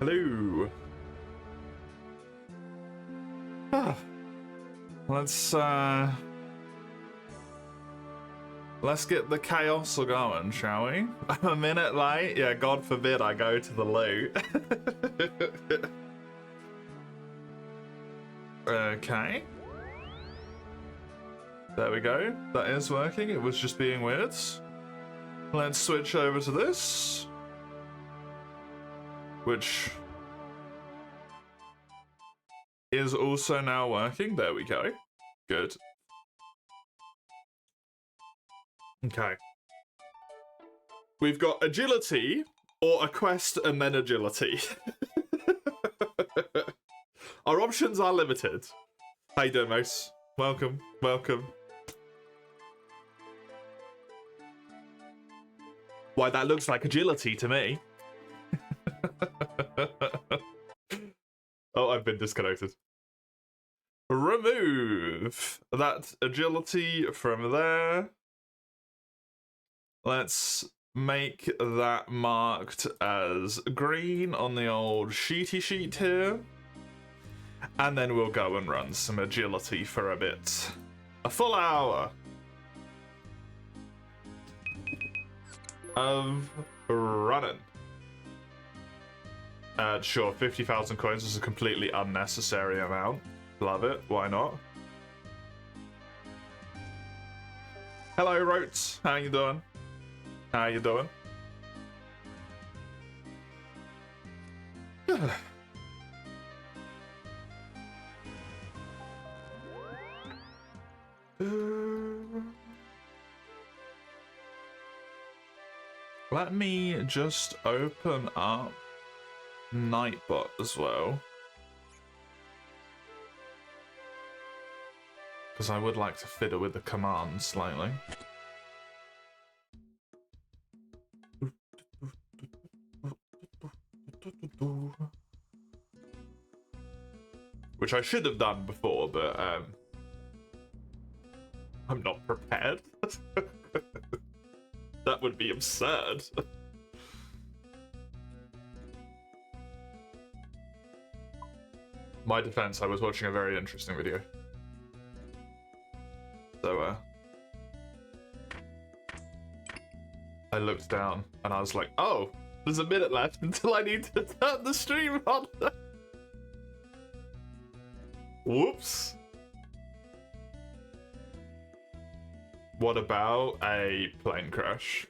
Hello. Let's get the chaos going, shall we? I'm a minute late. Yeah, God forbid I go to the loo. Okay. There we go. That is working. It was just being weird. Let's switch over to this. Which is also now working. There we go. Good. Okay. We've got agility or a quest and then agility. Our options are limited. How you doing, Mouse? Welcome, welcome. Why, that looks like agility to me. Oh, I've been disconnected. Remove that agility from there. Let's make that marked as green on the old sheety sheet here. And then we'll go and run some agility for a bit. A full hour of running. Sure, 50,000 coins is a completely unnecessary amount. Love it, why not? Hello, Rotes. How you doing? How you doing? Let me just open up Nightbot as well. Because I would like to fiddle with the commands slightly. Which I should have done before, but I'm not prepared. That would be absurd. My defense, I was watching a very interesting video. So, I looked down and I was like, oh, there's a minute left until I need to turn the stream on. Whoops. What about a plane crash?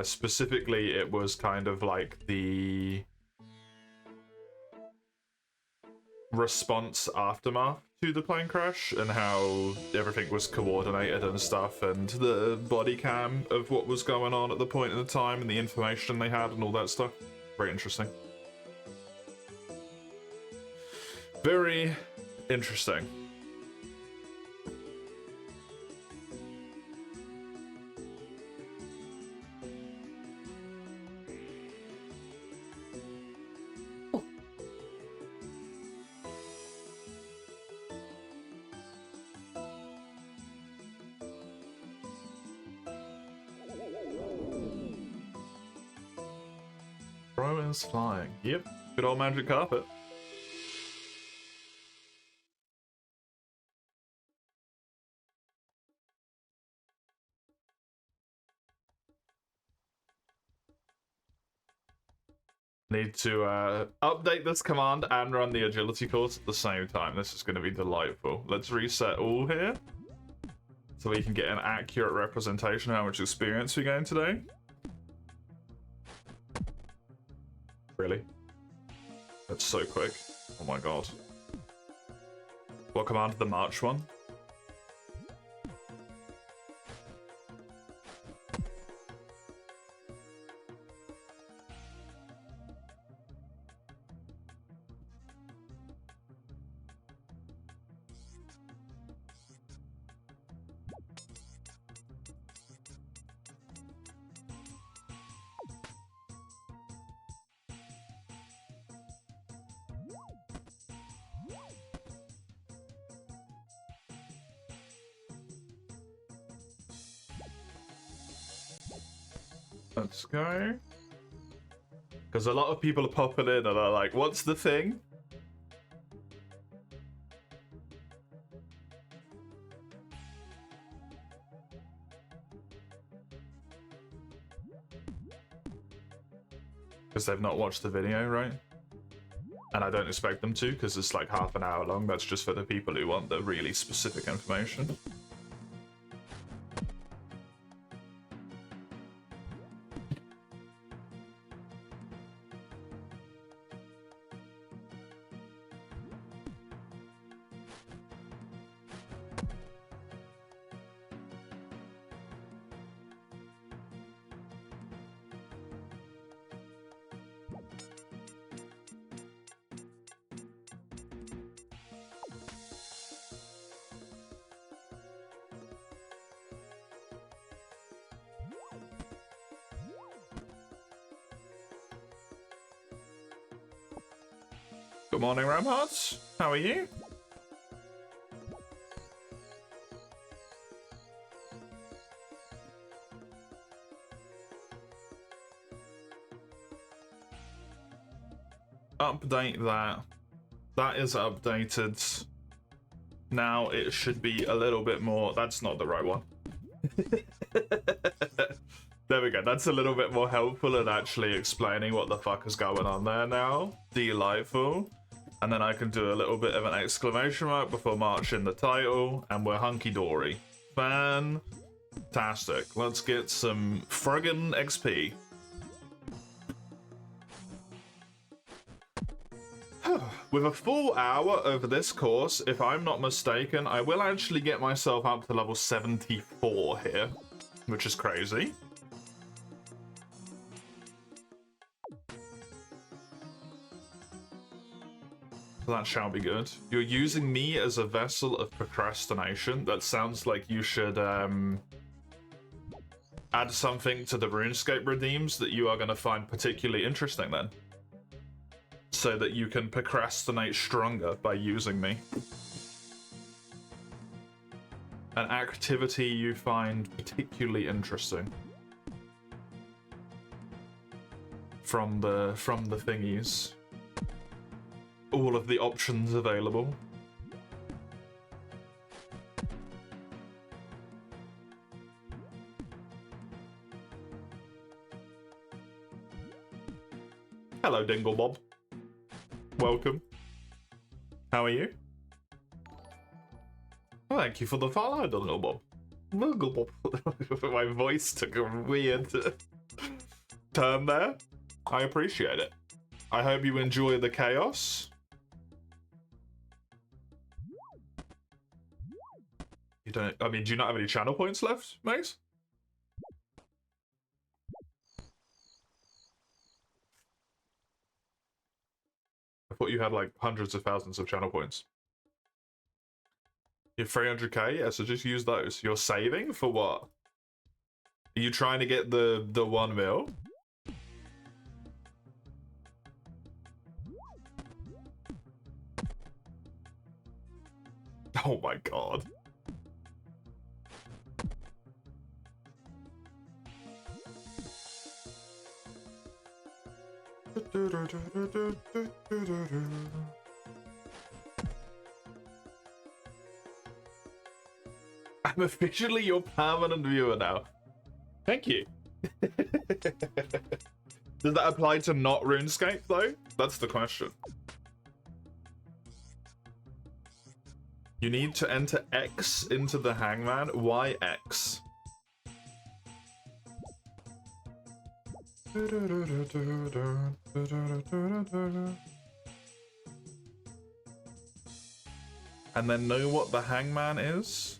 Specifically, it was kind of like the response aftermath to the plane crash and how everything was coordinated and stuff, and the body cam of what was going on at the point in the time and the information they had and all that stuff. Very interesting. Very interesting. Bro is flying. Yep, good old magic carpet. Need to update this command and run the agility course at the same time. This is going to be delightful. Let's reset all here so we can get an accurate representation of how much experience we gain today. Really? That's so quick. Oh my god. What command? The March one? Let's go. Because a lot of people are popping in and are like, what's the thing? Because they've not watched the video, right? And I don't expect them to, because it's like half an hour long. That's just for the people who want the really specific information. Good morning, Ramhards. How are you? Update that. That is updated. Now it should be a little bit more. That's not the right one. There we go. That's a little bit more helpful in actually explaining what the fuck is going on there now. Delightful. And then I can do a little bit of an exclamation mark before marching the title, and we're hunky-dory. Fantastic. Let's get some friggin' XP. With a full hour over this course, if I'm not mistaken, I will actually get myself up to level 74 here, which is crazy. That shall be good. You're using me as a vessel of procrastination. That sounds like you should add something to the RuneScape redeems that you are going to find particularly interesting then. So that you can procrastinate stronger by using me. An activity you find particularly interesting. From the thingies. All of the options available. Hello, Dinglebob. Welcome. How are you? Thank you for the follow, Dinglebob. Dinglebob. My voice took a weird turn there. I appreciate it. I hope you enjoy the chaos. You don't. I mean, do you not have any channel points left, Mace? I thought you had like hundreds of thousands of channel points. You're 300k, yeah, so just use those. You're saving for what? Are you trying to get the 1 mil? Oh my god. I'm officially your permanent viewer now. Thank you. Does that apply to not RuneScape though? That's the question. You need to enter X into the hangman. Why X? And then know what the hangman is?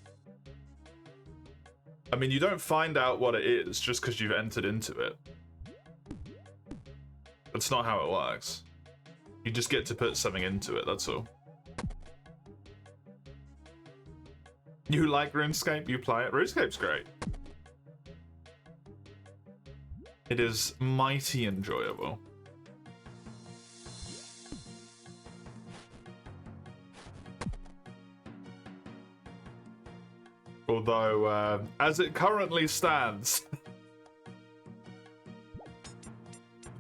I mean, you don't find out what it is just because you've entered into it. That's not how it works. You just get to put something into it, that's all. You like RuneScape? You play it? RuneScape's great. It is mighty enjoyable. Although, as it currently stands,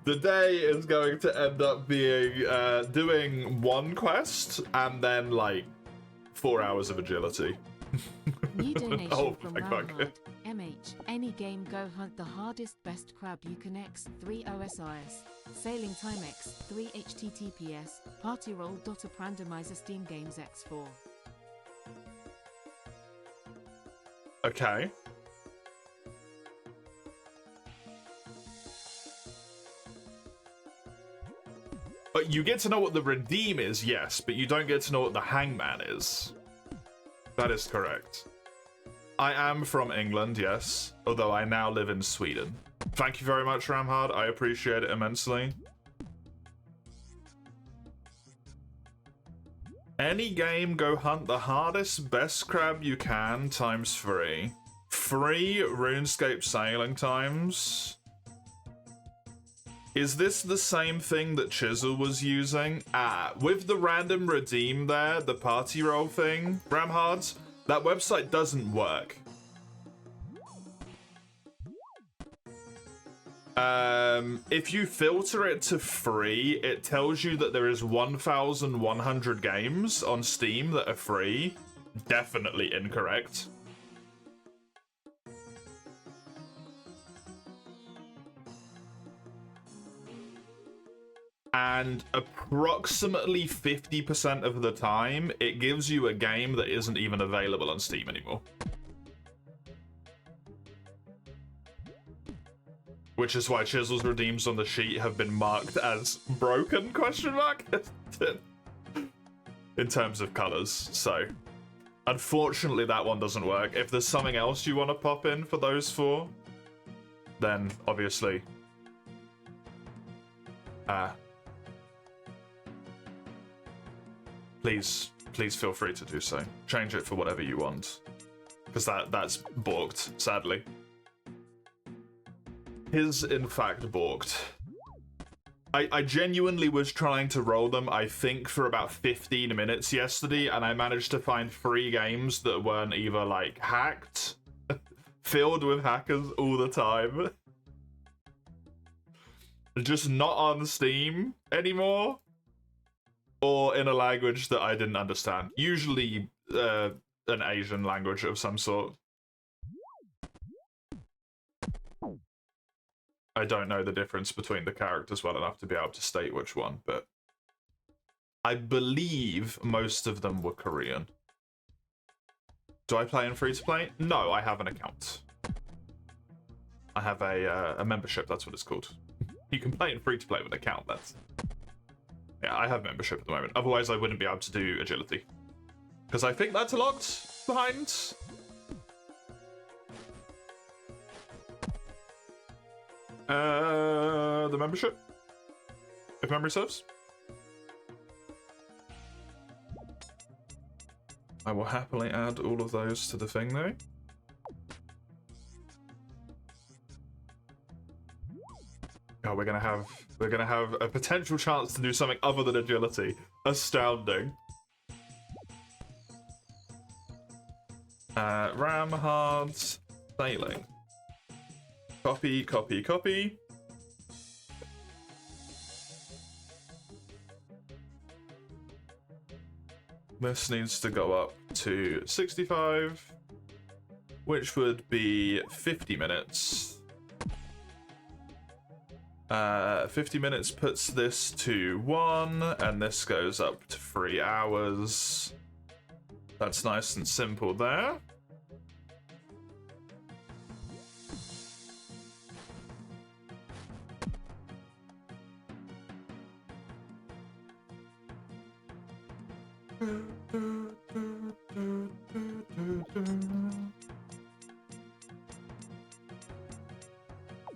The day is going to end up being doing one quest and then like 4 hours of agility. New donation Oh, from my God. Ramhard. MH. Any game go hunt the hardest best crab you can X. 3 OSRS. Sailing time X. 3 HTTPS. Party roll. Randomizer Steam Games X4. Okay. But you get to know what the redeem is, yes, but you don't get to know what the hangman is. That is correct. I am from England, yes, although I now live in Sweden. Thank you very much, Ramhard. I appreciate it immensely. Any game, go hunt the hardest best crab you can times 3. 3 RuneScape sailing times. Is this the same thing that Chisel was using? With the random redeem there, the party roll thing, Ramhards, that website doesn't work. If you filter it to free, it tells you that there is 1,100 games on Steam that are free. Definitely incorrect. And approximately 50% of the time, it gives you a game that isn't even available on Steam anymore. Which is why Chisel's redeems on the sheet have been marked as broken, question mark? In terms of colors, so. Unfortunately, that one doesn't work. If there's something else you want to pop in for those 4, then obviously... please feel free to do so. Change it for whatever you want. Because that's balked, sadly. Is in fact balked. I genuinely was trying to roll them, I think, for about 15 minutes yesterday, and I managed to find 3 games that weren't either, like, hacked, filled with hackers all the time, just not on Steam anymore, or in a language that I didn't understand. Usually an Asian language of some sort. I don't know the difference between the characters well enough to be able to state which one, but I believe most of them were Korean. Do I play in free-to-play? No, I have an account. I have a membership, that's what it's called. You can play in free-to-play with an account, that's... Yeah, I have membership at the moment. Otherwise, I wouldn't be able to do agility. Because I think that's locked behind... the membership, if memory serves. I will happily add all of those to the thing though. Oh, we're gonna have a potential chance to do something other than agility. Astounding. Ramhard sailing. Copy, copy, copy. This needs to go up to 65, which would be 50 minutes. 50 minutes puts this to 1, and this goes up to 3 hours. That's nice and simple there.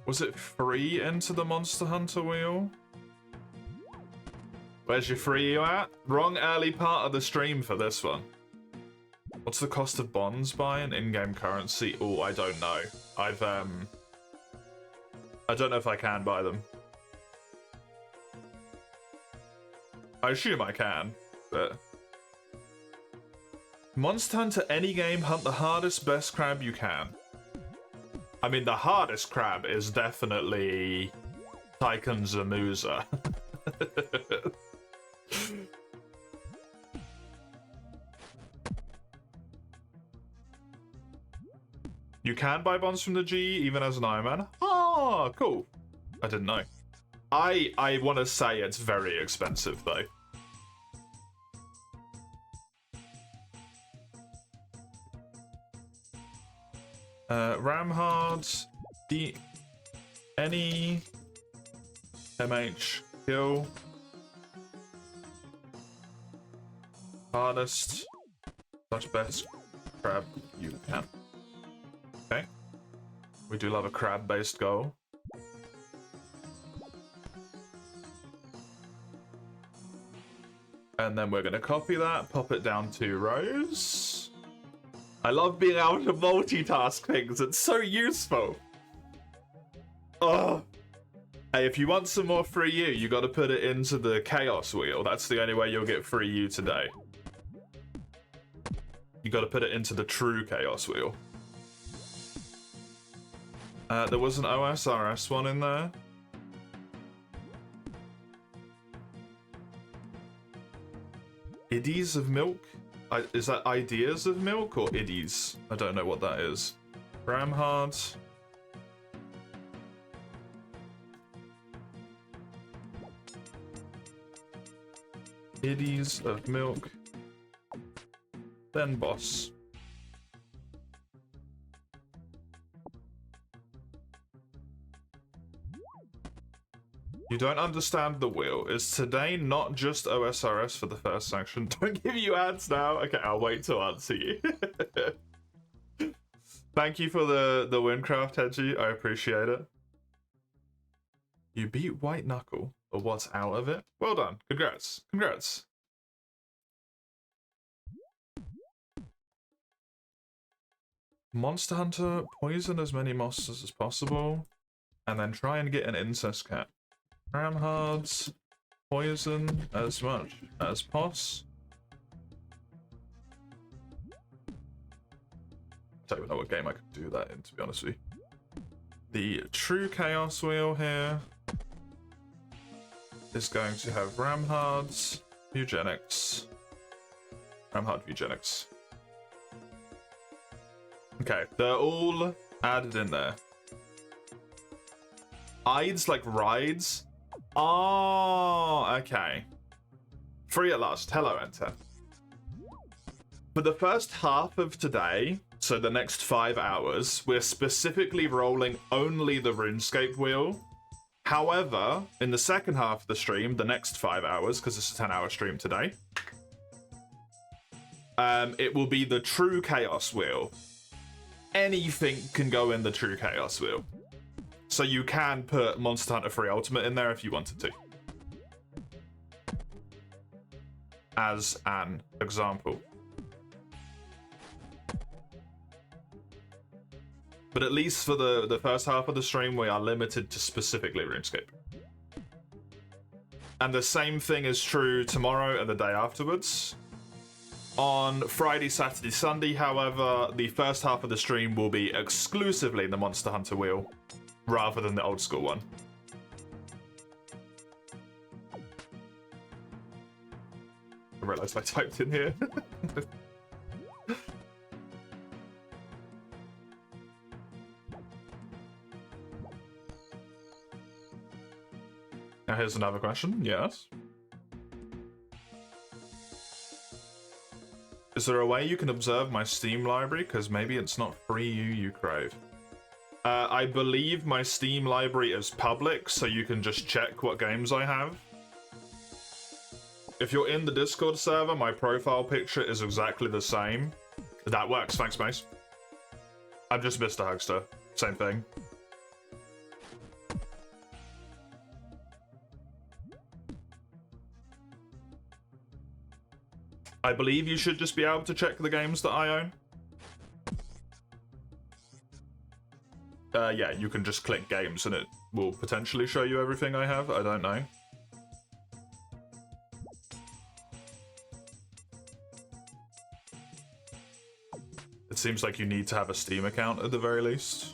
Was it free into the Monster Hunter wheel? Where's your free you at? Wrong early part of the stream for this one. What's the cost of bonds buying in-game currency? Oh, I don't know. I don't know if I can buy them. I assume I can, but... Monster Hunter any game, hunt the hardest best crab you can. I mean, the hardest crab is definitely Tycoon Zamuza. You can buy bonds from the G even as an Iron Man. Oh, cool. I didn't know. I want to say it's very expensive though. Ramhard, any MH kill, hardest, such best crab you can. Okay, we do love a crab-based goal. And then we're gonna copy that, pop it down 2 rows. I love being able to multitask things. It's so useful. Oh. Hey, if you want some more free U, you got to put it into the chaos wheel. That's the only way you'll get free U today. You got to put it into the true chaos wheel. There was an OSRS one in there. Iddies of milk? Is that ideas of milk or iddies? I don't know what that is. Ramhard. Iddies of milk. Then boss. You don't understand the wheel. Is today not just OSRS for the first section? Don't give you ads now. Okay, I'll wait till answer you. Thank you for the Windcraft, Hedgie. I appreciate it. You beat White Knuckle, or what's out of it? Well done. Congrats. Congrats. Monster Hunter, poison as many monsters as possible, and then try and get an incest cat. Ramhards, poison as much as poss. Don't even know what game I could do that in, to be honest with you. The true chaos wheel here is going to have Ramhards, eugenics, Ramhard eugenics. Okay, they're all added in there. Ides like rides. Oh, okay. Free at last. Hello, Enter. For the first half of today, so the next 5 hours, we're specifically rolling only the RuneScape wheel. However, in the second half of the stream, the next 5 hours, because it's a 10-hour stream today, it will be the true chaos wheel. Anything can go in the true chaos wheel. So you can put Monster Hunter Free Ultimate in there if you wanted to. As an example. But at least for the first half of the stream, we are limited to specifically RuneScape. And the same thing is true tomorrow and the day afterwards. On Friday, Saturday, Sunday, however, the first half of the stream will be exclusively the Monster Hunter wheel, rather than the old school one. I realised I typed in here. Now here's another question. Yes. Is there a way you can observe my Steam library? Because maybe it's not free you crave. I believe my Steam library is public, so you can just check what games I have. If you're in the Discord server, my profile picture is exactly the same. That works, thanks, Mace. I'm just Mr. Hugster. Same thing. I believe you should just be able to check the games that I own. Yeah, you can just click games and it will potentially show you everything I have. I don't know. It seems like you need to have a Steam account at the very least.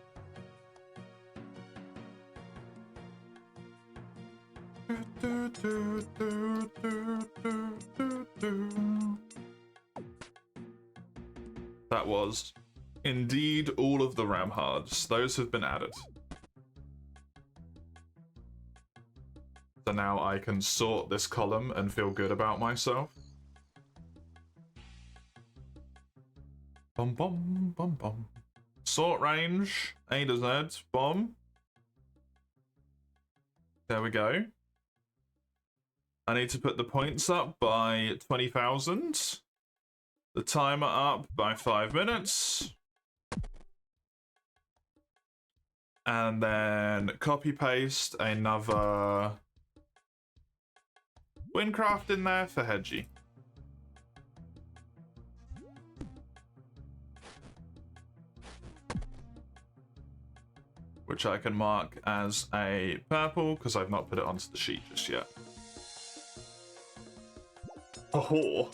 That was indeed all of the Ramhards. Those have been added. So now I can sort this column and feel good about myself. Bum bum bum bum. Sort range, A to Z, bomb. There we go. I need to put the points up by 20,000. The timer up by 5 minutes. And then copy paste another Windcraft in there for Hedgie. Which I can mark as a purple because I've not put it onto the sheet just yet. Oh.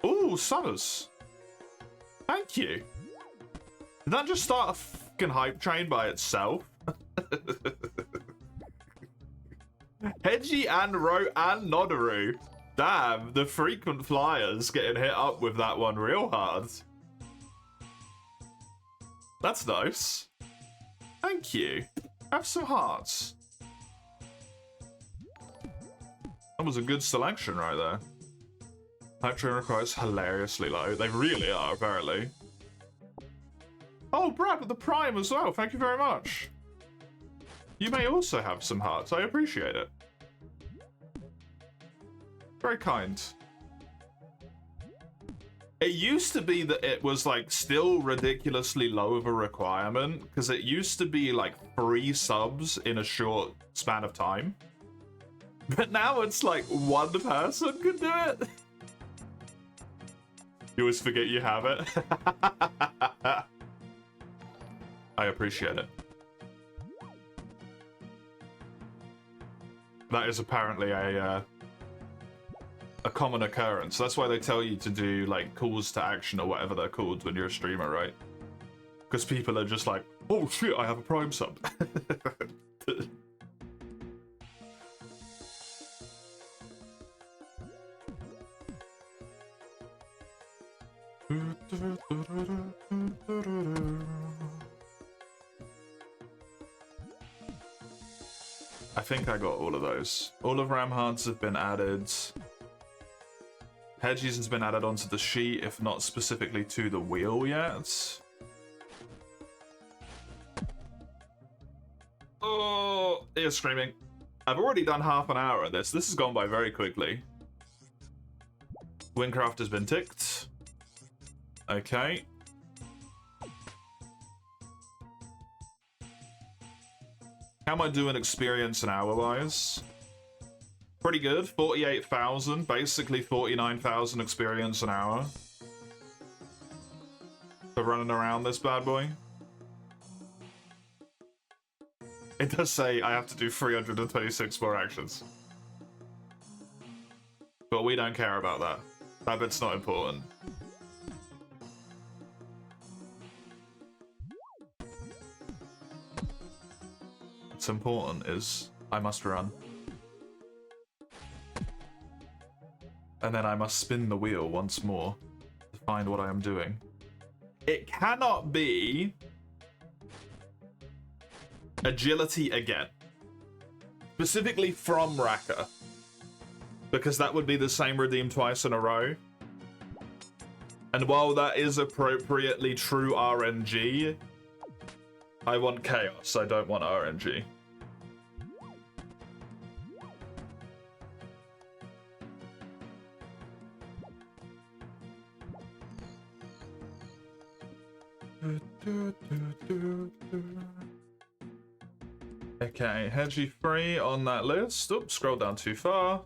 Ooh, Summers. Thank you. Did that just start a fucking hype train by itself? Hedgie and Ro and Nodaru. Damn, the frequent flyers getting hit up with that one real hard. That's nice. Thank you. Have some hearts. That was a good selection right there. Hype train requires hilariously low. They really are, apparently. Oh, Brad with the Prime as well. Thank you very much. You may also have some hearts. I appreciate it. Very kind. It used to be that it was like still ridiculously low of a requirement because it used to be like 3 subs in a short span of time. But now it's like 1 person can do it. You always forget you have it. I appreciate it. That is apparently a common occurrence. That's why they tell you to do like calls to action or whatever they're called when you're a streamer, right? Because people are just like, oh shit, I have a Prime sub. I think I got all of those. All of Ramhards have been added. Hedgies has been added onto the sheet, if not specifically to the wheel yet. Oh, ear screaming. I've already done half an hour of this. This has gone by very quickly. Windcraft has been ticked. Okay. How am I doing experience and hour-wise? Pretty good. 48,000. Basically 49,000 experience an hour. For running around this bad boy. It does say I have to do 326 more actions. But we don't care about that. That bit's not important. What's important is I must run. And then I must spin the wheel once more to find what I am doing. It cannot be agility again. Specifically from Raka. Because that would be the same redeem twice in a row. And while that is appropriately true RNG, I want chaos, I don't want RNG. Okay, Hedgie free on that list. Oops, scroll down too far.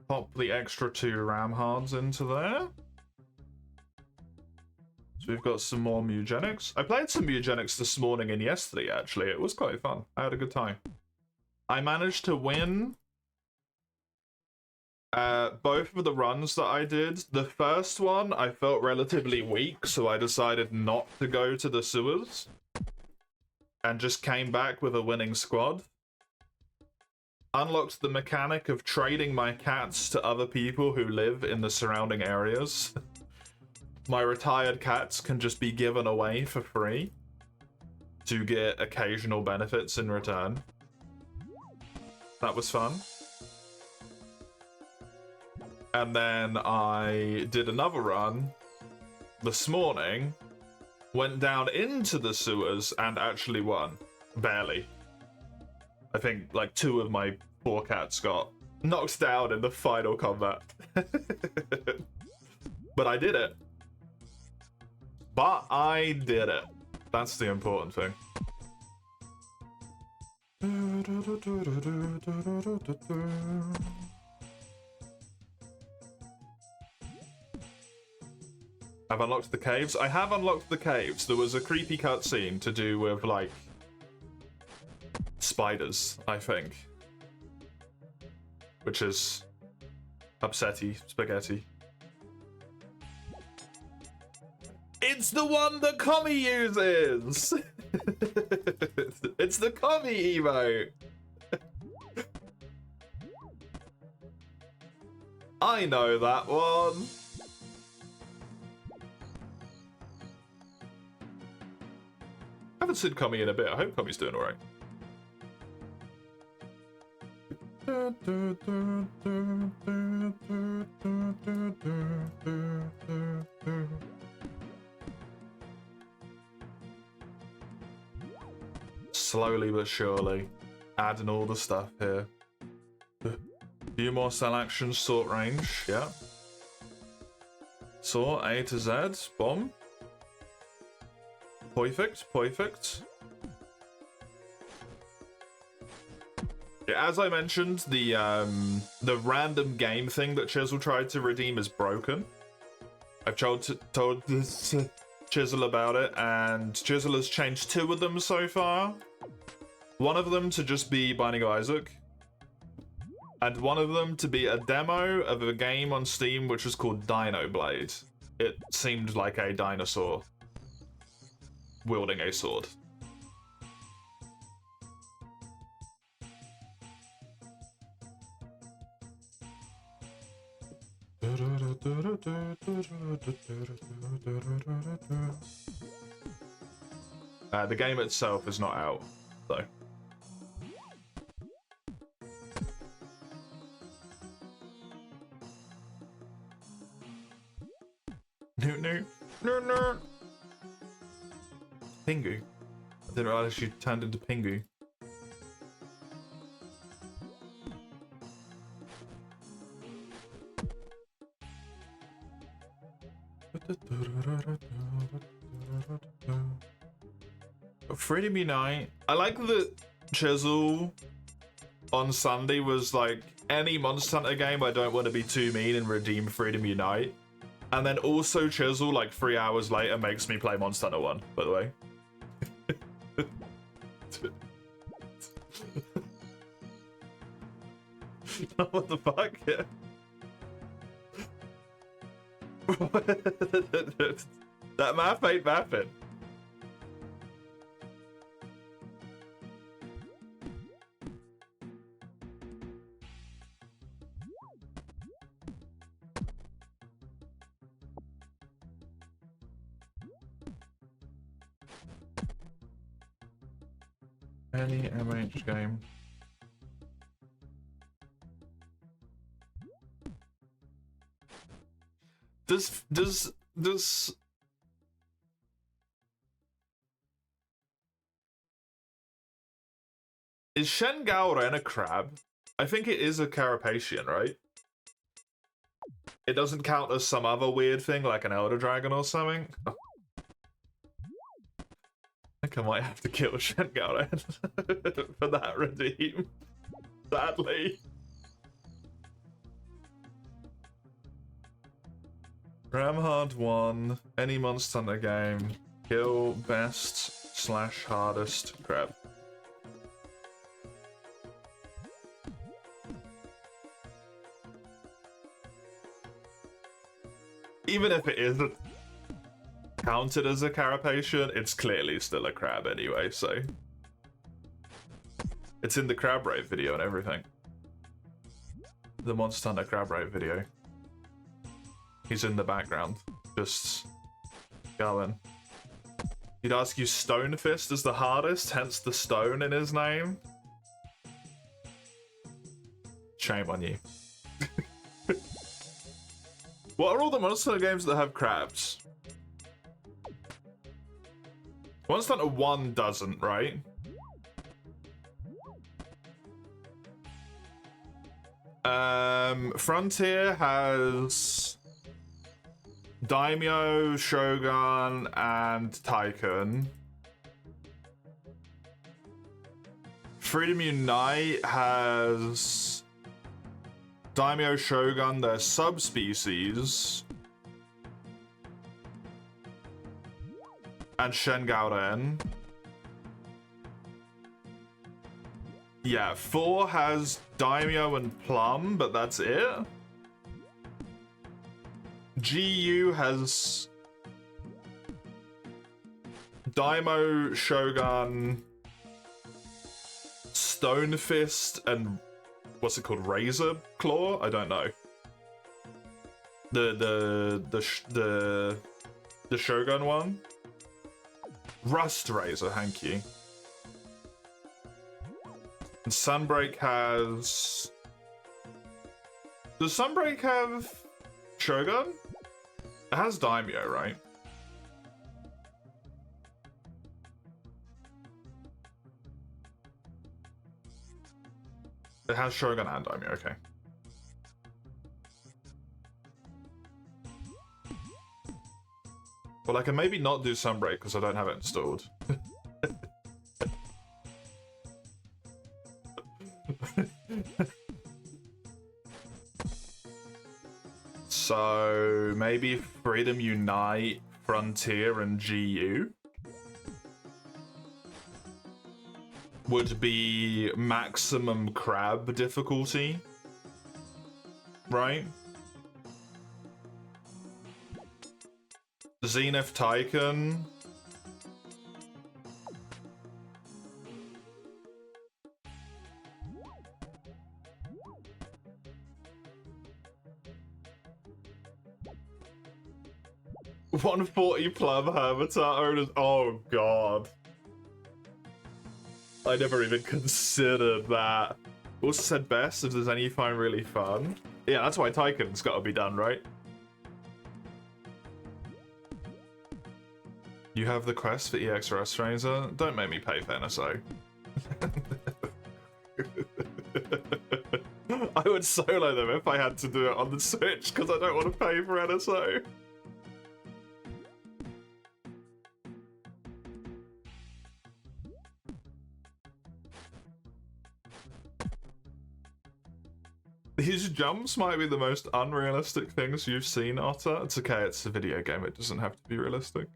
Pop the extra 2 Ramhards into there. So we've got some more Mugenics. I played some Mugenics this morning and yesterday, actually. It was quite fun. I had a good time. I managed to win Both of the runs that I did, the first one I felt relatively weak, so I decided not to go to the sewers and just came back with a winning squad. Unlocked the mechanic of trading my cats to other people who live in the surrounding areas. My retired cats can just be given away for free to get occasional benefits in return. That was fun. And then I did another run this morning, went down into the sewers and actually won. Barely. I think like 2 of my 4 cats got knocked down in the final combat. But I did it. But I did it. That's the important thing. I've unlocked the caves. I have unlocked the caves. There was a creepy cutscene to do with, like, spiders, I think. Which is upsetty spaghetti. It's the one that Commie uses! It's the Commie emote! I know that one! I haven't seen Commie in a bit. I hope Commie's doing alright. Slowly but surely, adding all the stuff here. Few more cell actions, sort range, yeah. Sort A to Z, bomb. Perfect, perfect. Yeah, as I mentioned, the random game thing that Chisel tried to redeem is broken. I've told Chisel about it, and Chisel has changed 2 of them so far. One of them to just be Binding of Isaac, and one of them to be a demo of a game on Steam which was called Dino Blade. It seemed like a dinosaur wielding a sword. The game itself is not out, though. No. Pingu. I didn't realize she turned into Pingu. Freedom Unite. I like that Chisel on Sunday was like, any Monster Hunter game I don't want to be too mean and redeem Freedom Unite. And then also Chisel, like 3 hours later, makes me play Monster Hunter 1, by the way. What the fuck? Yeah. That math ain't mapping. Any MH game. Does is Shen Gaoren a crab? I think it is a carapacian, right? It doesn't count as some other weird thing like an elder dragon or something. I think I might have to kill Shen Gaoren for that redeem. Sadly. Ramhard 1, any Monster Hunter game, kill best/hardest crab. even if it isn't counted as a carapacian, it's clearly still a crab anyway, so. It's in the crab raid video and everything. The Monster Hunter crab raid video. He's in the background, just going. He'd ask you Stone Fist is the hardest, hence the stone in his name. Shame on you. What are all the Monster Hunter games that have crabs? Monster Hunter 1 doesn't, right? Frontier has Daimyo, Shogun, and Tycoon. Freedom Unite has Daimyo, Shogun, their subspecies, and Shengaoren. Yeah, 4 has Daimyo and Plum, but that's it. GU has Daimyo, Shogun, Stone Fist, and what's it called? Razor Claw? I don't know. The Shogun one. Rust Razor, thank you. And Sunbreak has... Does Sunbreak have Shogun? It has Daimyo, right? It has Shogun and Daimyo, okay. Well, I can maybe not do Sunbreak because I don't have it installed. So maybe Freedom Unite, Frontier, and GU would be maximum crab difficulty, right? Zenith Tycoon. $140 Plum Hermitar owners. Oh god. I never even considered that. Also said best if there's any you find really fun. Yeah, that's why Tycoon's gotta be done, right? You have the quest for EXRS Razor? Don't make me pay for NSO. I would solo them if I had to do it on the Switch, because I don't want to pay for NSO. These jumps might be the most unrealistic things you've seen, Otter. It's okay, it's a video game, it doesn't have to be realistic.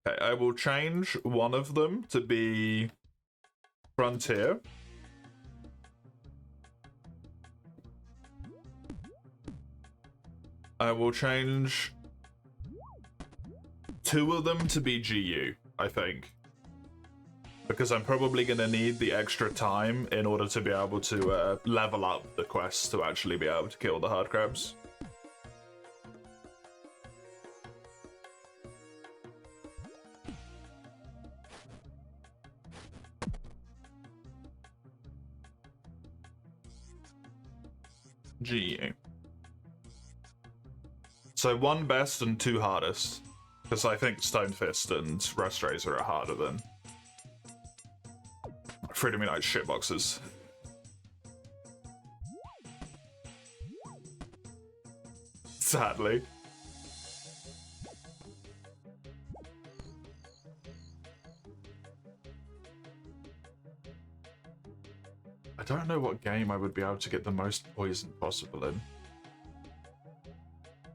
Okay, I will change one of them to be Frontier. I will change 2 of them to be GU, I think. Because I'm probably going to need the extra time in order to be able to level up the quests to actually be able to kill the hard crabs. GU. So 1 best and 2 hardest. Because I think Stone Fist and Rust Razor are harder than Freedom Unite shitboxes. Sadly. don't know what game I would be able to get the most poison possible in.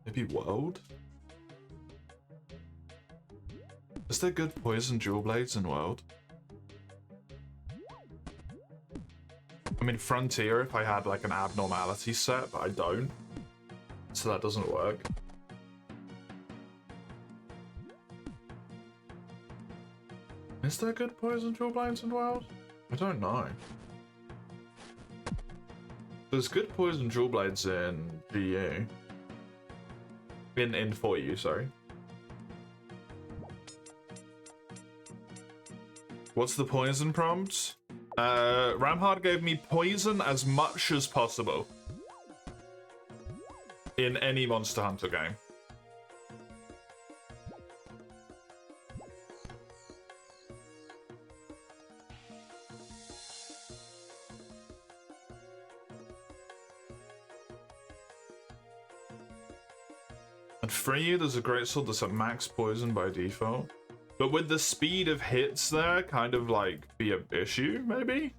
Maybe World? Is there good poison dual blades in World? I mean, Frontier if I had like an abnormality set, but I don't. So that doesn't work. Is there good poison dual blades in World? I don't know. There's good poison dual blades in GU. In 4U, sorry. What's the poison prompt? Ramhard gave me poison as much as possible in any Monster Hunter game. And for you, there's a greatsword that's at max poison by default. But would the speed of hits there kind of like be an issue, maybe?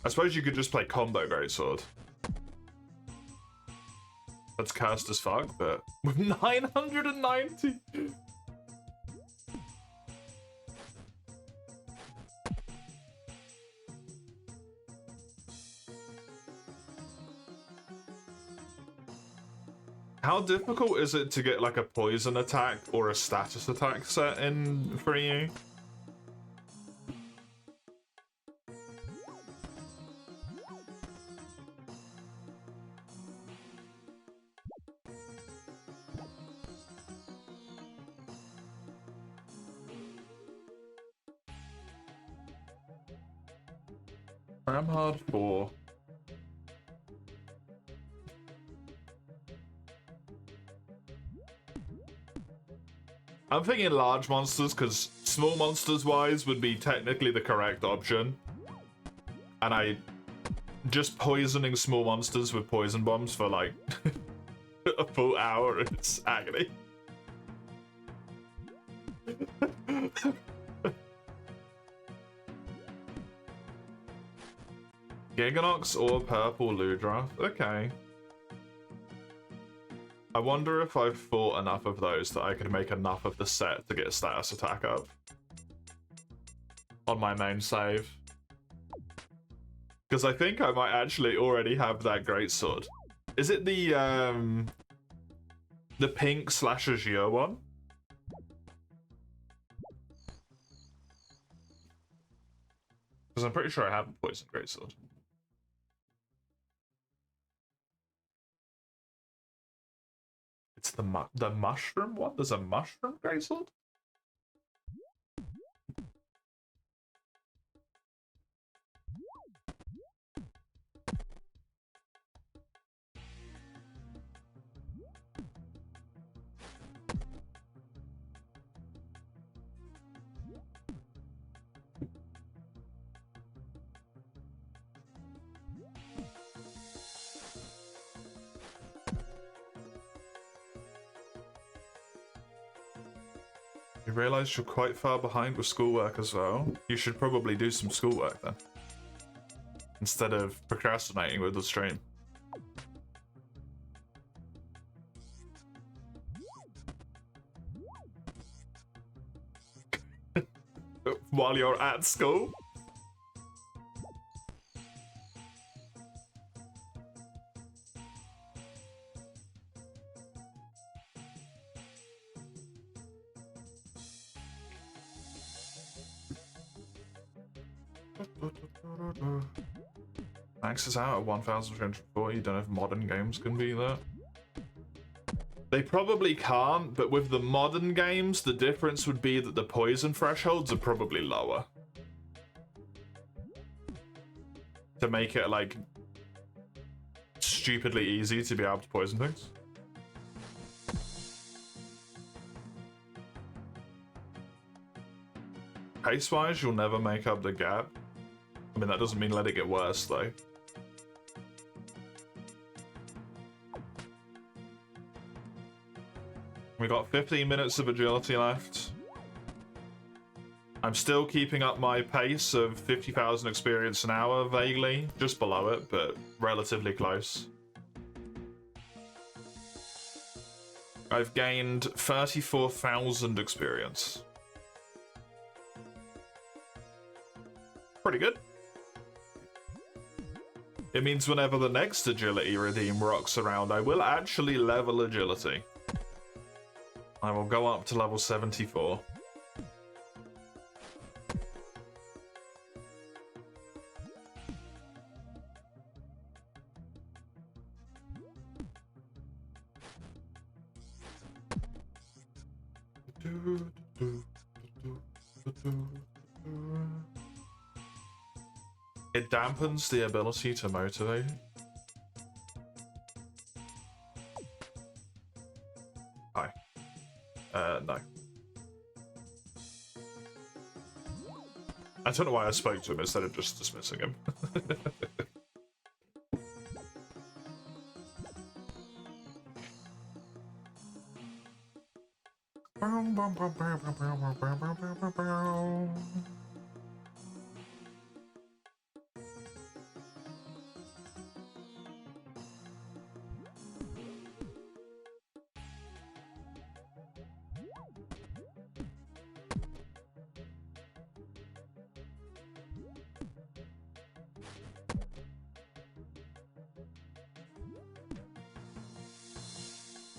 I suppose you could just play combo greatsword. That's cursed as fuck, but with 990. How difficult is it to get like a poison attack or a status attack set in for you? Ramhard 4. I'm thinking large monsters because small monsters wise would be technically the correct option. And I just poisoning small monsters with poison bombs for like a full hour, it's agony. Giganox or purple Ludra? Okay. I wonder if I've fought enough of those that I could make enough of the set to get a status attack up on my main save. Because I think I might actually already have that greatsword. Is it the pink / azure one? Because I'm pretty sure I have a poison greatsword. It's the mushroom one? There's a mushroom greatsword? You realise you're quite far behind with schoolwork as well. You should probably do some schoolwork then, instead of procrastinating with the stream. While you're at school? Max is out at 1,340. Don't know if modern games can be that. They probably can't, but with the modern games, the difference would be that the poison thresholds are probably lower. To make it, like, stupidly easy to be able to poison things. Pace-wise, you'll never make up the gap. I mean, that doesn't mean let it get worse, though. We got 15 minutes of agility left. I'm still keeping up my pace of 50,000 experience an hour, vaguely. Just below it, but relatively close. I've gained 34,000 experience. Pretty good. It means whenever the next agility redeem rocks around, I will actually level agility. I will go up to level 74. It dampens the ability to motivate. Hi. No. I don't know why I spoke to him instead of just dismissing him.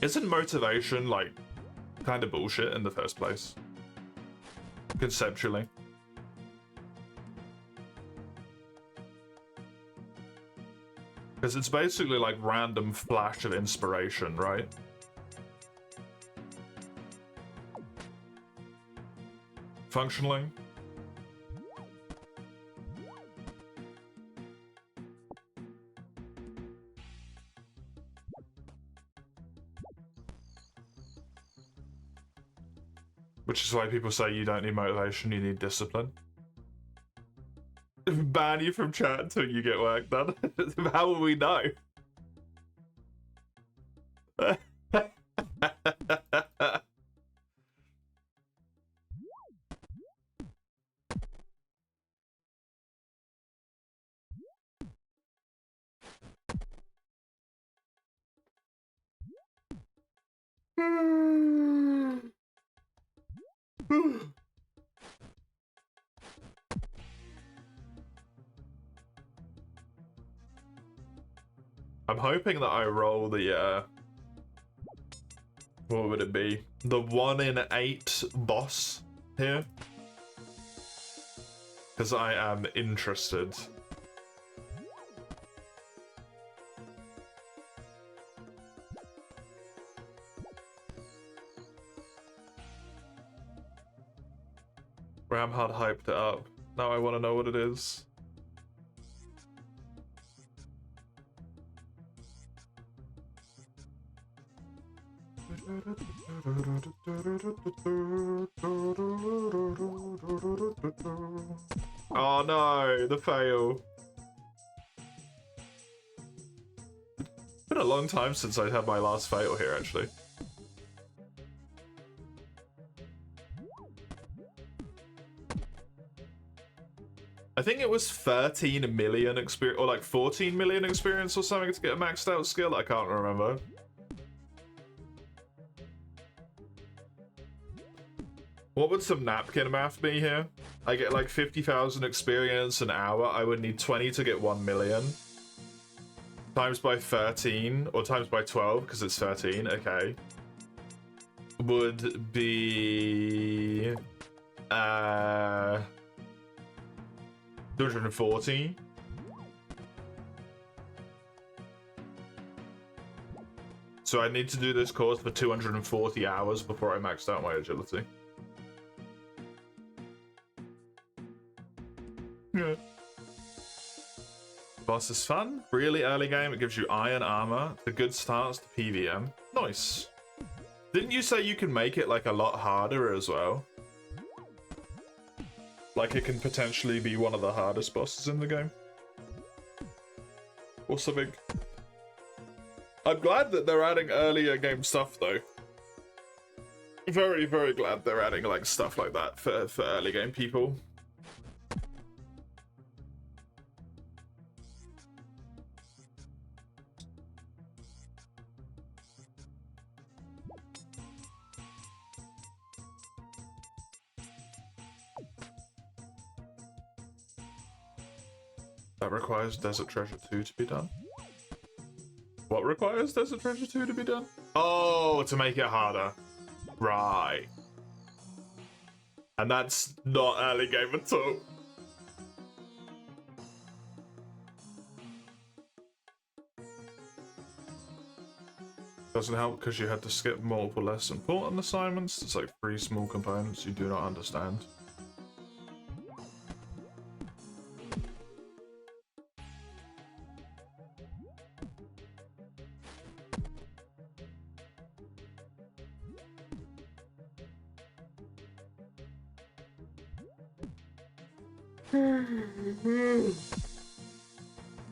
Isn't motivation, like, kind of bullshit in the first place? Conceptually. Because it's basically like random flash of inspiration, right? Functionally. Which is why people say you don't need motivation, you need discipline. Ban you from chat until you get work done. How will we know? I'm hoping that I roll the, what would it be? The 1 in 8 boss here. Because I am interested. Ramhard hyped it up. Now I want to know what it is. Oh no, the fail. It's been a long time since I had my last fail here, actually. I think it was 13 million experience, or like 14 million experience or something to get a maxed out skill. I can't remember. What would some napkin math be here? I get like 50,000 experience an hour. I would need 20 to get 1 million. Times by 13, or times by 12, because it's 13, okay. Would be... 240. So I need to do this course for 240 hours before I maxed out my agility. Yeah. Boss is fun. Really early game. It gives you iron armor. The good starts to PVM. Nice. Didn't you say you can make it like a lot harder as well? Like it can potentially be one of the hardest bosses in the game? Or something. I'm glad that they're adding earlier game stuff though. Very, very glad they're adding like stuff like that for early game people. That requires Desert Treasure 2 to be done. What requires Desert Treasure 2 to be done? Oh, to make it harder. Right. And that's not early game at all. Doesn't help because you had to skip multiple less important assignments. It's like 3 small components you do not understand.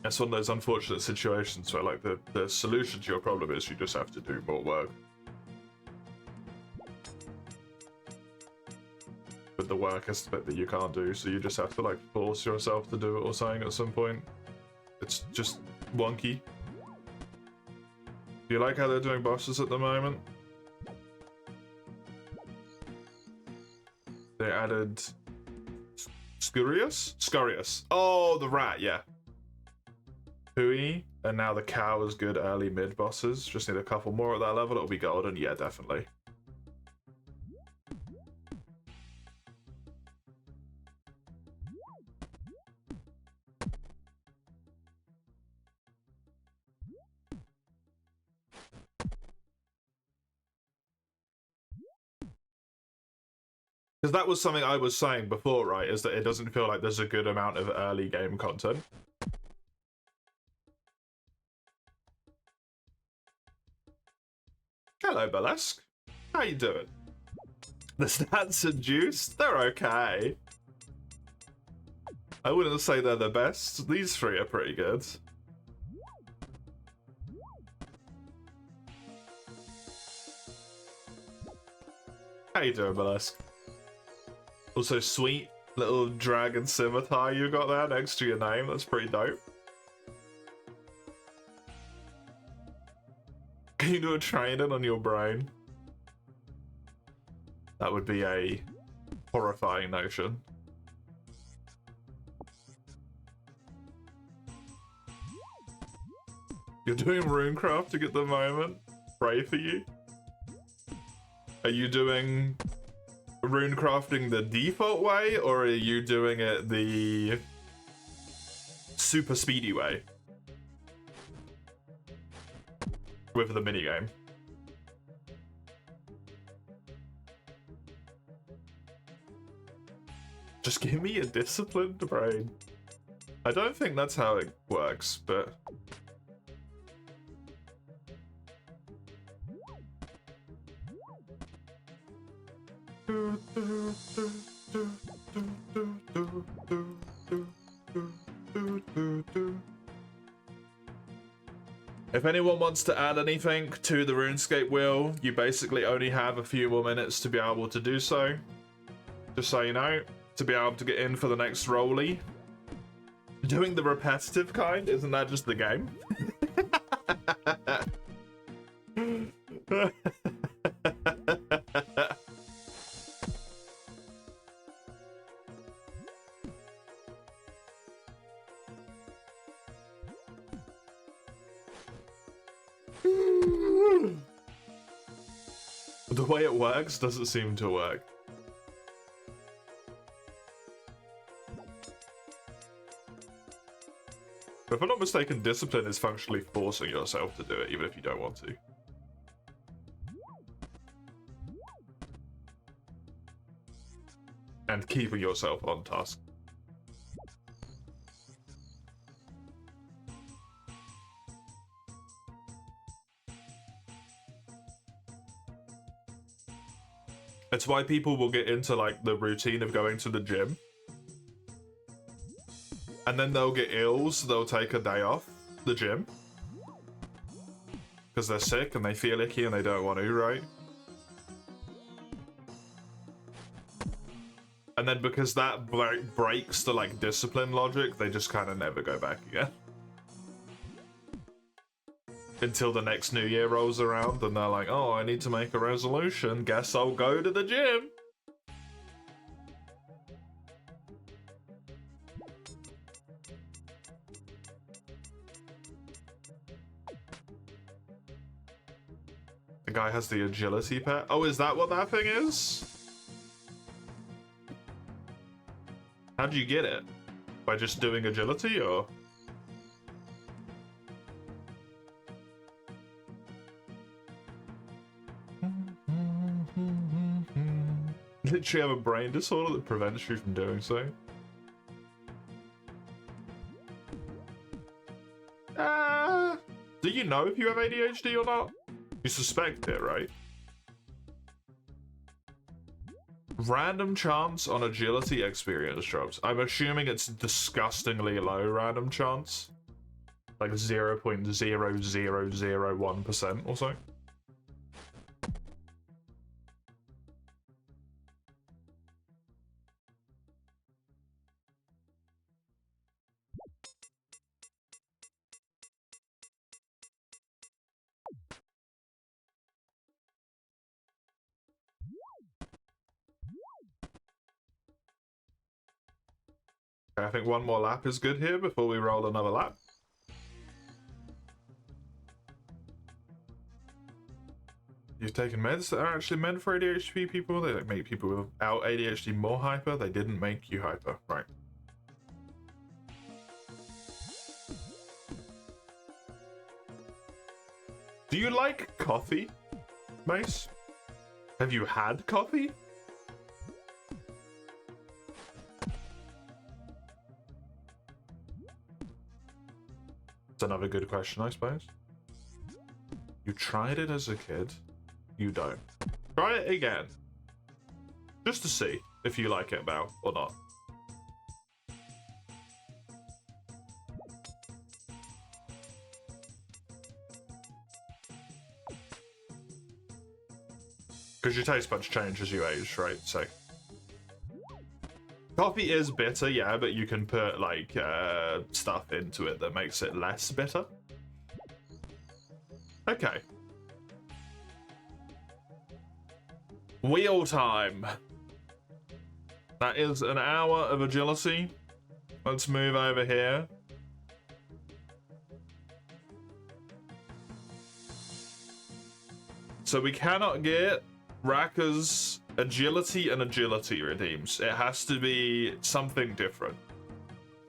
It's one of those unfortunate situations where like the solution to your problem is you just have to do more work. But the work is the bit that you can't do, so you just have to like force yourself to do it or something at some point. It's just wonky. Do you like how they're doing bosses at the moment? They added Scurious? Scurious. Oh, the rat, yeah. Hui, and now the cow is good early mid bosses. Just need a couple more at that level, it'll be golden. Yeah, definitely. Because that was something I was saying before, right? Is that it doesn't feel like there's a good amount of early game content. Hello, Burlesque. How you doing? The stats are juiced. They're okay. I wouldn't say they're the best. These 3 are pretty good. How you doing, Burlesque? Also, sweet little dragon scimitar you got there next to your name. That's pretty dope. Can you do a training on your brain? That would be a horrifying notion. You're doing runecrafting at the moment? Pray for you. Are you doing runecrafting the default way, or are you doing it the super speedy way? With the minigame. Just give me a disciplined brain. I don't think that's how it works, but... If anyone wants to add anything to the RuneScape wheel, you basically only have a few more minutes to be able to do so. Just so you know, to be able to get in for the next rollie. Doing the repetitive kind, isn't that just the game? The way it works doesn't seem to work. If I'm not mistaken, discipline is functionally forcing yourself to do it, even if you don't want to. And keeping yourself on task. It's why people will get into like the routine of going to the gym. And then they'll get ill, so they'll take a day off the gym. Because they're sick and they feel icky and they don't want to, right? And then because that breaks the like discipline logic, they just kind of never go back again. Until the next new year rolls around and they're like, oh, I need to make a resolution. Guess I'll go to the gym. The guy has the agility pet. Oh, is that what that thing is? How do you get it? By just doing agility, or? Literally have a brain disorder that prevents you from doing so. Do you know if you have ADHD or not? You suspect it, right? Random chance on agility experience drops. I'm assuming it's disgustingly low random chance. Like 0.0001% or so. I think one more lap is good here before we roll another lap. You've taken meds that are actually meant for ADHD people. They like make people without ADHD more hyper. They didn't make you hyper, right? Do you like coffee, Mace? Have you had coffee? That's another good question, I suppose. You tried it as a kid. You don't. Try it again. Just to see if you like it now or not. Because your taste buds change as you age, right? So coffee is bitter, yeah, but you can put like stuff into it that makes it less bitter. Okay. Wheel time. That is an hour of agility. Let's move over here. So we cannot get Rakka's agility and agility redeems. It has to be something different.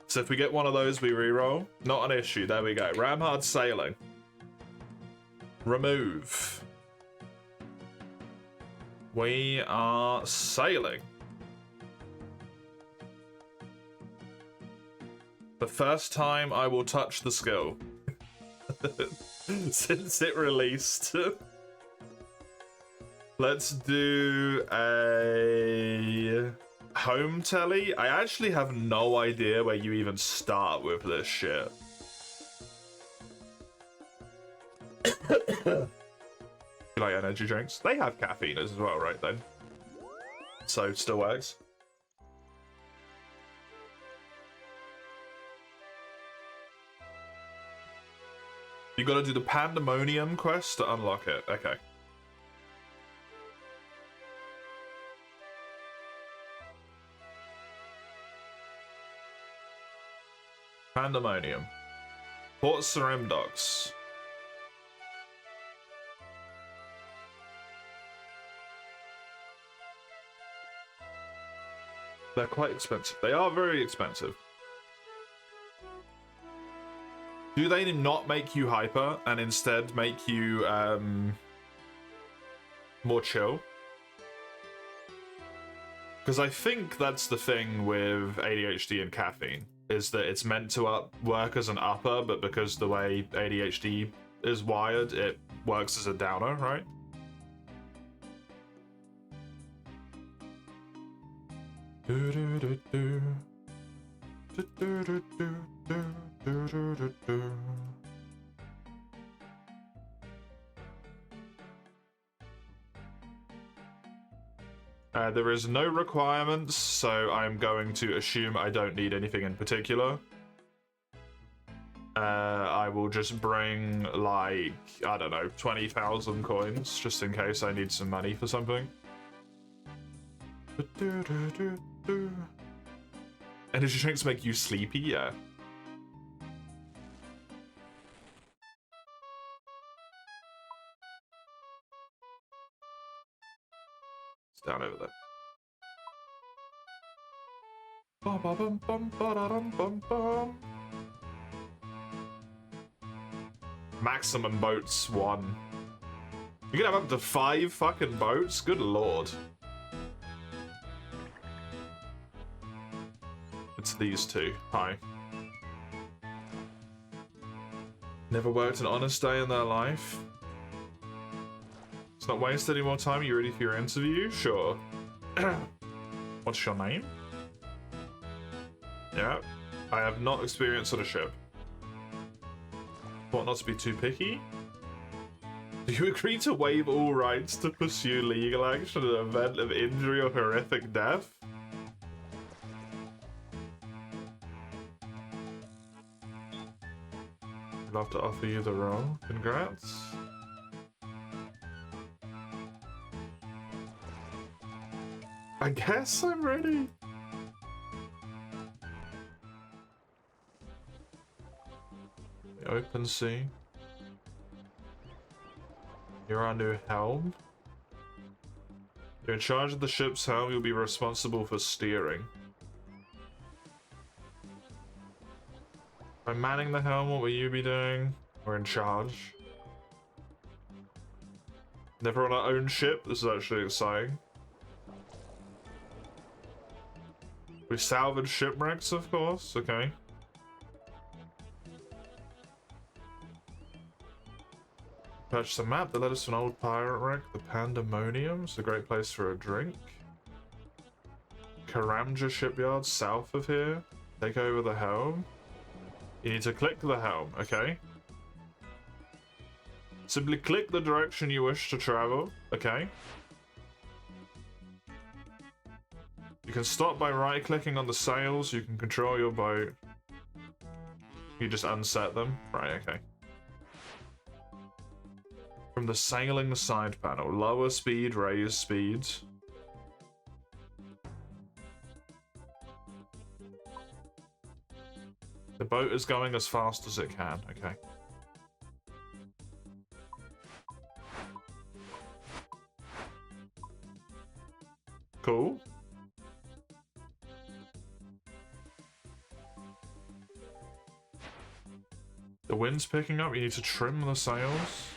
So if we get one of those, we reroll. Not an issue. There we go. Ramhard sailing. Remove. We are sailing. The first time I will touch the skill. Since it released. Let's do a home telly. I actually have no idea where you even start with this shit. You like energy drinks? They have caffeine as well, right then? So it still works. You gotta do the Pandemonium quest to unlock it. Okay. Pandemonium. Port Sarim docks. They're quite expensive. They are very expensive. Do they not make you hyper and instead make you more chill? Because I think that's the thing with ADHD and caffeine, is that it's meant to work as an upper, but because the way ADHD is wired, it works as a downer, right? There is no requirements, so I'm going to assume I don't need anything in particular. I will just bring, like, I don't know, 20,000 coins, just in case I need some money for something. Energy drinks make you sleepy? Yeah. It's down over there. Maximum boats 1. You can have up to 5 fucking boats? Good lord. It's these two. Hi. Never worked an honest day in their life. Let's not waste any more time. Are you ready for your interview? Sure. What's your name? Yeah. I have not experienced on a ship. What, not to be too picky? Do you agree to waive all rights to pursue legal action in an event of injury or horrific death? I'd love to offer you the role. Congrats. I guess I'm ready. The open sea. You're our new helm. You're in charge of the ship's helm. You'll be responsible for steering. By manning the helm, what will you be doing? We're in charge. Never on our own ship. This is actually exciting. We salvage shipwrecks, of course. Okay. Purchase a map that led us to an old pirate wreck. The Pandemonium. It's a great place for a drink. Karamja shipyard south of here. Take over the helm. You need to click the helm, okay? Simply click the direction you wish to travel, okay? You can stop by right-clicking on the sails. You can control your boat. You just unset them. Right, okay. From the sailing side panel, lower speed, raise speed. The boat is going as fast as it can, okay. Cool. The wind's picking up, you need to trim the sails.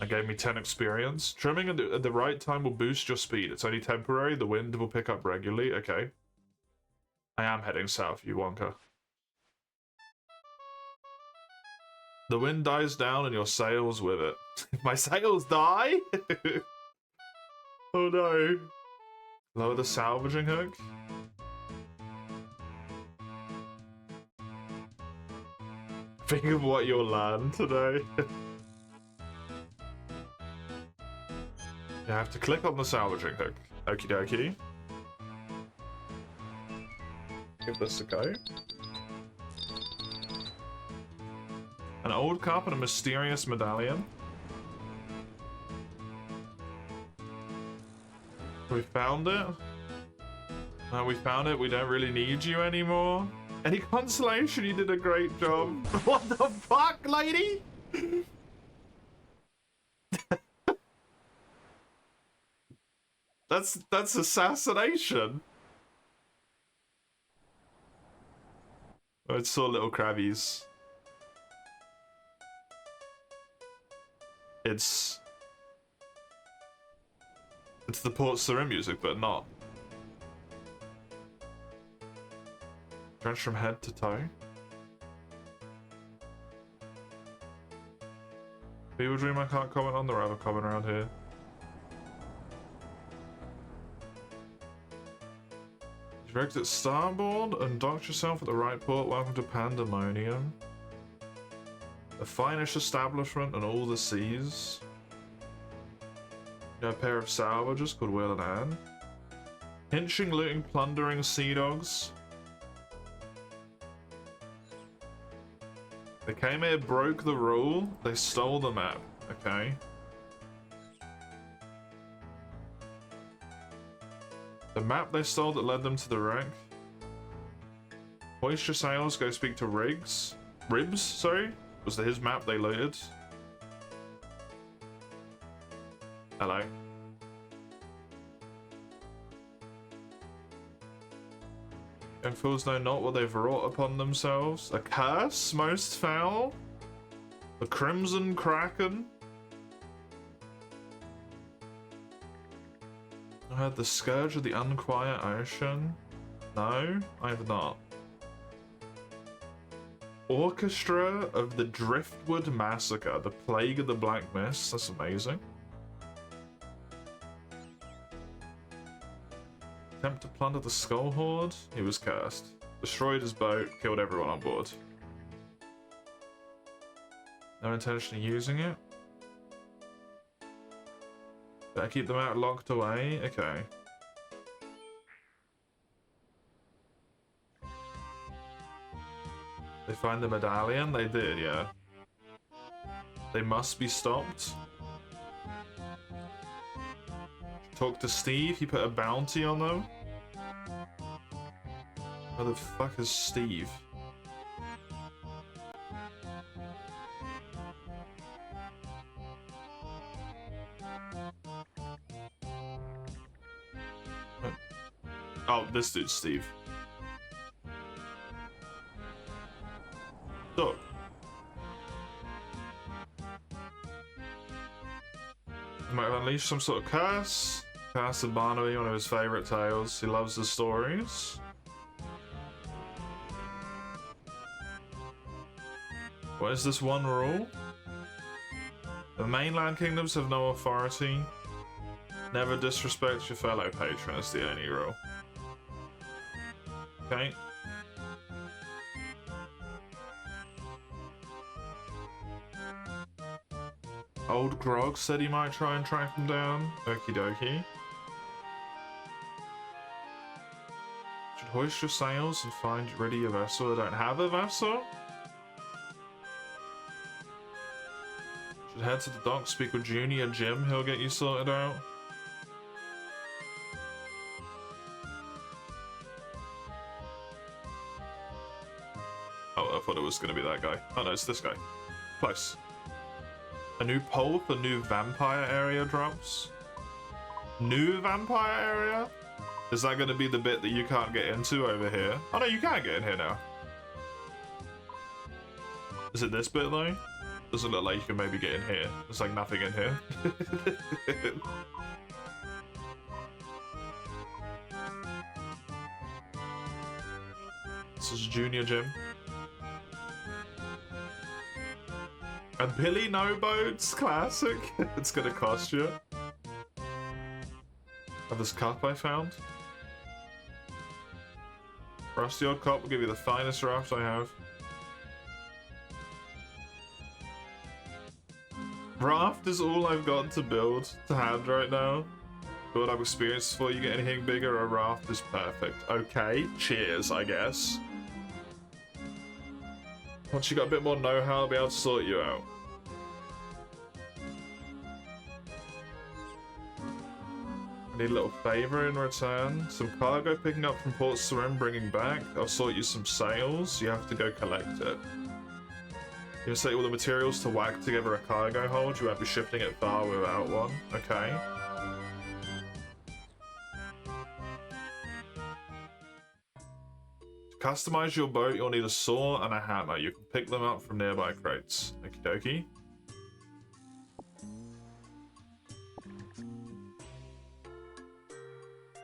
That gave me 10 experience. Trimming at the right time will boost your speed. It's only temporary. The wind will pick up regularly. Okay. I am heading south, you wonka. The wind dies down and your sails with it. My sails die? Oh no. Lower the salvaging hook. Think of what you'll learn today. You have to click on the salvaging hook. Okie dokie. Give this a go. An old cup and a mysterious medallion. We found it. No, we found it. We don't really need you anymore. Any consolation? You did a great job. What the fuck, lady? That's assassination. Oh, it's so little crabbies. It's the Port Sarim music, but not. Drenched from head to toe. People dream I can't comment on the rather common around here. You've exit starboard and docked yourself at the right port. Welcome to Pandemonium. The finest establishment in all the seas. You know, a pair of salvagers called Will and Anne. Hinching, looting, plundering sea dogs. They came here, broke the rule. They stole the map. Okay. The map they stole that led them to the wreck. Hoist your sails, go speak to Ribs, sorry? Was it his map they looted? Hello. And fools know not what they've wrought upon themselves. A curse, most foul? The Crimson Kraken? I heard the Scourge of the Unquiet Ocean. No, I have not. Orchestra of the Driftwood Massacre, the Plague of the Black Mist. That's amazing. Attempt to plunder the Skull Horde. He was cursed. Destroyed his boat, killed everyone on board. No intention of using it. Better keep them out locked away. Okay. They find the medallion? They did, yeah. They must be stopped. Talk to Steve, he put a bounty on them. Where the fuck is Steve? Oh, this dude's Steve. So. He might have unleashed some sort of curse. Curse of Barnaby, one of his favourite tales. He loves the stories. What is this one rule? The mainland kingdoms have no authority. Never disrespect your fellow patron is the only rule. Okay. Old Grog said he might try and track him down. Okie dokie. Should hoist your sails and find ready a vessel. I don't have a vessel. Should head to the dock, speak with Junior Jim, he'll get you sorted out. Oh, I thought it was going to be that guy. Oh no, it's this guy. Close. A new pulp, a new vampire area drops. New vampire area? Is that going to be the bit that you can't get into over here? Oh no, you can get in here now. Is it this bit though? Doesn't look like you can maybe get in here. There's like nothing in here. This is Junior Jim. A Billy No Boats classic. It's gonna cost you. Have this cup I found. Rusty old cup will give you the finest raft I have. Raft is all I've got to build to hand right now. Build up experience before you get anything bigger. A raft is perfect. Okay, cheers, I guess. Once you got a bit more know-how, I'll be able to sort you out. I need a little favor in return. Some cargo picking up from Port Sarim, bringing back. I'll sort you some sails. You have to go collect it. You can set all the materials to whack together a cargo hold. You won't be shifting it far without one. Okay. To customize your boat, you'll need a saw and a hammer. You can pick them up from nearby crates. Okie dokie.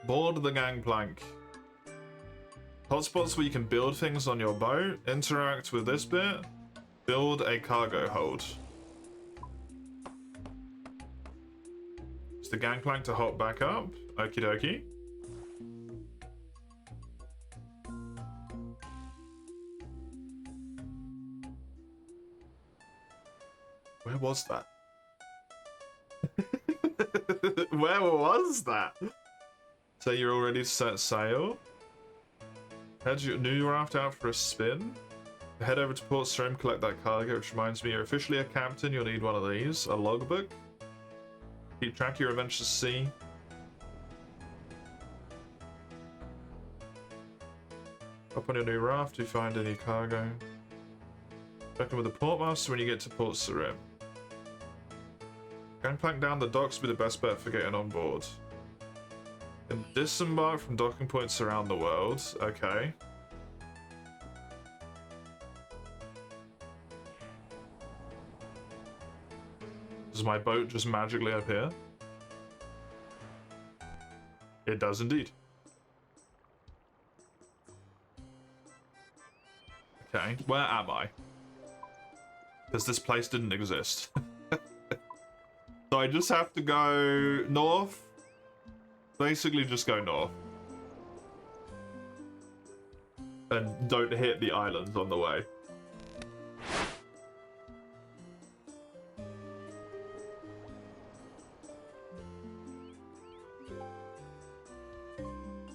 Board the gangplank. Hotspots where you can build things on your boat. Interact with this bit. Build a cargo hold. Is the gangplank to hop back up? Okie dokie. Where was that? Where was that? So you're all ready to set sail? Head your new raft out for a spin. Head over to Port Stream, collect that cargo, which reminds me you're officially a captain. You'll need one of these. A logbook. Keep track of your adventures at sea. Up on your new raft, you find any cargo. Check in with the portmaster when you get to Port Sarim. Gangplank down the docks will be the best bet for getting on board. And disembark from docking points around the world. Okay. Does my boat just magically appear? It does indeed. Okay, where am I? Because this place didn't exist. So I just have to go north. Basically just go north. And don't hit the islands on the way.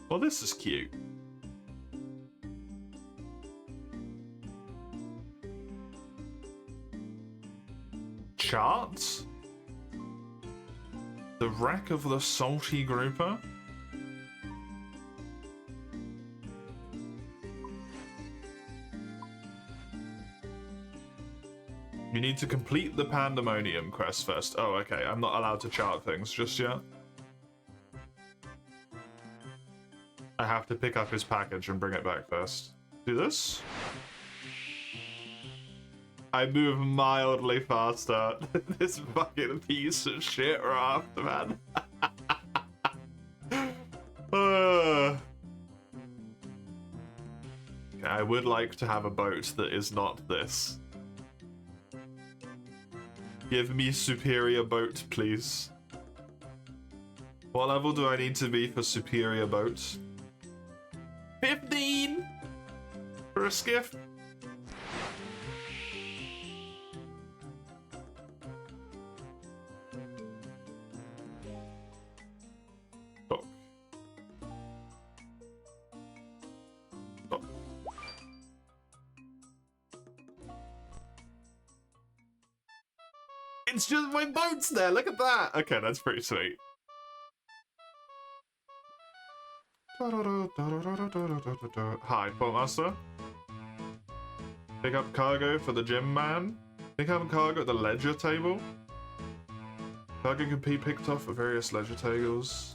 Well, this is cute. Charts? The wreck of the salty grouper? You need to complete the Pandemonium quest first. Oh, okay. I'm not allowed to chart things just yet. I have to pick up his package and bring it back first. Do this. I move mildly faster. This fucking piece of shit raft, man. Okay, I would like to have a boat that is not this. Give me superior boat, please. What level do I need to be for superior boat? 15! For a skiff? Oh. Oh. It's just my boat's there, look at that! Okay, that's pretty sweet. Hi, Portmaster. Pick up cargo for the gym man. Pick up cargo at the ledger table. Cargo can be picked off at various ledger tables.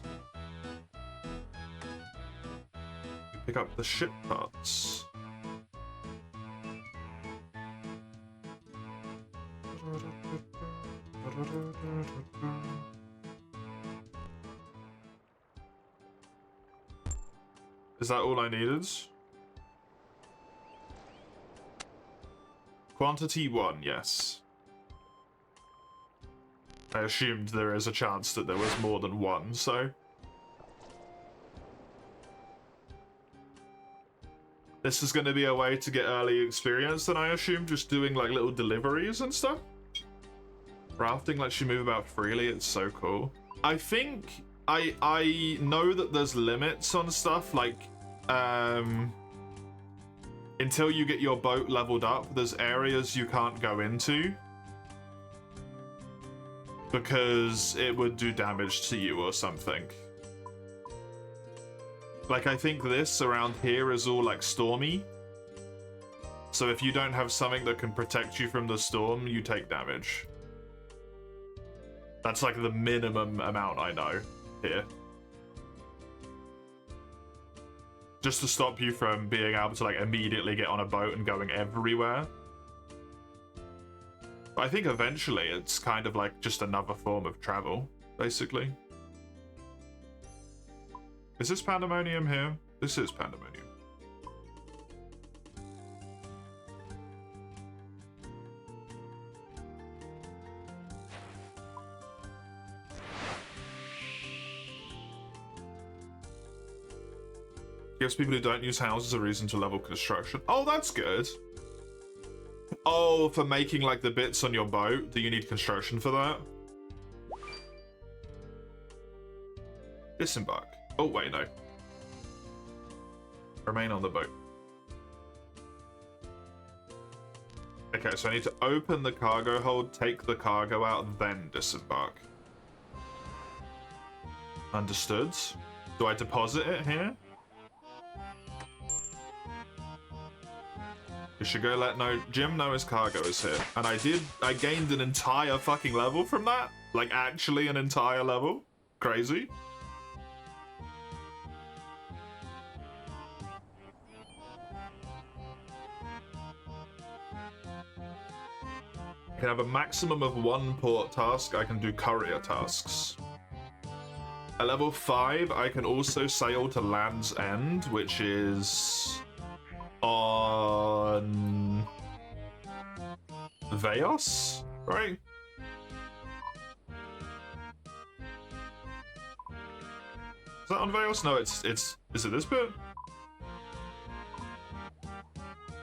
Pick up the ship parts. Is that all I needed? Quantity 1, yes. I assumed there is a chance that there was more than one, so... This is going to be a way to get early experience, then I assume, just doing like little deliveries and stuff. Rafting lets you move about freely, it's so cool. I think... I know that there's limits on stuff, like, until you get your boat leveled up, there's areas you can't go into because it would do damage to you or something. Like, I think this around here is all, like, stormy. So if you don't have something that can protect you from the storm, you take damage. That's, like, the minimum amount I know here. Just to stop you from being able to, like, immediately get on a boat and going everywhere. But I think eventually it's kind of like just another form of travel, basically. Is this Pandemonium here? This is Pandemonium. Gives people who don't use houses a reason to level construction. Oh, that's good. Oh, for making like the bits on your boat, do you need construction for that? Disembark. Oh, wait, no. Remain on the boat. Okay, so I need to open the cargo hold, take the cargo out, then disembark. Understood. Do I deposit it here? We should go let Jim know his cargo is here. And I gained an entire fucking level from that. Like, actually an entire level. Crazy. I can have a maximum of 1 port task. I can do courier tasks. At level 5, I can also sail to Land's End, which is on Veos, right? Is that on Veos? No, it's is it this bit?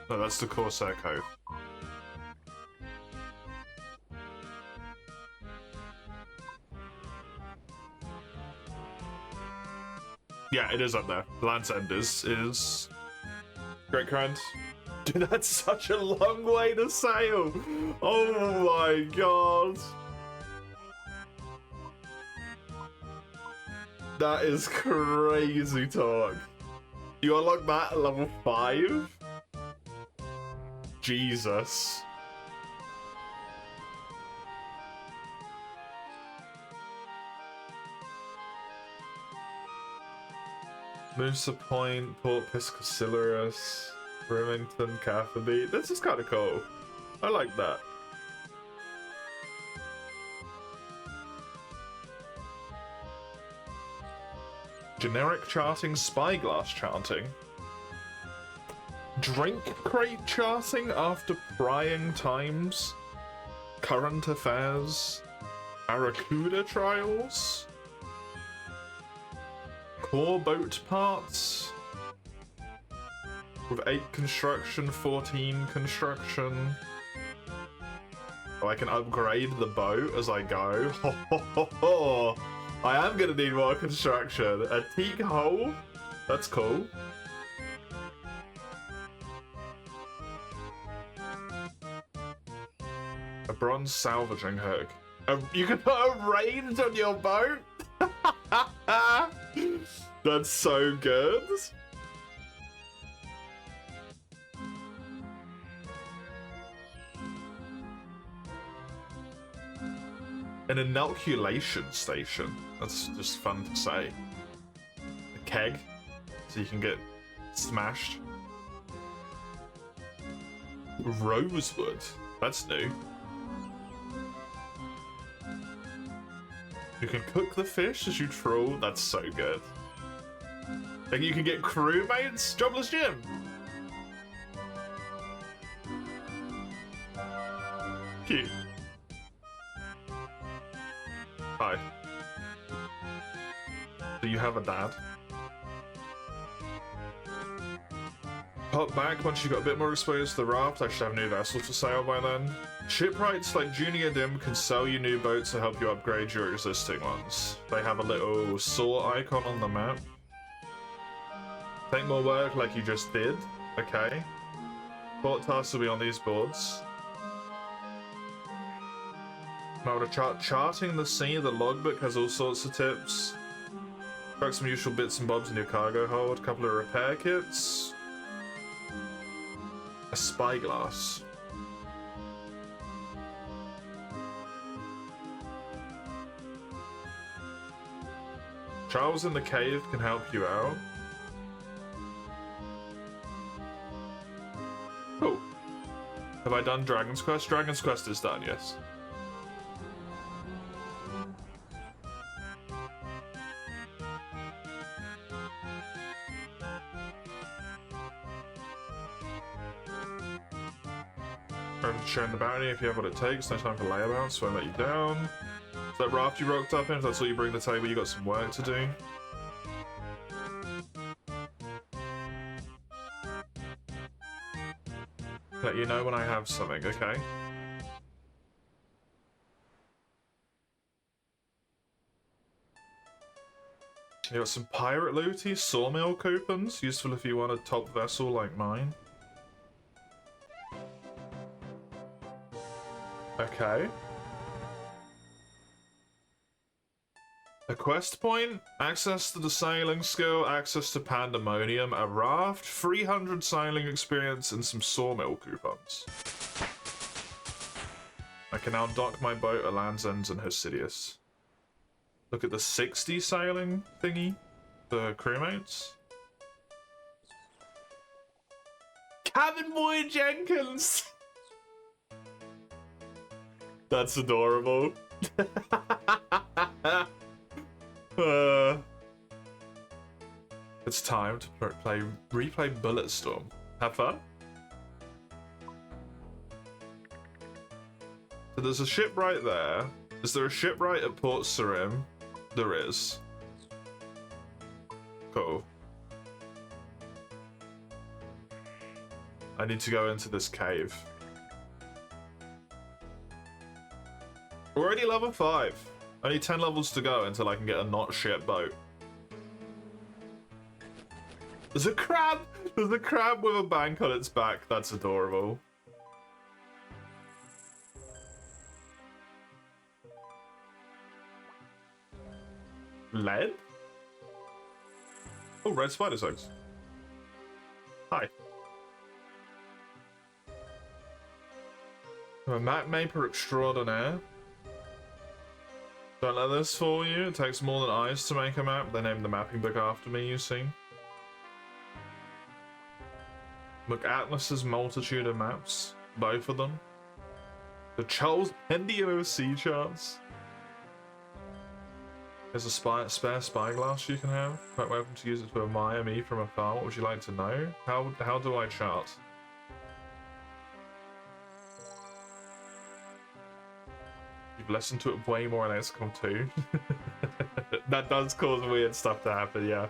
No, that's the Corsair Cove. Yeah, it is up there. Land's End is Great Current. Dude, that's such a long way to sail. Oh my god. That is crazy talk. You unlock that at level 5? Jesus. Moosa Point, Port Piscacillarius, Remington, Catherby. This is kind of cool. I like that. Generic charting, spyglass charting. Drink crate charting after prying times. Current affairs. Barracuda trials. Core boat parts. With 8 construction, 14 construction. Oh, I can upgrade the boat as I go. Ho, ho, ho, ho. I am gonna need more construction. A teak hull? That's cool. A bronze salvaging hook. You can put a range on your boat? That's so good. An inoculation station. That's just fun to say. A keg, so you can get smashed. Rosewood. That's new. You can cook the fish as you trawl. That's so good. Like you can get crewmates. Jobless Jim. Cute. Hi. Do you have a dad? Hop back once you got a bit more exposure to the raft. I should have new vessels for sale by then. Shipwrights like Junior Dim can sell you new boats to help you upgrade your existing ones. They have a little saw icon on the map. Take more work like you just did. Okay. Port tasks will be on these boards. Now to charting the sea, the logbook has all sorts of tips. Got some useful bits and bobs in your cargo hold. A couple of repair kits. A spyglass. Charles in the cave can help you out. Cool. Have I done Dragon's Quest? Dragon's Quest is done, yes. Sharing the bounty if you have what it takes. No time for layabouts, won't let you down. Is that raft you rocked up in? If that's all you bring to the table, you got some work to do. Let you know when I have something, okay? You got some pirate looty, sawmill coupons, useful if you want a top vessel like mine. Okay. A quest point, access to the sailing skill, access to Pandemonium, a raft, 300 sailing experience, and some sawmill coupons. I can now dock my boat at Land's End and Hosidius. Look at the 60 sailing thingy for crewmates. Cabin Boy Jenkins! That's adorable. It's time to replay Bulletstorm. Have fun. So there's a ship right there. Is there a ship right at Port Sarim? There is. Cool. I need to go into this cave. We're already level 5. Only 10 levels to go until I can get a not shit boat. There's a crab! There's a crab with a bank on its back. That's adorable. Lead? Oh, red spider's eggs. Hi. I'm a map maker extraordinaire. Don't let this fool you. It takes more than eyes to make a map. They named the mapping book after me, you see. McAtlas's multitude of maps. Both of them. The Charles Pendium of sea charts. There's a spare spyglass you can have. Quite welcome to use it to admire me from afar. What would you like to know? How do I chart? You've listened to it way more in XCOM 2. That does cause weird stuff to happen, yeah.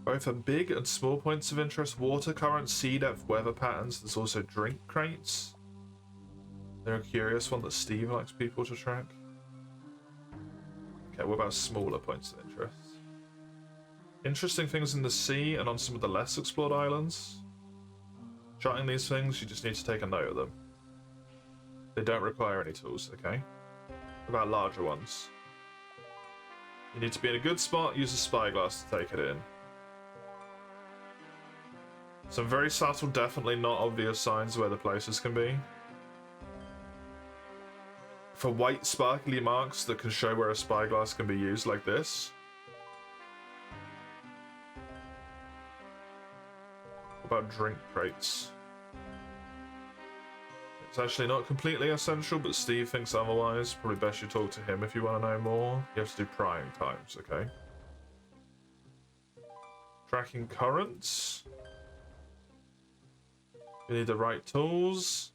Both are big and small points of interest. Water current, sea depth, weather patterns. There's also drink crates. They're a curious one that Steve likes people to track. Okay, what about smaller points of interest? Interesting things in the sea and on some of the less explored islands. Charting these things, you just need to take a note of them. They don't require any tools, okay? What about larger ones? You need to be in a good spot, use a spyglass to take it in. Some very subtle, definitely not obvious signs where the places can be. For white sparkly marks that can show where a spyglass can be used, like this. What about drink crates? It's actually not completely essential, but Steve thinks otherwise. Probably best you talk to him if you want to know more. You have to do prying times, okay? Tracking currents. You need the right tools.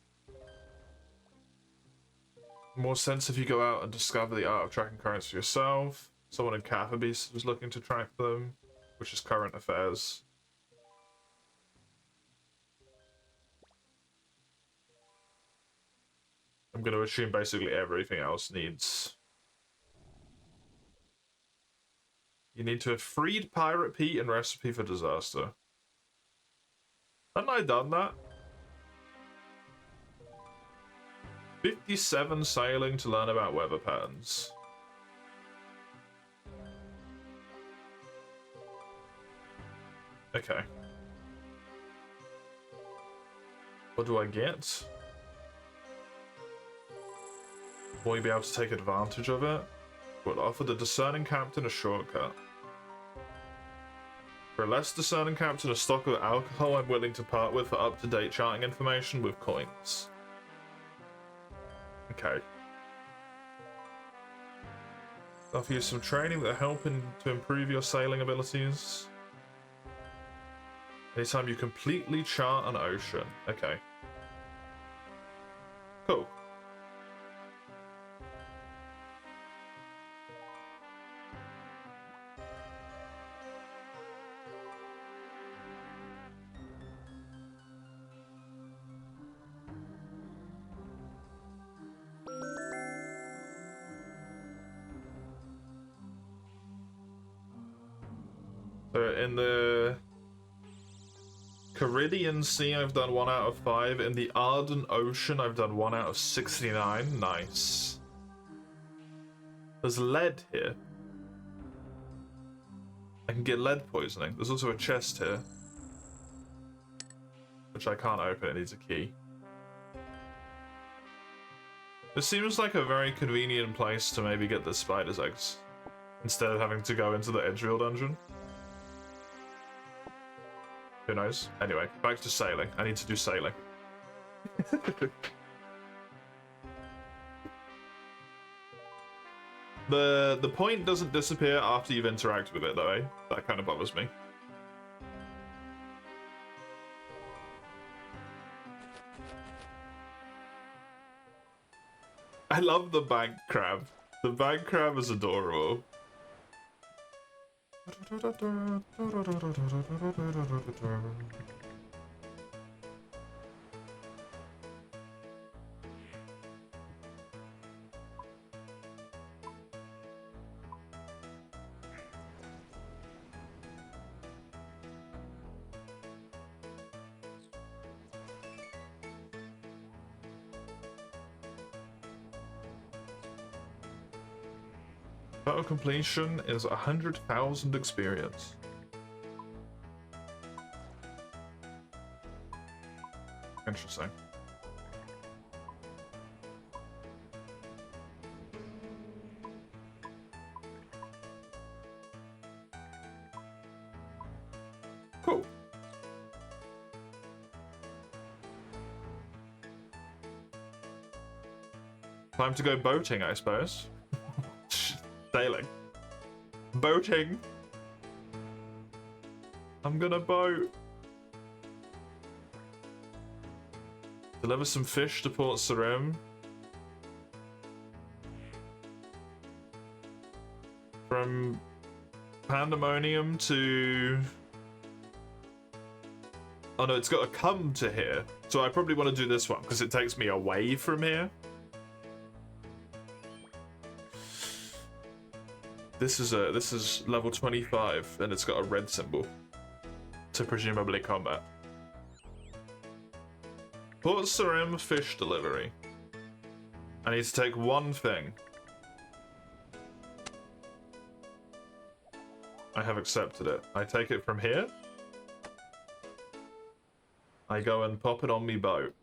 More sense if you go out and discover the art of tracking currents for yourself. Someone in Cathabeast was looking to track them, which is current affairs. I'm going to assume basically everything else needs. You need to have freed Pirate Pete and Recipe for Disaster. Hadn't I done that? 57 sailing to learn about weather patterns. Okay. What do I get? Will you be able to take advantage of it? Will offer the discerning captain a shortcut. For a less discerning captain, a stock of alcohol I'm willing to part with for up-to-date charting information with coins. Okay. Offer you some training that help to improve your sailing abilities. Anytime you completely chart an ocean. Okay. Cool. So in the Caribbean Sea, I've done 1 out of 5. In the Ardent Ocean, I've done 1 out of 69. Nice. There's lead here. I can get lead poisoning. There's also a chest here, which I can't open. It needs a key. This seems like a very convenient place to maybe get the spider's eggs, instead of having to go into the Edgefield dungeon. Who knows? Anyway, back to sailing. I need to do sailing. The point doesn't disappear after you've interacted with it, though, eh? That kind of bothers me. I love the bank crab. The bank crab is adorable. Battle completion is 100,000 experience. Interesting. Cool. Time to go boating, I suppose. Sailing. Boating. I'm gonna boat. Deliver some fish to Port Sarim. From Pandemonium to... Oh no, it's got to come to here. So I probably want to do this one because it takes me away from here. This is level 25 and it's got a red symbol to presumably combat. Port Sarim fish delivery. I need to take one thing. I have accepted it. I take it from here. I go and pop it on me boat.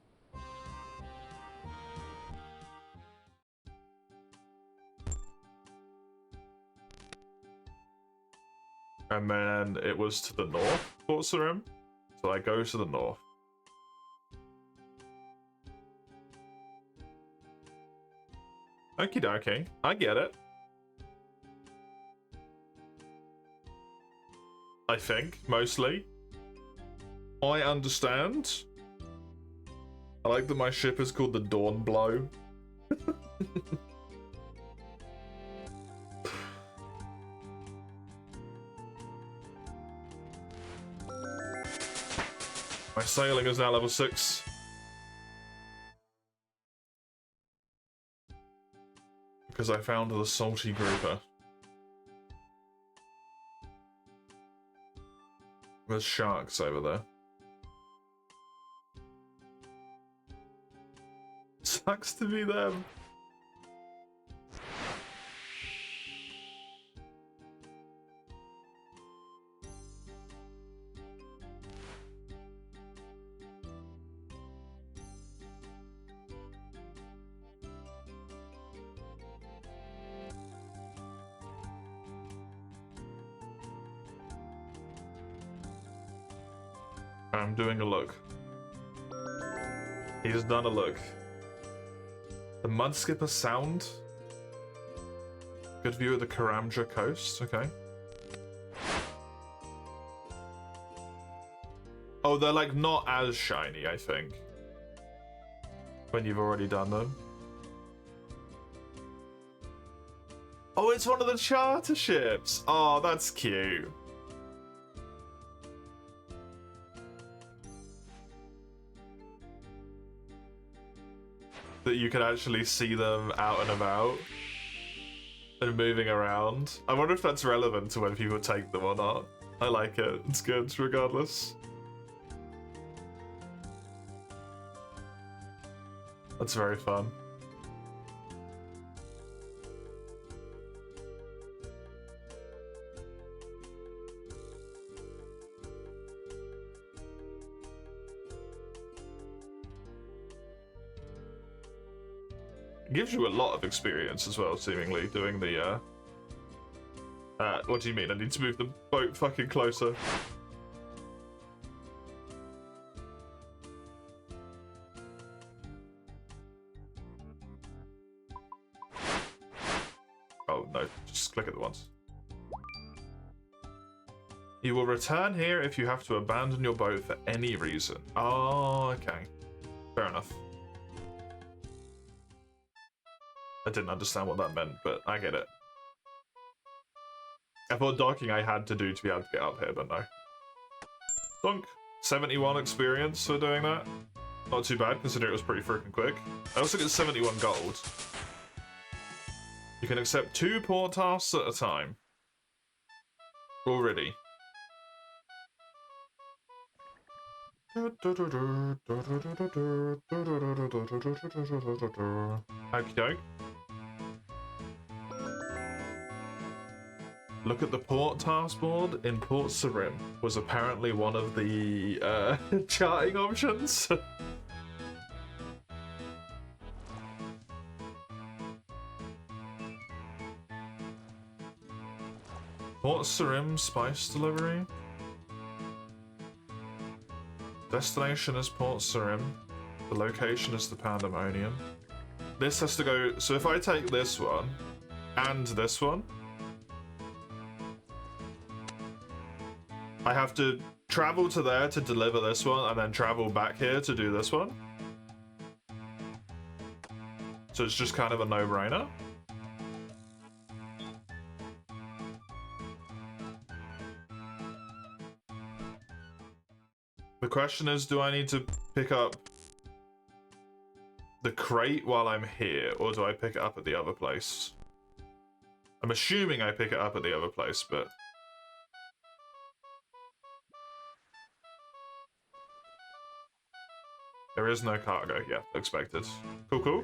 And then it was to the north, Port Sarim. So I go to the north. Okie dokie. I get it. I think, mostly. I understand. I like that my ship is called the Dawn Blow. My sailing is now level 6. Because I found the salty grouper. There's sharks over there. Sucks to be them. I'm doing a look. He's done a look. The Mudskipper Sound. Good view of the Karamja coast. Okay. Oh, they're like not as shiny, I think. When you've already done them. Oh, it's one of the charter ships. Oh, that's cute. That you can actually see them out and about and moving around. I wonder if that's relevant to when people take them or not. I like it. It's good, regardless. That's very fun. It gives you a lot of experience as well, seemingly, doing the, what do you mean? I need to move the boat fucking closer. Oh, no. Just click it once. You will return here if you have to abandon your boat for any reason. Oh, okay. Fair enough. I didn't understand what that meant, but I get it. I thought docking I had to do to be able to get up here, but no. Dunk. 71 experience for doing that. Not too bad, considering it was pretty freaking quick. I also get 71 gold. You can accept 2 port tasks at a time. Already. Okie doke. Look at the port task board in Port Sarim was apparently one of the charting options. Port Sarim spice delivery. Destination is Port Sarim. The location is the Pandemonium. This has to go. So if I take this one and this one, I have to travel to there to deliver this one and then travel back here to do this one. So it's just kind of a no-brainer. The question is, do I need to pick up the crate while I'm here, or do I pick it up at the other place? I'm assuming I pick it up at the other place, but... There is no cargo. Yeah, expected. Cool, cool.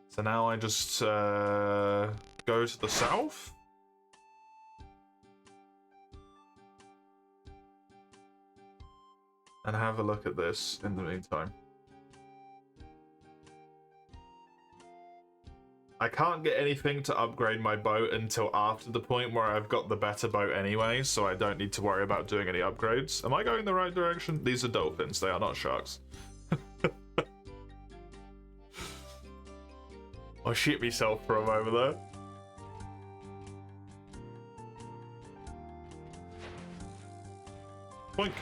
So now I just go to the south. And have a look at this in the meantime. I can't get anything to upgrade my boat until after the point where I've got the better boat anyway, so I don't need to worry about doing any upgrades. Am I going the right direction? These are dolphins, they are not sharks. I shit myself from over there. Boink.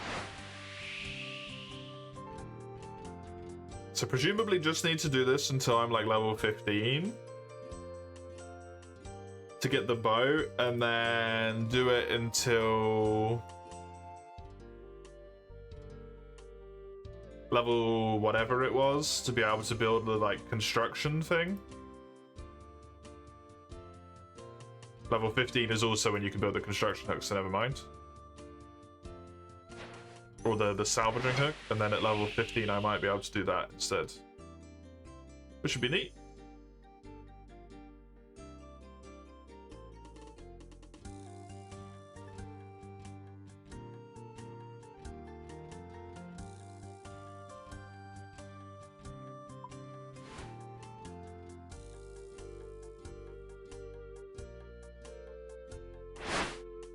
So presumably just need to do this until I'm like level 15. To get the boat, and then do it until level whatever it was to be able to build the like construction thing. Level 15 is also when you can build the construction hook, so never mind. Or the salvaging hook, and then at level 15 I might be able to do that instead. Which would be neat.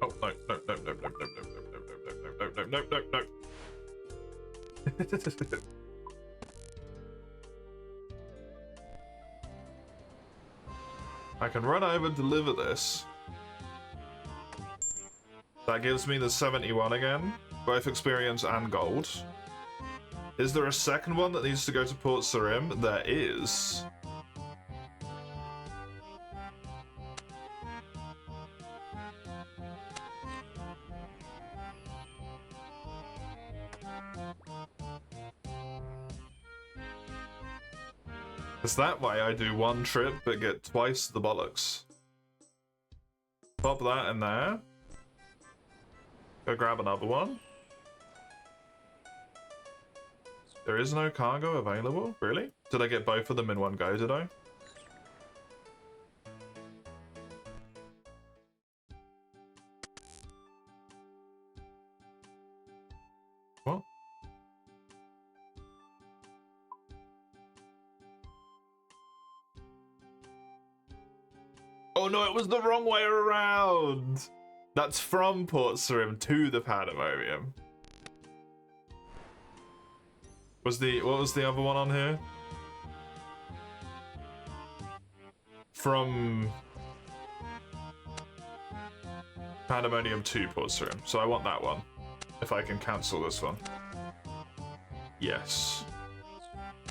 Oh, no, no, no, no, no, no, no, no, no, no, no, no, no, no. I can run over, deliver this. That gives me the 71 again, both experience and gold. Is there a second one that needs to go to Port Sarim? There is. Because that way I do one trip but get twice the bollocks. Pop that in there. Go grab another one. There is no cargo available? Really? Did I get both of them in one go, did I? What? Oh no, it was the wrong way around! That's from Port Sarim to the Pandemonium. What was the other one on here? From Pandemonium to Port Sarim. So I want that one. If I can cancel this one. Yes.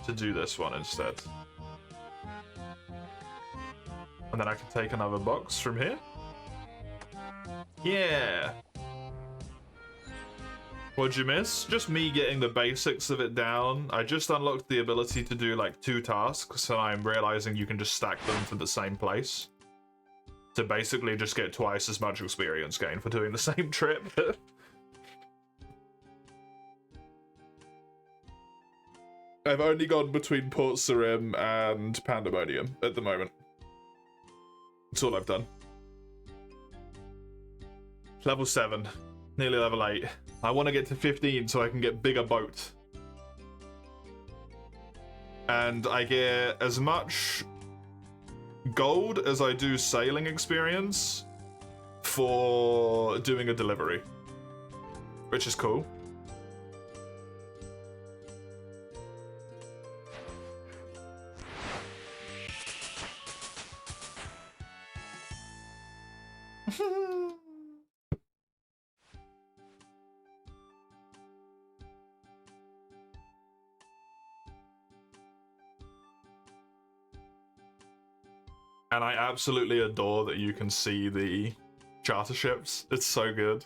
To do this one instead. And then I can take another box from here. Yeah. What'd you miss? Just me getting the basics of it down. I just unlocked the ability to do like 2 tasks, and I'm realizing you can just stack them to the same place. To basically just get twice as much experience gain for doing the same trip. I've only gone between Port Sarim and Pandemonium at the moment. That's all I've done. Level 7. Nearly level 8. I want to get to 15 so I can get bigger boat. And I get as much gold as I do sailing experience for doing a delivery. Which is cool. And I absolutely adore that you can see the charter ships. It's so good.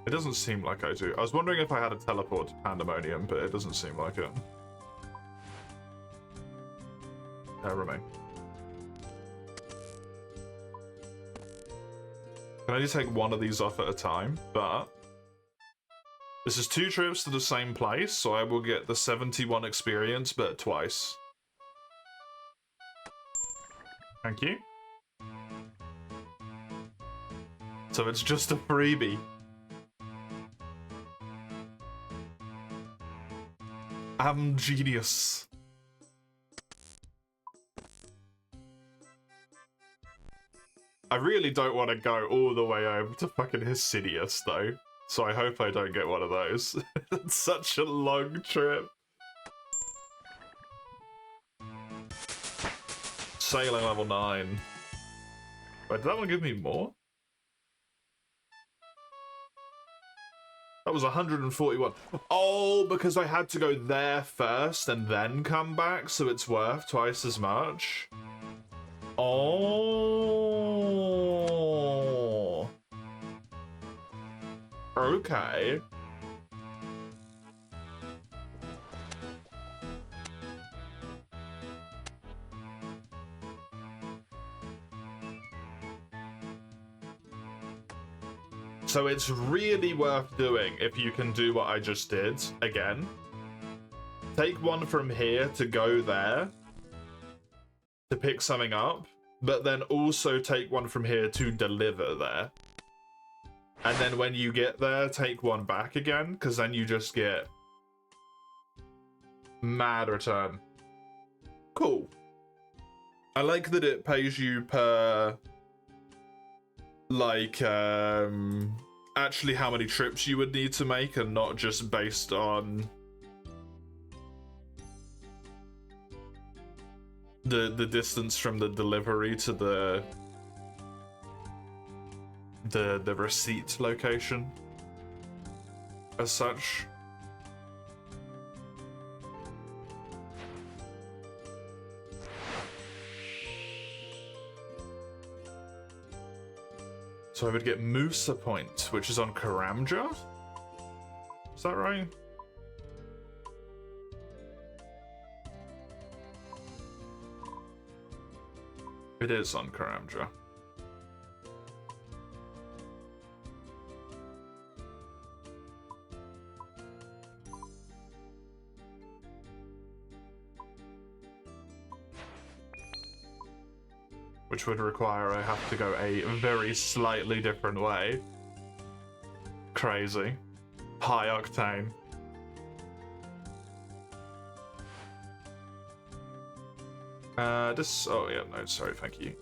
It doesn't seem like I do. I was wondering if I had a teleport to Pandemonium, but it doesn't seem like it. Remain. Can only take one of these off at a time, but this is 2 trips to the same place, so I will get the 71 experience, but twice. Thank you. So it's just a freebie. I'm genius. I really don't want to go all the way over to fucking Hesidius, though. So I hope I don't get one of those. It's such a long trip. Sailing level 9. Wait, did that one give me more? That was 141. Oh, because I had to go there first and then come back, so it's worth twice as much. Oh. Okay. So it's really worth doing if you can do what I just did again. Take one from here to go there to pick something up, but then also take one from here to deliver there. And then when you get there, take one back again, because then you just get mad return. Cool. I like that it pays you per, like, actually how many trips you would need to make and not just based on the distance from the delivery to the receipt location as such. So I would get Musa Point, which is on Karamja? Is that right? It is on Karamja. Which would require I have to go a very slightly different way. Crazy. High octane. Oh yeah, no, sorry, thank you.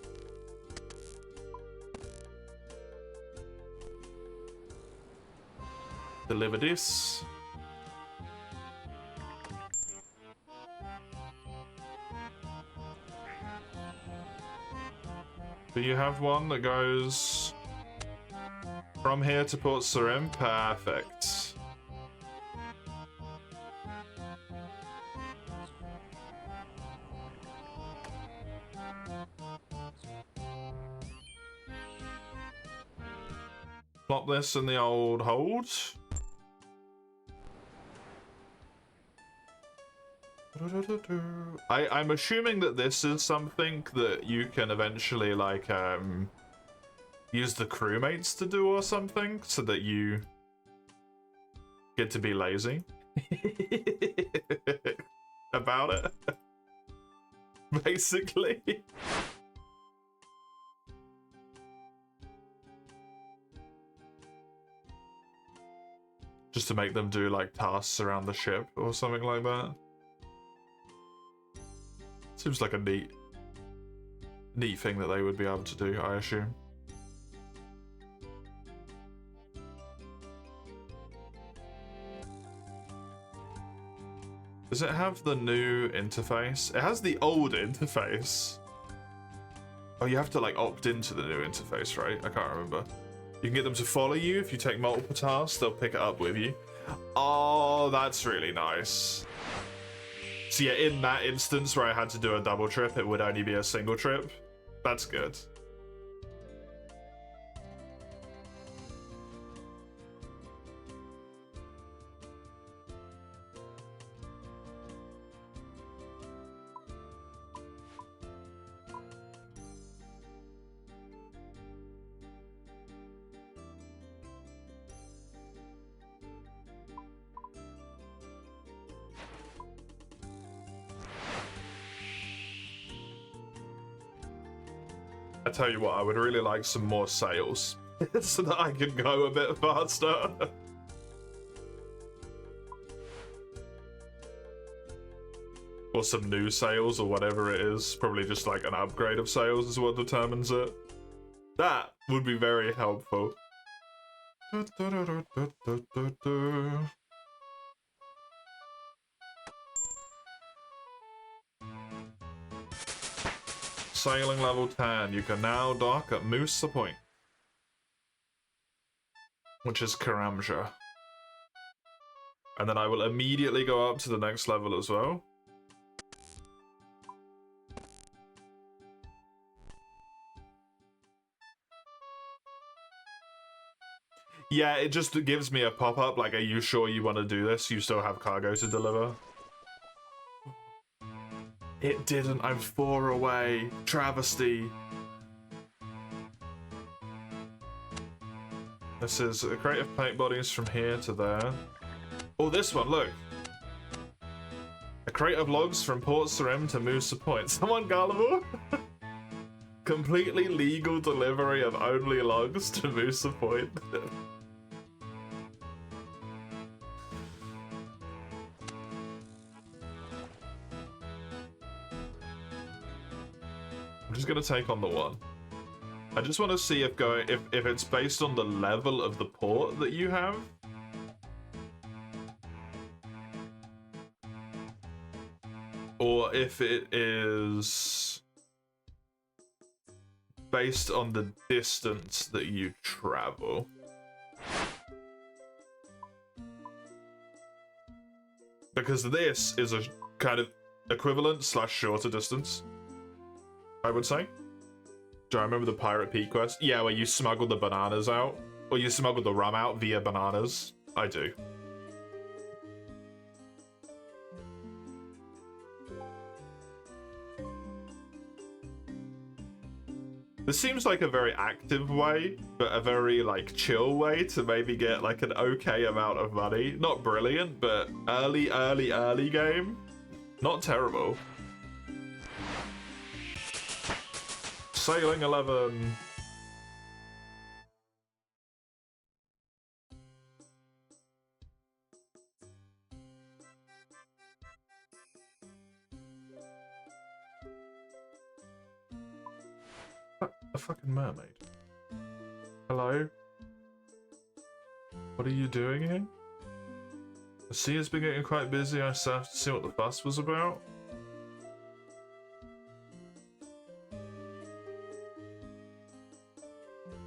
Deliver this. Do you have one that goes from here to Port Sarim? Perfect. Plop this in the old hold. I'm assuming that this is something that you can eventually like use the crewmates to do or something, so that you get to be lazy about it. Basically. Just to make them do like tasks around the ship or something like that. Seems like a neat thing that they would be able to do, I assume. Does it have the new interface? It has the old interface. Oh, you have to like opt into the new interface, right? I can't remember. You can get them to follow you. If you take multiple tasks, they'll pick it up with you. Oh, that's really nice. So yeah, in that instance where I had to do a double trip, it would only be a single trip. That's good. I tell you what, I would really like some more sails so that I can go a bit faster. Or some new sails or whatever it is. Probably just like an upgrade of sails is what determines it. That would be very helpful. Sailing level 10. You can now dock at Musa Point, which is Karamja. And then I will immediately go up to the next level as well. Yeah, it just gives me a pop-up like, are you sure you want to do this? You still have cargo to deliver. It didn't. I'm 4 away. Travesty. This is a crate of paint bodies from here to there. Oh, this one, look. A crate of logs from Port Sarim to Musa Point. Someone gullible? Completely legal delivery of only logs to Musa Point. I'm just gonna take on the one. I just want to see if it's based on the level of the port that you have. Or if it is based on the distance that you travel. Because this is a kind of equivalent / shorter distance, I would say. Do I remember the Pirate Peak quest? Yeah, where you smuggle the bananas out. Or you smuggle the rum out via bananas. I do. This seems like a very active way, but a very, like, chill way to maybe get, like, an okay amount of money. Not brilliant, but early game. Not terrible. Sailing 11. A fucking mermaid. Hello? What are you doing here? The sea has been getting quite busy. I still have to see what the fuss was about.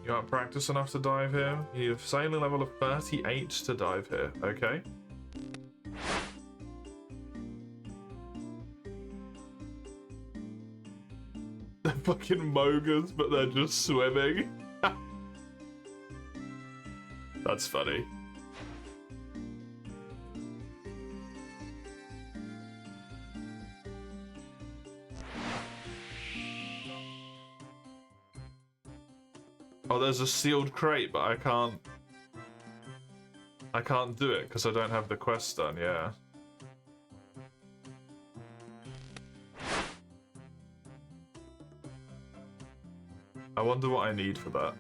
You aren't practiced enough to dive here? You need a sailing level of 38 to dive here. Okay. They're fucking mogers, but they're just swimming. That's funny. Oh, there's a sealed crate, but I can't do it because I don't have the quest done, yeah. I wonder what I need for that.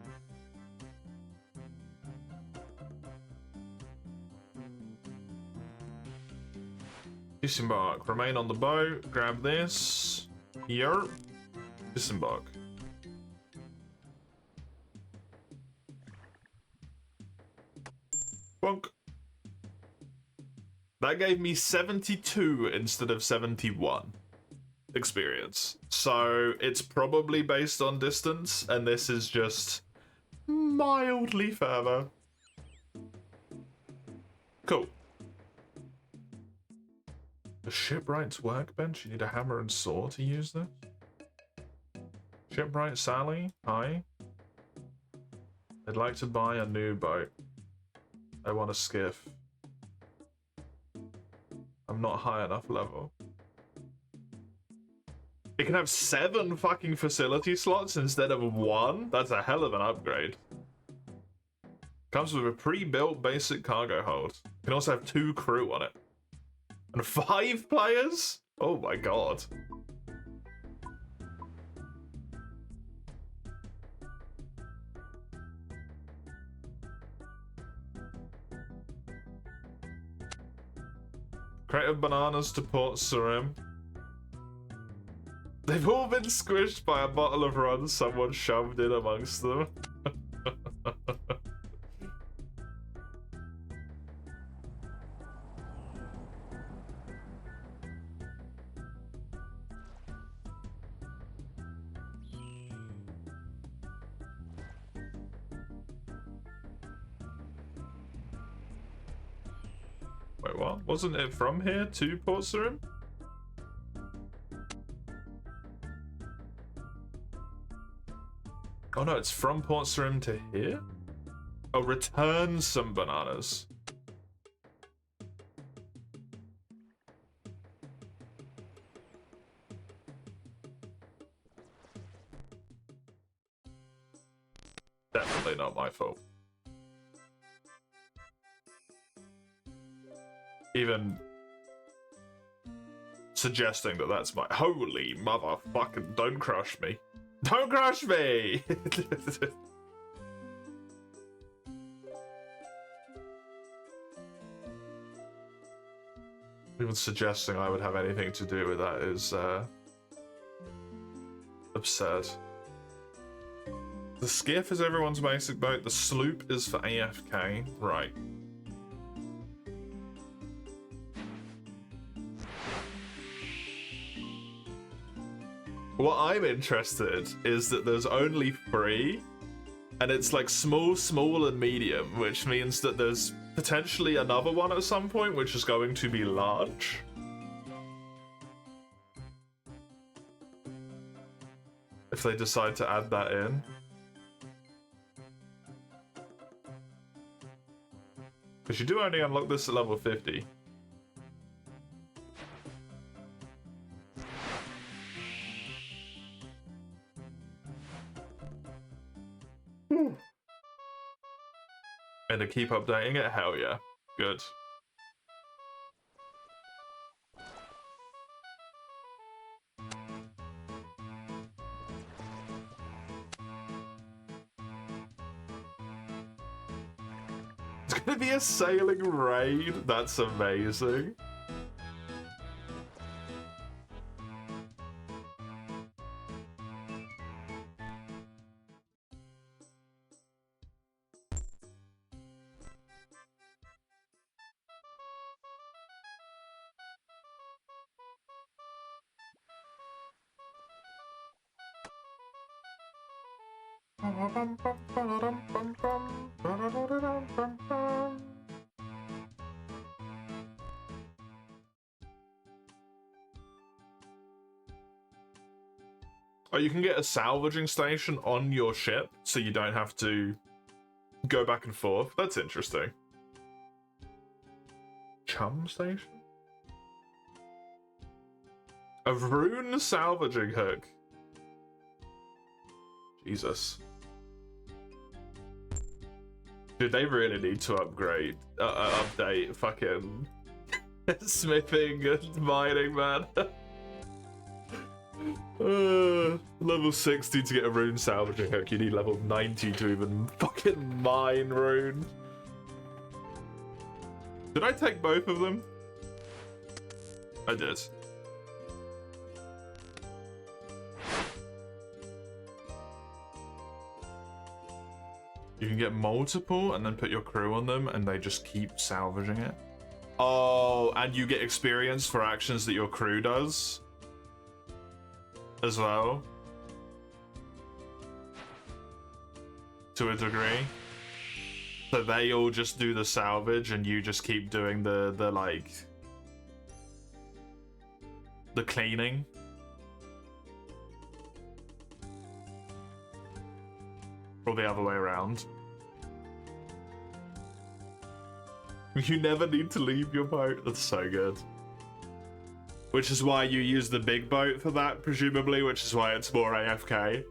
Disembark. Remain on the boat. Grab this. Yerp. Disembark. Bonk. That gave me 72 instead of 71 experience. So it's probably based on distance, and this is just mildly further. Cool. The shipwright's workbench? You need a hammer and saw to use this? Shipwright Sally? Hi. I'd like to buy a new boat. I want a skiff. I'm not high enough level. It can have 7 fucking facility slots instead of 1? That's a hell of an upgrade. Comes with a pre-built basic cargo hold. Can also have 2 crew on it. And 5 players? Oh my god. Crate of bananas to Port Sarim. They've all been squished by a bottle of rum someone shoved in amongst them. Wait, what? Wasn't it from here to Port Sarim? Oh no, it's from Port Sarim to here? Oh, return some bananas. Definitely not my fault. Even suggesting that that's my... Holy motherfucking... Don't crush me. Don't crush me! Even suggesting I would have anything to do with that is absurd. The skiff is everyone's basic boat. The sloop is for AFK. Right. What I'm interested is that there's only 3, and it's like small, and medium, which means that there's potentially another one at some point, which is going to be large. I if they decide to add that in. Because you do only unlock this at level 50. And to keep updating it? Hell yeah. Good. It's gonna be a sailing raid? That's amazing. Oh, you can get a salvaging station on your ship, so you don't have to go back and forth. That's interesting. Chum station? A rune salvaging hook. Jesus. Dude, they really need to update fucking smithing and mining, man. Level 60 to get a rune salvaging hook. You need level 90 to even fucking mine rune. Did I take both of them? I did. You can get multiple and then put your crew on them and they just keep salvaging it. Oh, and you get experience for actions that your crew does as well. To a degree. So they all just do the salvage and you just keep doing the cleaning. Or the other way around. You never need to leave your boat. That's so good. Which is why you use the big boat for that, presumably, which is why it's more AFK.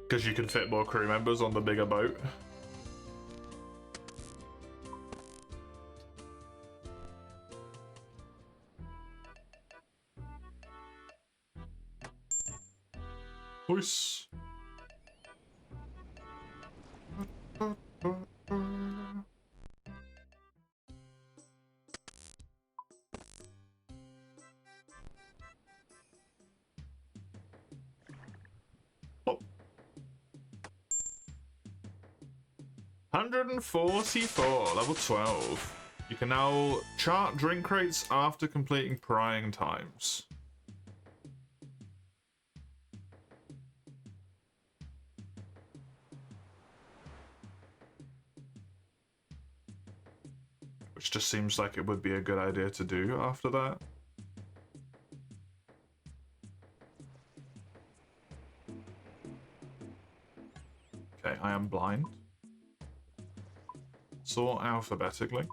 Because you can fit more crew members on the bigger boat. Nice. Oh. 144, level 12. You can now chart drink rates after completing prying times. Which just seems like it would be a good idea to do after that. Okay, I am blind. Sort alphabetically.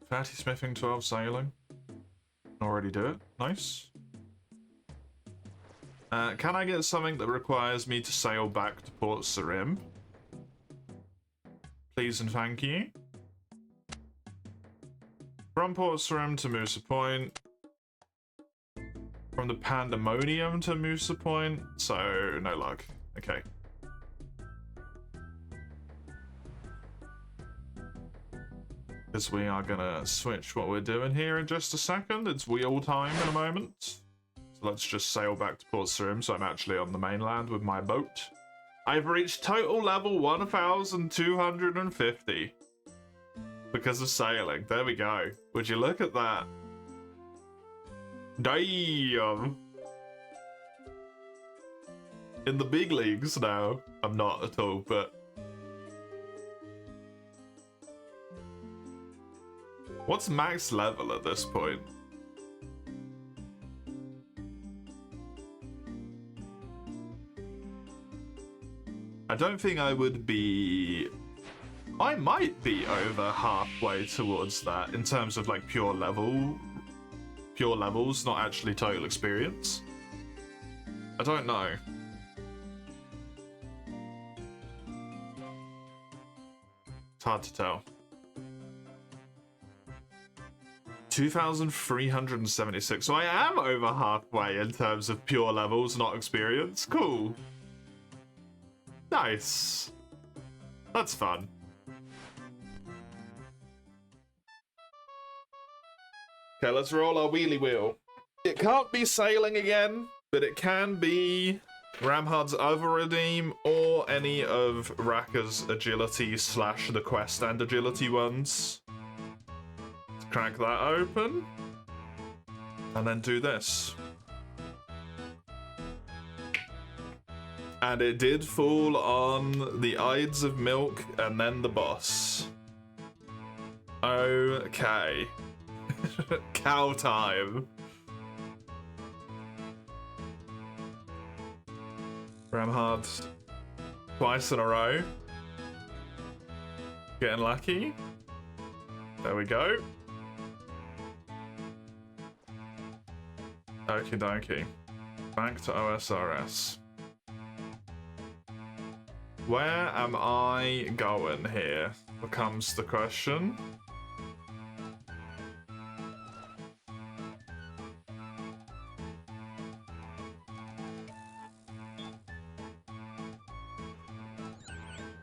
Fatty smithing, 12 sailing. Already do it. Nice. Can I get something that requires me to sail back to Port Sarim? Please and thank you. From Port Sarim to Moosa Point. From the Pandemonium to Moosa Point. So, no luck. Okay. Because we are gonna switch what we're doing here in just a second. It's wheel time in a moment. Let's just sail back to Port Sarim, so I'm actually on the mainland with my boat. I've reached total level 1,250 because of sailing. There we go. Would you look at that? Damn. in the big leagues now. I'm not at all, but... What's max level at this point? I don't think I would be... I might be over halfway towards that in terms of like pure levels, not actually total experience. I don't know. It's hard to tell. 2,376. So I am over halfway in terms of pure levels, not experience. Cool. Nice. That's fun. Okay, let's roll our wheelie wheel. It can't be sailing again, but it can be Ramhard's other redeem or any of Raka's agility / the quest and agility ones. Let's crack that open. And then do this. And it did fall on the Ides of Milk and then the boss. Okay. Cow time. Ramhard twice in a row. Getting lucky. There we go. Okie dokie. Back to OSRS. Where am I going here? Becomes the question.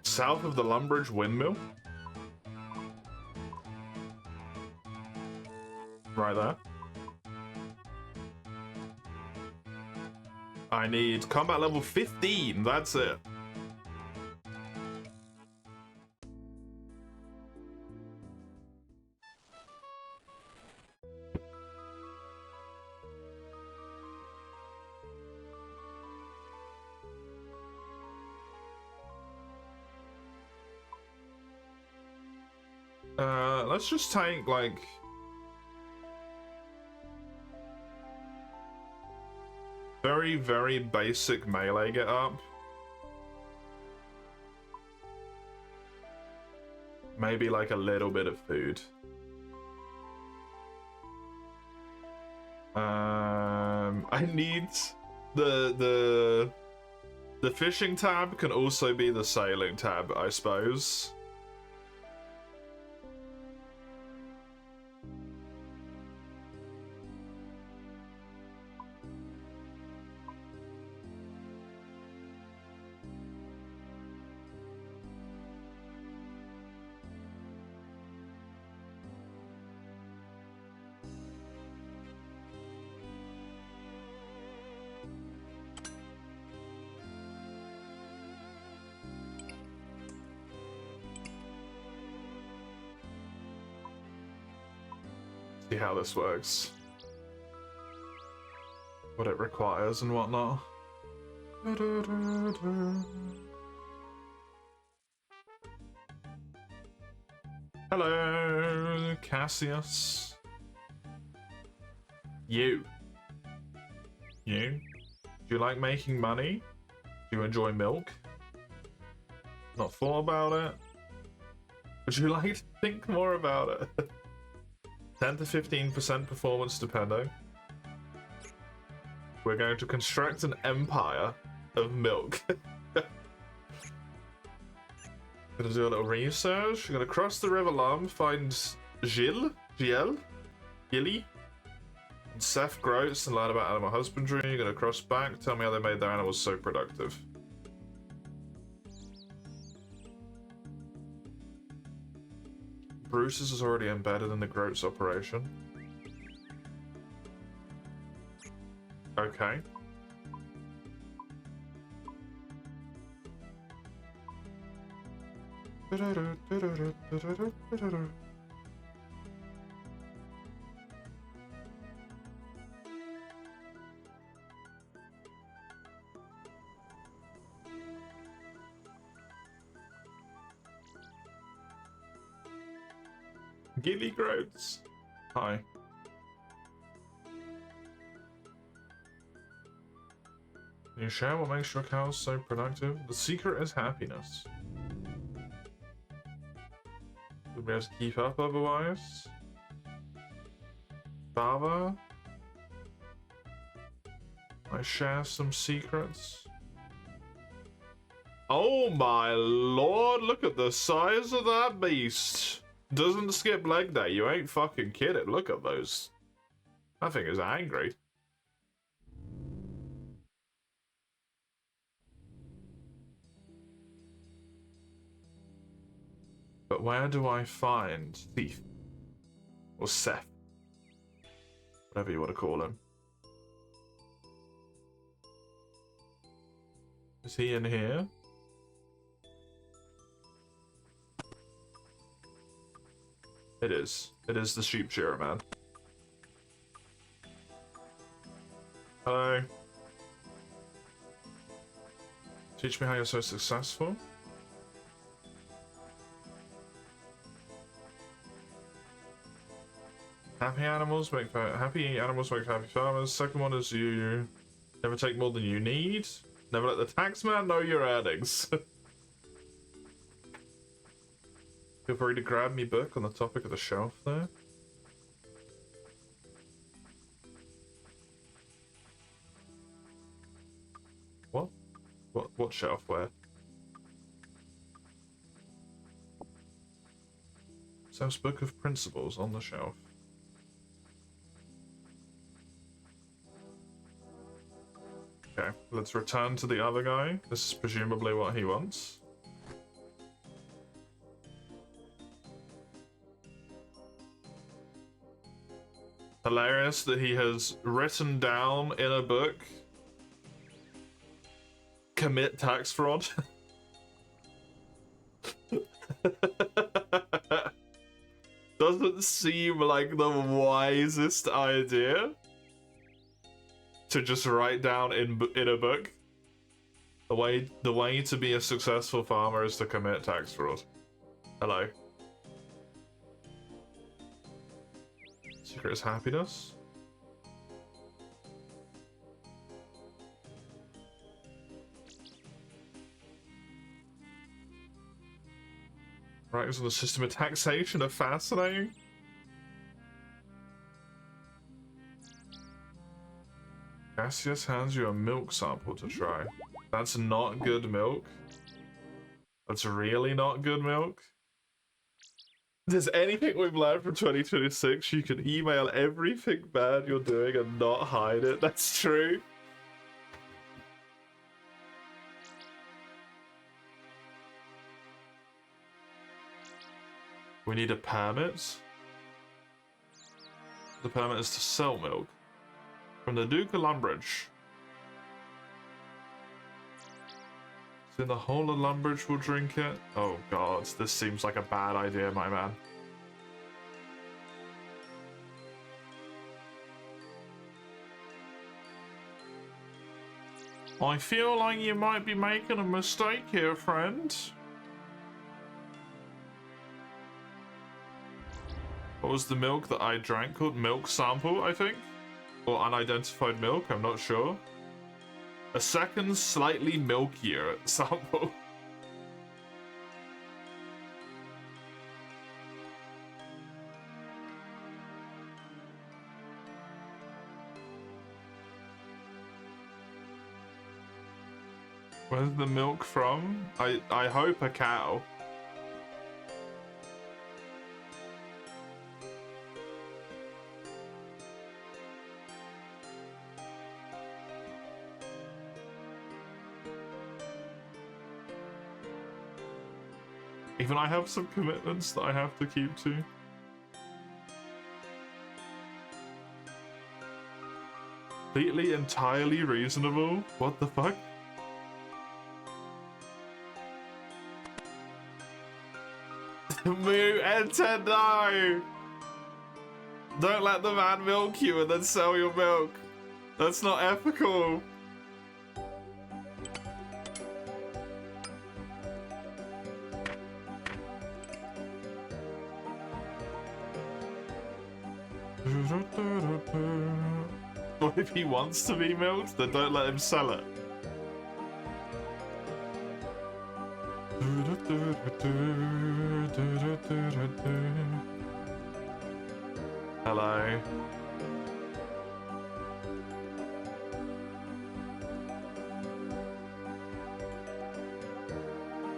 South of the Lumbridge Windmill? Right there. I need combat level 15, that's it. Let's just take, like... very, very basic melee get up. Maybe, like, a little bit of food. I need... The fishing tab can also be the sailing tab, I suppose. See how this works. What it requires and whatnot. Hello, Cassius. You. Do you like making money? Do you enjoy milk? Not thought about it? Would you like to think more about it? 10 to 15% performance depending. We're going to construct an empire of milk. Gonna do a little research. We're gonna cross the river Lam, find Gilly, and Seth Groats and learn about animal husbandry. You're gonna cross back, tell me how they made their animals so productive. Bruce's is already embedded in the Groats operation. Okay. Gilly Groats. Hi. Can you share what makes your cows so productive? The secret is happiness. We'll be able to keep up otherwise. Bava? I share some secrets. Oh my lord, look at the size of that beast. Doesn't skip leg day, you ain't fucking kidding. Look at those. That thing is angry. But where do I find Thief? Or Seth? Whatever you want to call him. Is he in here? It is. It is the sheep shearer man. Hello. Teach me how you're so successful. Happy animals make for happy farmers. Second one is you never take more than you need. Never let the taxman know your earnings. Feel free to grab me book on the topic of the shelf there. What? What shelf? Where? Sam's book of principles on the shelf. Okay, let's return to the other guy. This is presumably what he wants. Hilarious that he has written down in a book, commit tax fraud. Doesn't seem like the wisest idea to just write down in a book. The way to be a successful farmer is to commit tax fraud. Hello. Secret is happiness. Writings on the system of taxation are fascinating. Cassius hands you a milk sample to try. That's not good milk. That's really not good milk. If there's anything we've learned from 2026, you can email everything bad you're doing and not hide it. That's true. We need a permit. The permit is to sell milk. From the Duke of Lumbridge. So the whole of Lumbridge will drink it? Oh god, this seems like a bad idea, my man. I feel like you might be making a mistake here, friend. What was the milk that I drank called? Milk sample, I think? Or unidentified milk, I'm not sure. A second, slightly milkier sample. Where's the milk from? I hope a cow. Even I have some commitments that I have to keep to. Completely, entirely reasonable. What the fuck? Moo, enter, no! Don't let the man milk you and then sell your milk. That's not ethical. What if he wants to be milked? Then don't let him sell it. Hello.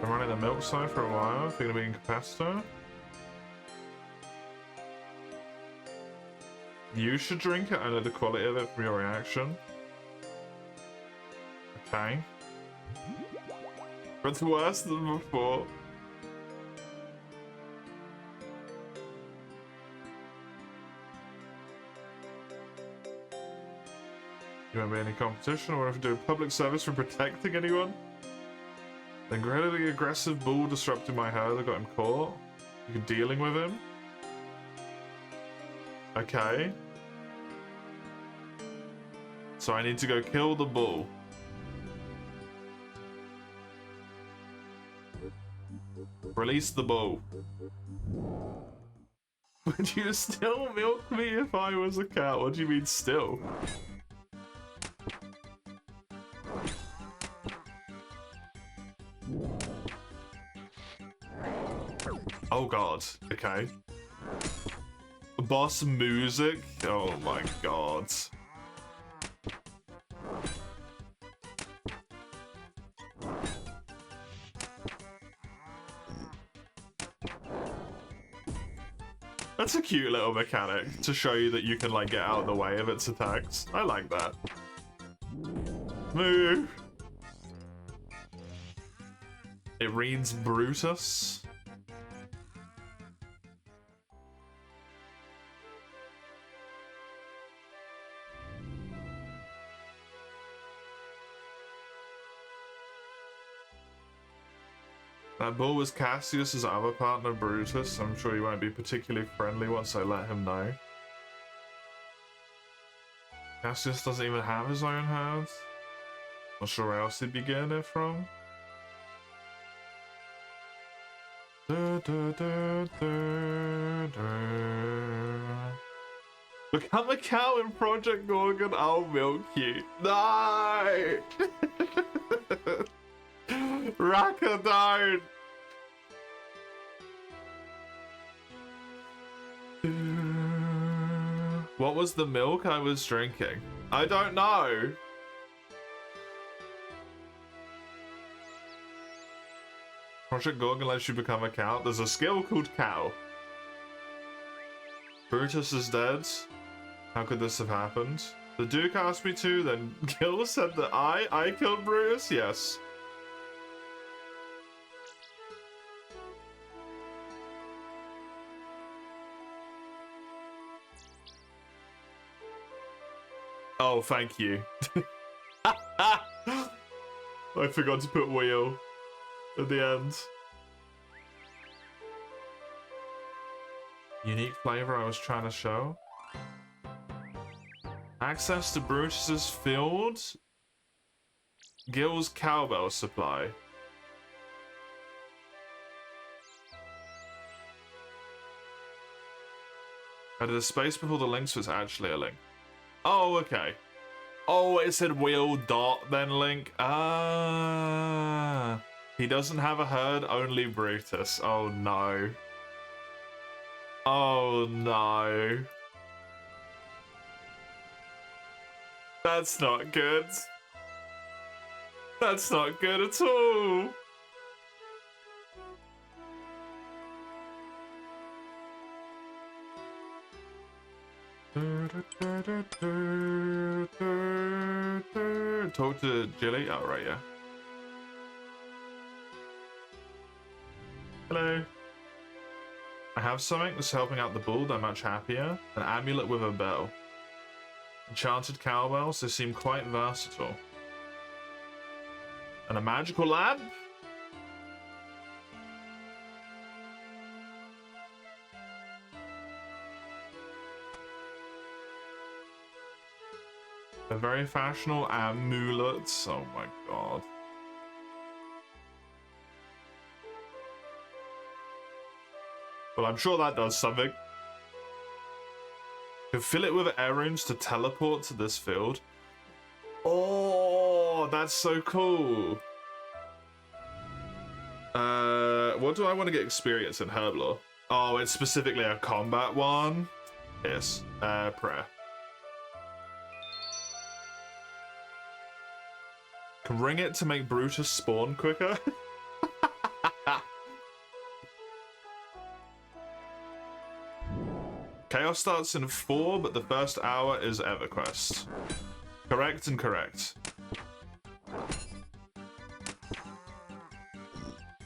I'm running the milk side for a while. If you're gonna be incapacitated. You should drink it. I know the quality of it from your reaction. Okay. But it's worse than before. You won't be any competition or if you do public service for protecting anyone? The incredibly aggressive bull disrupted my herd. I got him caught. You're dealing with him? Okay. So I need to go kill the bull. Release the bull. Would you still milk me if I was a cat? What do you mean still? Oh god, okay. Boss music? Oh my god. That's a cute little mechanic to show you that you can like get out of the way of its attacks. I like that. Move. It reads Brutus. That bull was Cassius's other partner, Brutus. I'm sure he won't be particularly friendly once I let him know. Cassius doesn't even have his own herd. Not sure where else he'd be getting it from. Become a cow in Project Gorgon, I'll milk you. No! Raka, don't! What was the milk I was drinking? I don't know. Project Gorgon lets you become a cow. There's a skill called cow. Brutus is dead. How could this have happened? The Duke asked me to, then Gil said that I killed Brutus? Yes. Oh, thank you. I forgot to put wheel at the end. Unique flavor I was trying to show. Access to Brutus's field. Gil's cowbell supply. I did a space before the link, so it's actually a link. Oh, okay. Oh, it said wheel dot then link. Ah. He doesn't have a herd, only Brutus. Oh no. Oh no. That's not good. That's not good at all. Talk to Jilly. Oh, right, yeah. Hello. I have something that's helping out the bull. They're much happier. An amulet with a bell. Enchanted cowbells. They seem quite versatile. And a magical lamp? They're very fashionable amulets. Oh my god. Well, I'm sure that does something. Can fill it with air runes to teleport to this field. Oh, that's so cool. What do I want to get experience in Herblore? Oh, it's specifically a combat one. Yes, prayer. Can ring it to make Brutus spawn quicker. Chaos starts in 4, but the first hour is EverQuest. Correct and correct.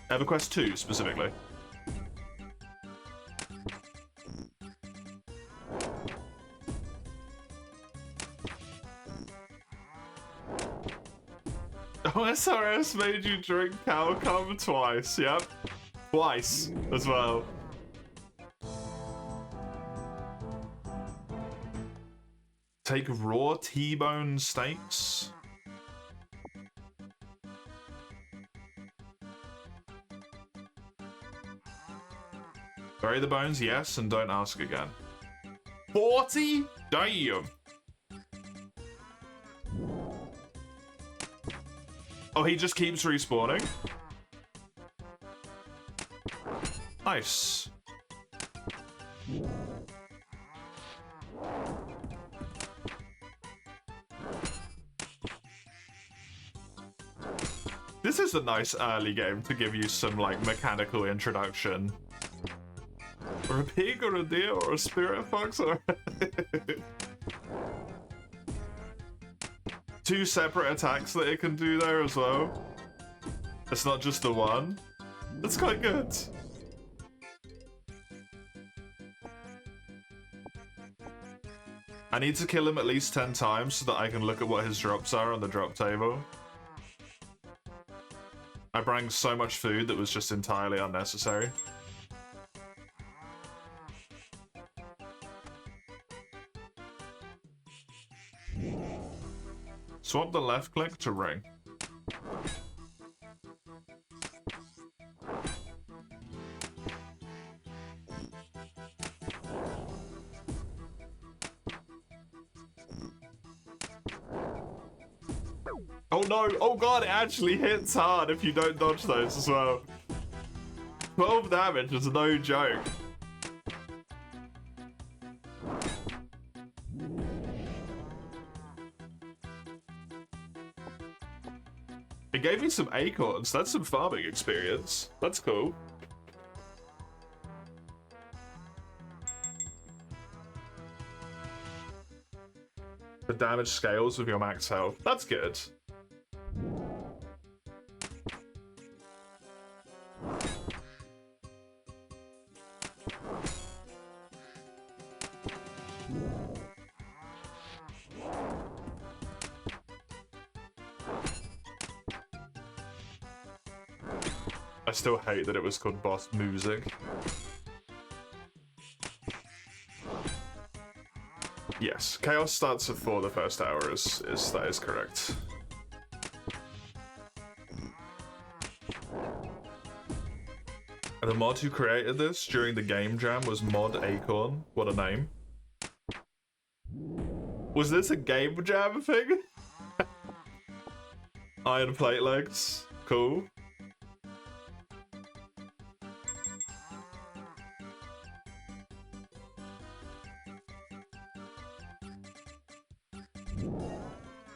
EverQuest 2, specifically. OSRS made you drink cow cum twice, yep. Twice, as well. Take raw T-bone steaks. Bury the bones, yes, and don't ask again. 40? Damn! Oh, he just keeps respawning? Nice. This is a nice early game to give you some, like, mechanical introduction. Or a pig, or a deer, or a spirit fox, or... 2 separate attacks that it can do there as well. It's not just the one. That's quite good. I need to kill him at least 10 times so that I can look at what his drops are on the drop table. I brought so much food that was just entirely unnecessary. Swap the left click to ring. Oh no! Oh god, it actually hits hard if you don't dodge those as well. 12 damage is no joke. It gave me some acorns. That's some farming experience. That's cool. The damage scales with your max health. That's good. I still hate that it was called boss music. Yes, chaos starts at 4 the first hour that is correct. And the mod who created this during the game jam was Mod Acorn. What a name. Was this a game jam thing? Iron plate legs. Cool.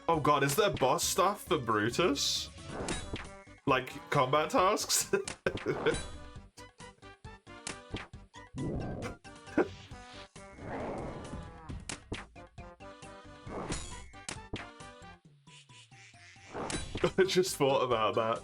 Oh god, is there boss stuff for Brutus? Like, combat tasks? I just thought about that.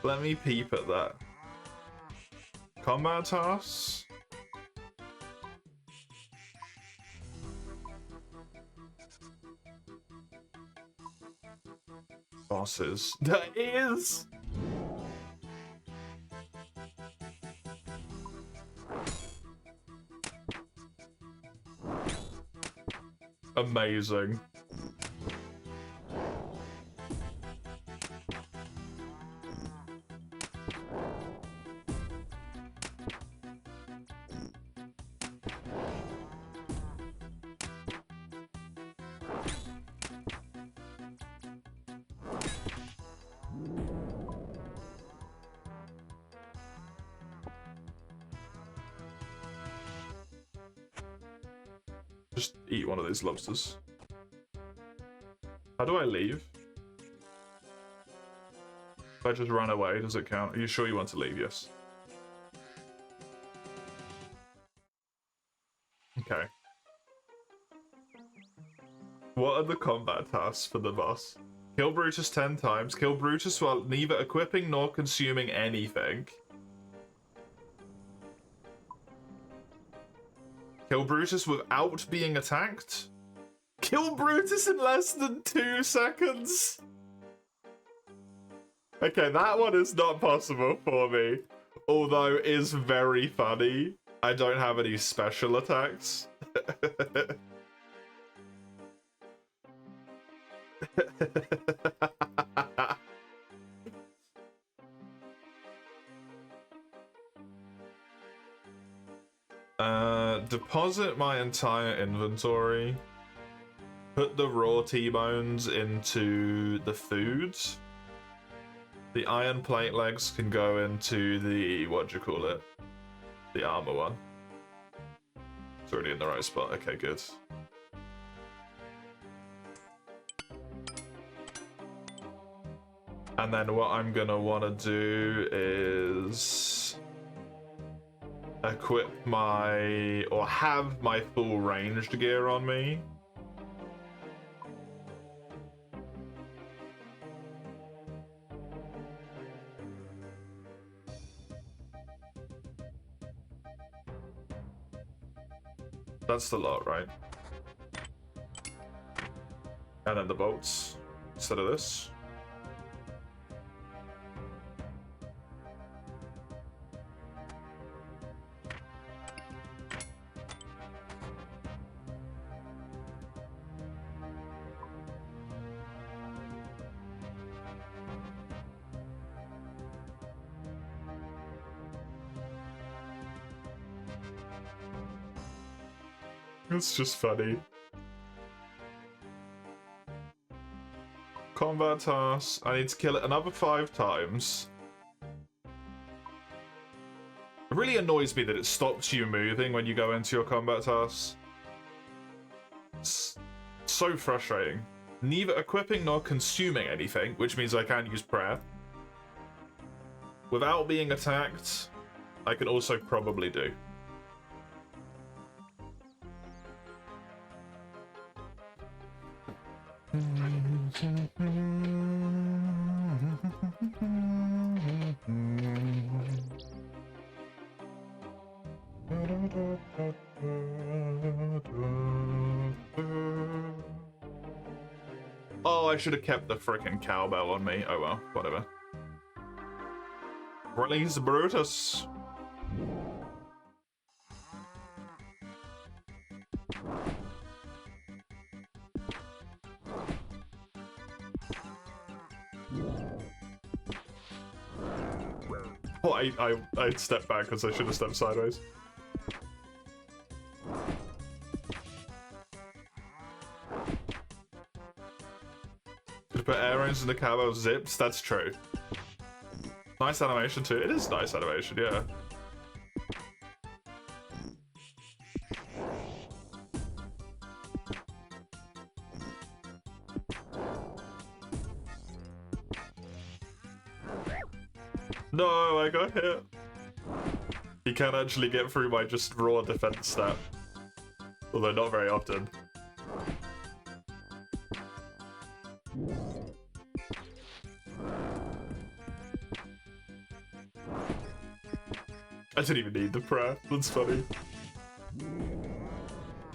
Let me peep at that. Combat tasks? bosses. There is! Amazing. Just eat one of these lobsters. How do I leave? If I just run away, does it count? Are you sure you want to leave? Yes. Okay. What are the combat tasks for the boss? Kill Brutus 10 times. Kill Brutus while neither equipping nor consuming anything. Kill Brutus without being attacked. Kill Brutus in less than 2 seconds. Okay, that one is not possible for me. Although is very funny. I don't have any special attacks. Deposit my entire inventory. Put the raw T-bones into the foods. The iron plate legs can go into the, what do you call it? The armor one. It's already in the right spot. Okay, good. And then what I'm gonna want to do is equip my, or have my full ranged gear on me. That's the lot, right? And then the bolts instead of this. It's just funny. Combat task. I need to kill it another 5 times. It really annoys me that it stops you moving when you go into your combat tasks. It's so frustrating. Neither equipping nor consuming anything, which means I can't use prayer. Without being attacked, I can also probably do. Oh, I should have kept the frickin' cowbell on me. Oh well, whatever. Release Brutus. Oh, I stepped back because I should have stepped sideways. Could put arrows in the cowbell zips. That's true. Nice animation too. It is nice animation, yeah. No, I got hit. He can actually get through my just raw defense stat. Although not very often. I didn't even need the prayer. That's funny.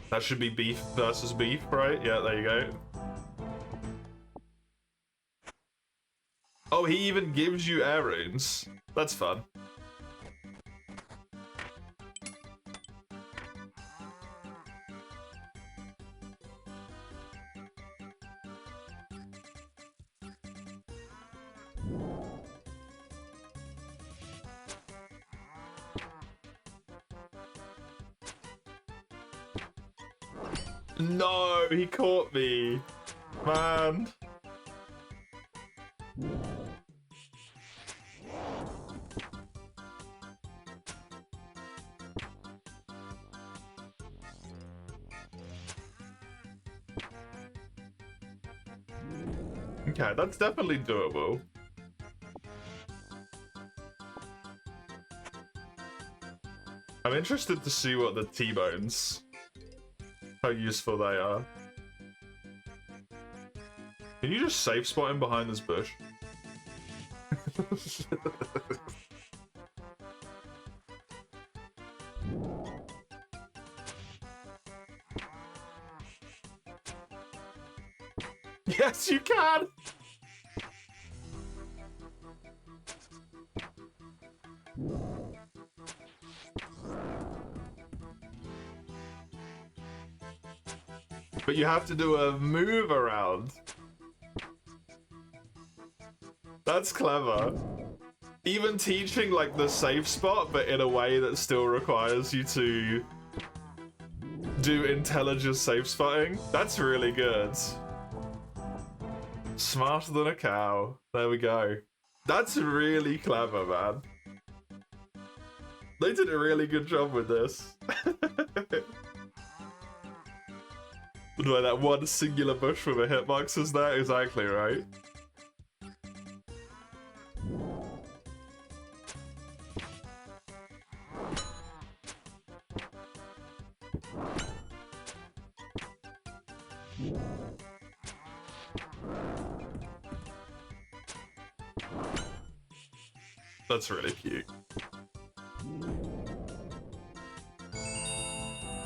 That should be beef versus beef, right? Yeah, there you go. Oh, he even gives you air runes. That's fun. No, he caught me. Man. Okay, that's definitely doable. I'm interested to see what the T-bones, how useful they are. Can you just safe spot him behind this bush? Yes, you can! But you have to do a move around. That's clever. Even teaching like the safe spot, but in a way that still requires you to do intelligent safe spotting. That's really good. Smarter than a cow. There we go. That's really clever, man. They did a really good job with this. Like that one singular bush with a hitbox is there? Exactly, right? That's really cute.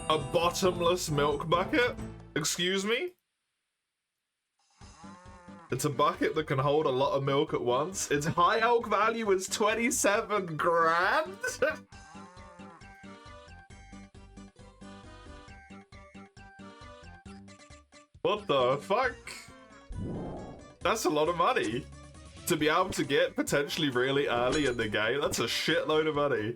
A bottomless milk bucket? Excuse me? It's a bucket that can hold a lot of milk at once. Its high elk value is 27 grand? What the fuck? That's a lot of money. To be able to get potentially really early in the game, that's a shitload of money.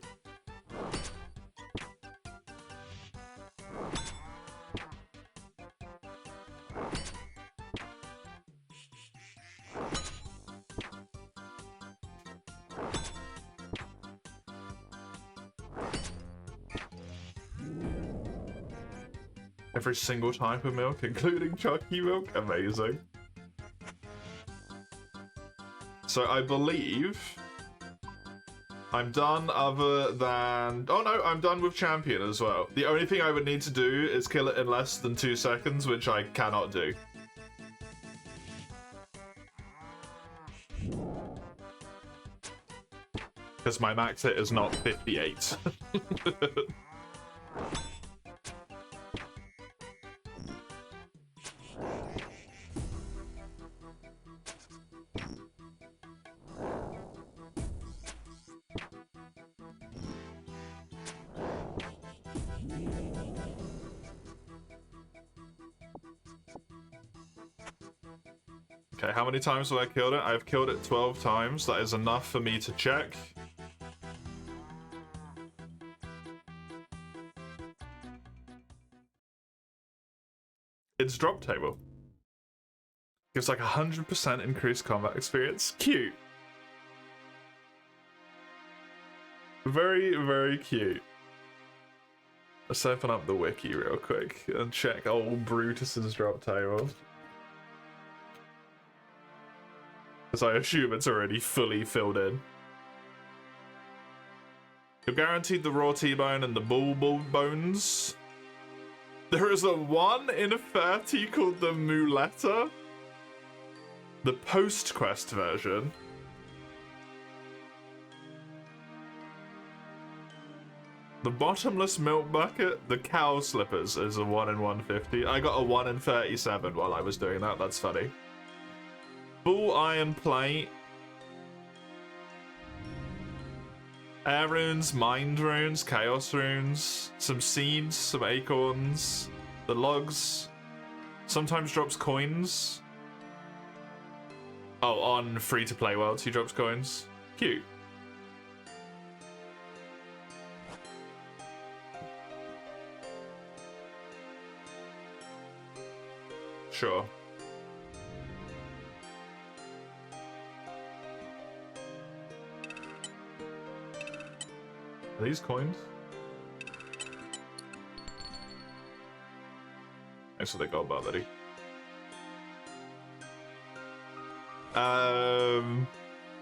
Every single type of milk, including chunky milk. Amazing. So I believe I'm done other than... Oh no, I'm done with champion as well. The only thing I would need to do is kill it in less than 2 seconds, which I cannot do. Because my max hit is not 58. Okay, how many times have I killed it? I've killed it 12 times. That is enough for me to check. It's drop table. Gives like 100% increased combat experience. Cute. Very, very cute. Let's open up the wiki real quick and check old Brutus's drop table. Because I assume it's already fully filled in. You're guaranteed the raw T-bone and the bull bones. There is a 1 in 30 called the Muletta. The post-quest version. The bottomless milk bucket, the cow slippers is a 1 in 150. I got a 1 in 37 while I was doing that, that's funny. Bull iron plate, Air runes, mind runes, chaos runes, some seeds, some acorns, the logs. Sometimes drops coins. Oh, on free-to-play worlds he drops coins. Cute. Sure. Are these coins? That's what they got about that.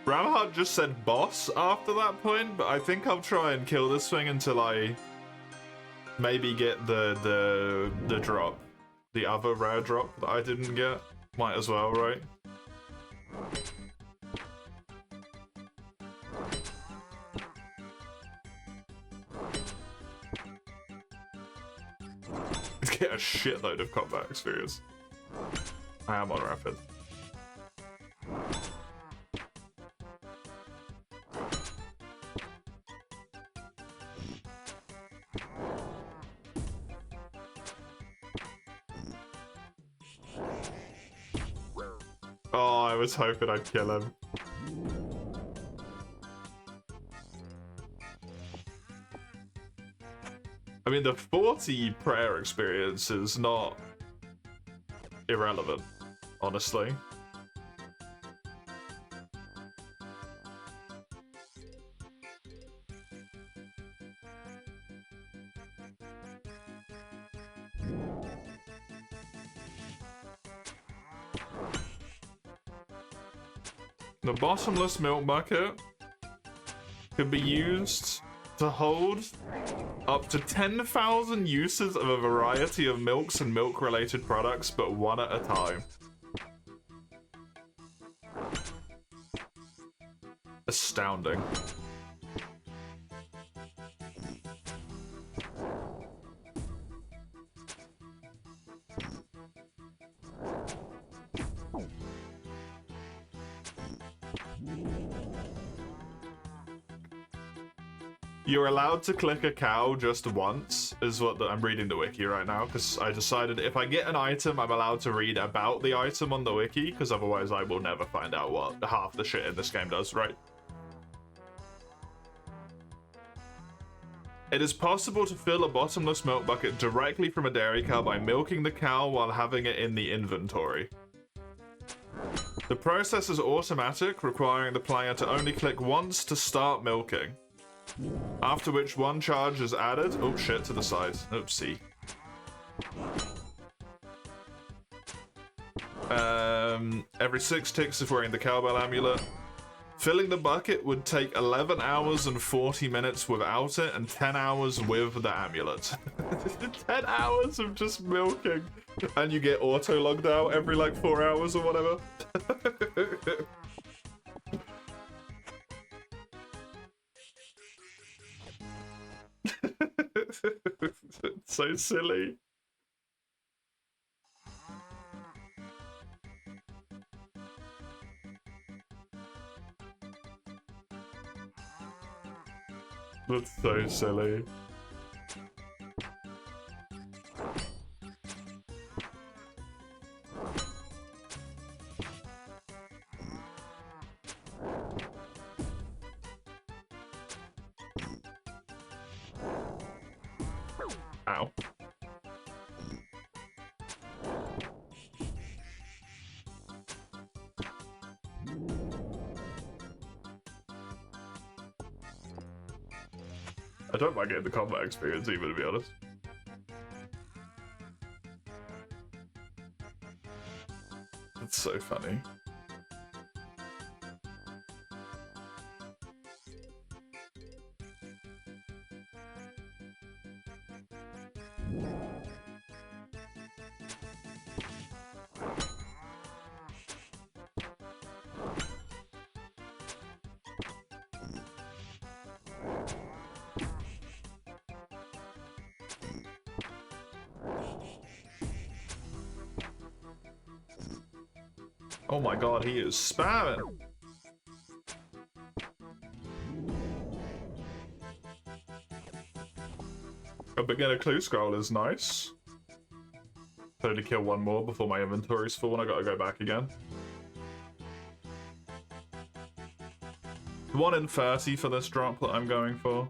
Ramhart just said boss after that point, but I think I'll try and kill this thing until I maybe get the drop. The other rare drop that I didn't get. Might as well, right? Get a shitload of combat experience. I am on rapid. Oh, I was hoping I'd kill him. I mean, the 40 prayer experience is not irrelevant, honestly. The bottomless milk bucket can be used to hold up to 10,000 uses of a variety of milks and milk-related products, but one at a time. Astounding. You're allowed to click a cow just once, is what I'm reading the wiki right now, because I decided if I get an item, I'm allowed to read about the item on the wiki, because otherwise I will never find out what half the shit in this game does, right? It is possible to fill a bottomless milk bucket directly from a dairy cow by milking the cow while having it in the inventory. The process is automatic, requiring the player to only click once to start milking. After which one charge is added. Oh shit, to the side. Oopsie. Every 6 ticks if wearing the cowbell amulet. Filling the bucket would take 11 hours and 40 minutes without it, and 10 hours with the amulet. 10 hours of just milking. And you get auto-logged out every like 4 hours or whatever. It's so silly. That's so silly. Ow. I don't mind getting the combat experience even, to be honest. It's so funny. Oh my god, he is spamming! A beginner clue scroll is nice. So to kill one more before my inventory's full and I gotta go back again. 1 in 30 for this drop that I'm going for.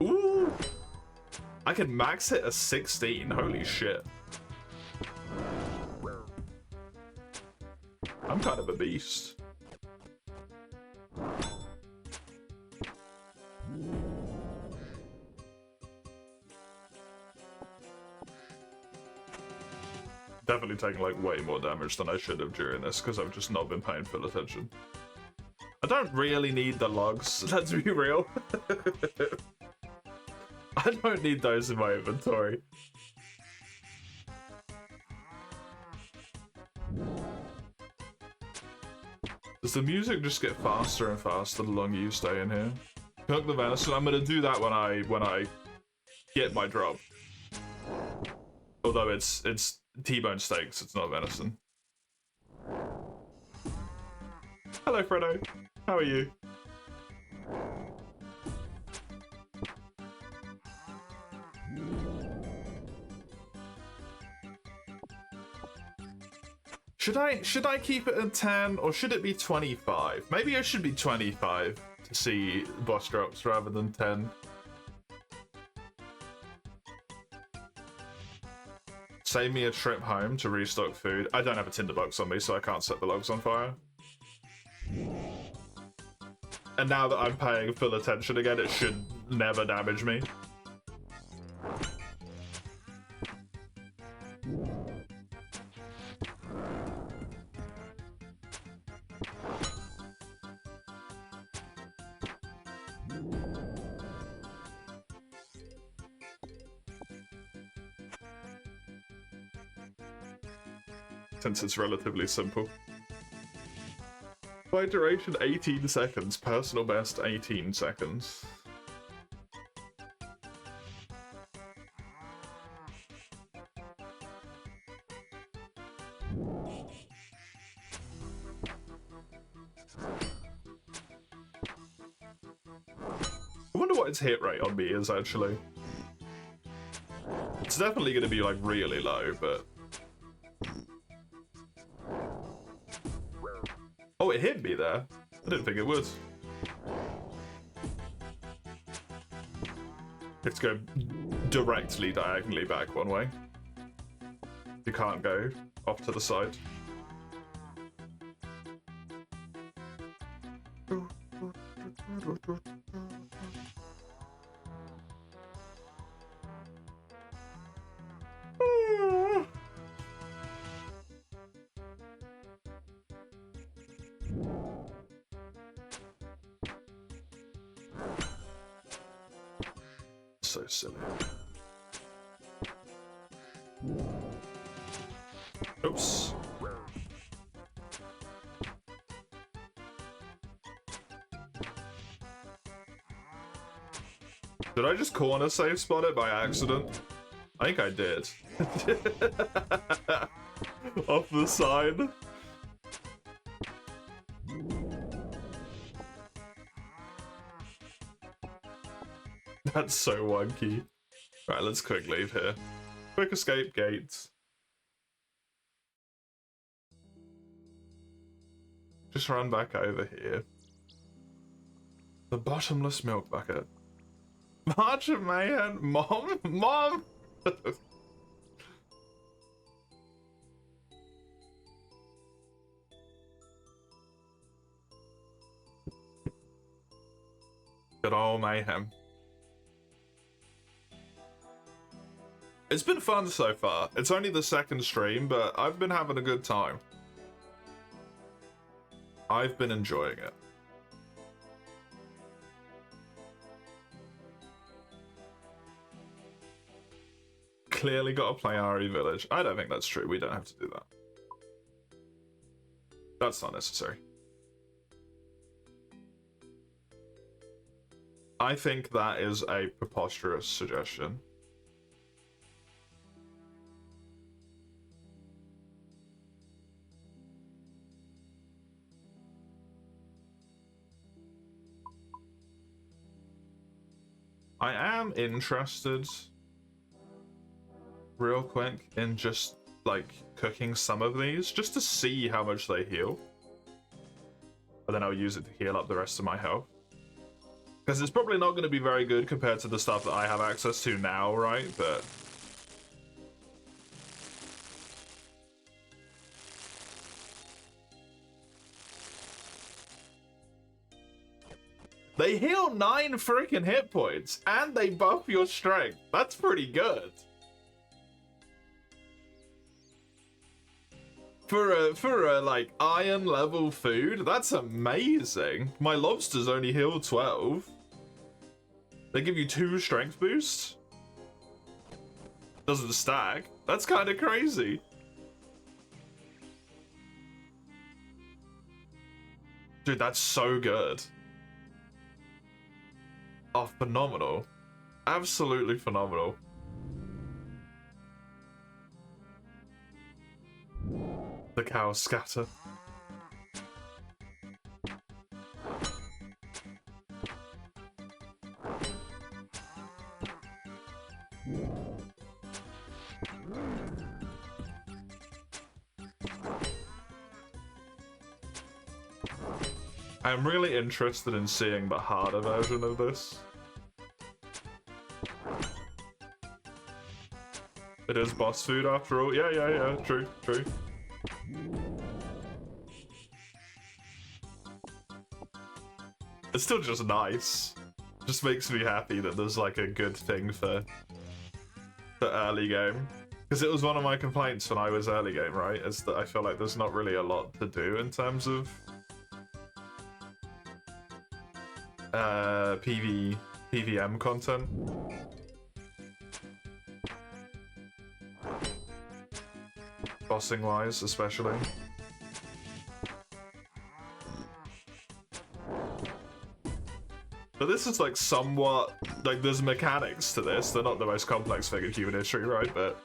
Ooh! I can max hit a 16, holy shit. I'm kind of a beast. Definitely taking like way more damage than I should have during this because I've just not been paying full attention. I don't really need the logs, let's be real. I don't need those in my inventory. Does the music just get faster and faster the longer you stay in here? Cook the venison. I'm gonna do that when I get my drop. Although it's T-bone steaks, it's not venison. Hello, Fredo. How are you? Should I keep it at 10 or should it be 25? Maybe it should be 25 to see boss drops rather than 10. Save me a trip home to restock food. I don't have a tinderbox on me, so I can't set the logs on fire. And now that I'm paying full attention again, it should never damage me. Since it's relatively simple. By duration 18 seconds, personal best 18 seconds. I wonder what its hit rate on me is actually. It's definitely going to be like really low, but... Oh, it hit me there. I didn't think it would. It's go directly diagonally back one way. You can't go off to the side. So silly. Oops. Did I just corner save spot it by accident? I think I did. Off the side. That's so wonky. Right, let's quick leave here. Quick escape gates. Just run back over here. The bottomless milk bucket. March of Mayhem? Mom? Mom? Good old Mayhem. It's been fun so far. It's only the second stream, but I've been having a good time. I've been enjoying it. Clearly got to play Ari Village. I don't think that's true. We don't have to do that. That's not necessary. I think that is a preposterous suggestion. I am interested, real quick, in just, like, cooking some of these, just to see how much they heal. But then I'll use it to heal up the rest of my health. Because it's probably not going to be very good compared to the stuff that I have access to now, right? But... they heal 9 freaking hit points, and they buff your strength. That's pretty good. For a like iron level food, that's amazing. My lobsters only heal 12. They give you 2 strength boosts. Doesn't stack. That's kind of crazy. Dude, that's so good. Oh, phenomenal. Absolutely phenomenal. The cows scatter. I'm really interested in seeing the harder version of this. It is boss food after all. Yeah. True. It's still just nice. Just makes me happy that there's like a good thing for early game. Because it was one of my complaints when I was early game, right? Is that I feel like there's not really a lot to do in terms of PVM content. Bossing wise, especially. But this is like somewhat, like there's mechanics to this. They're not the most complex thing in human history, right? But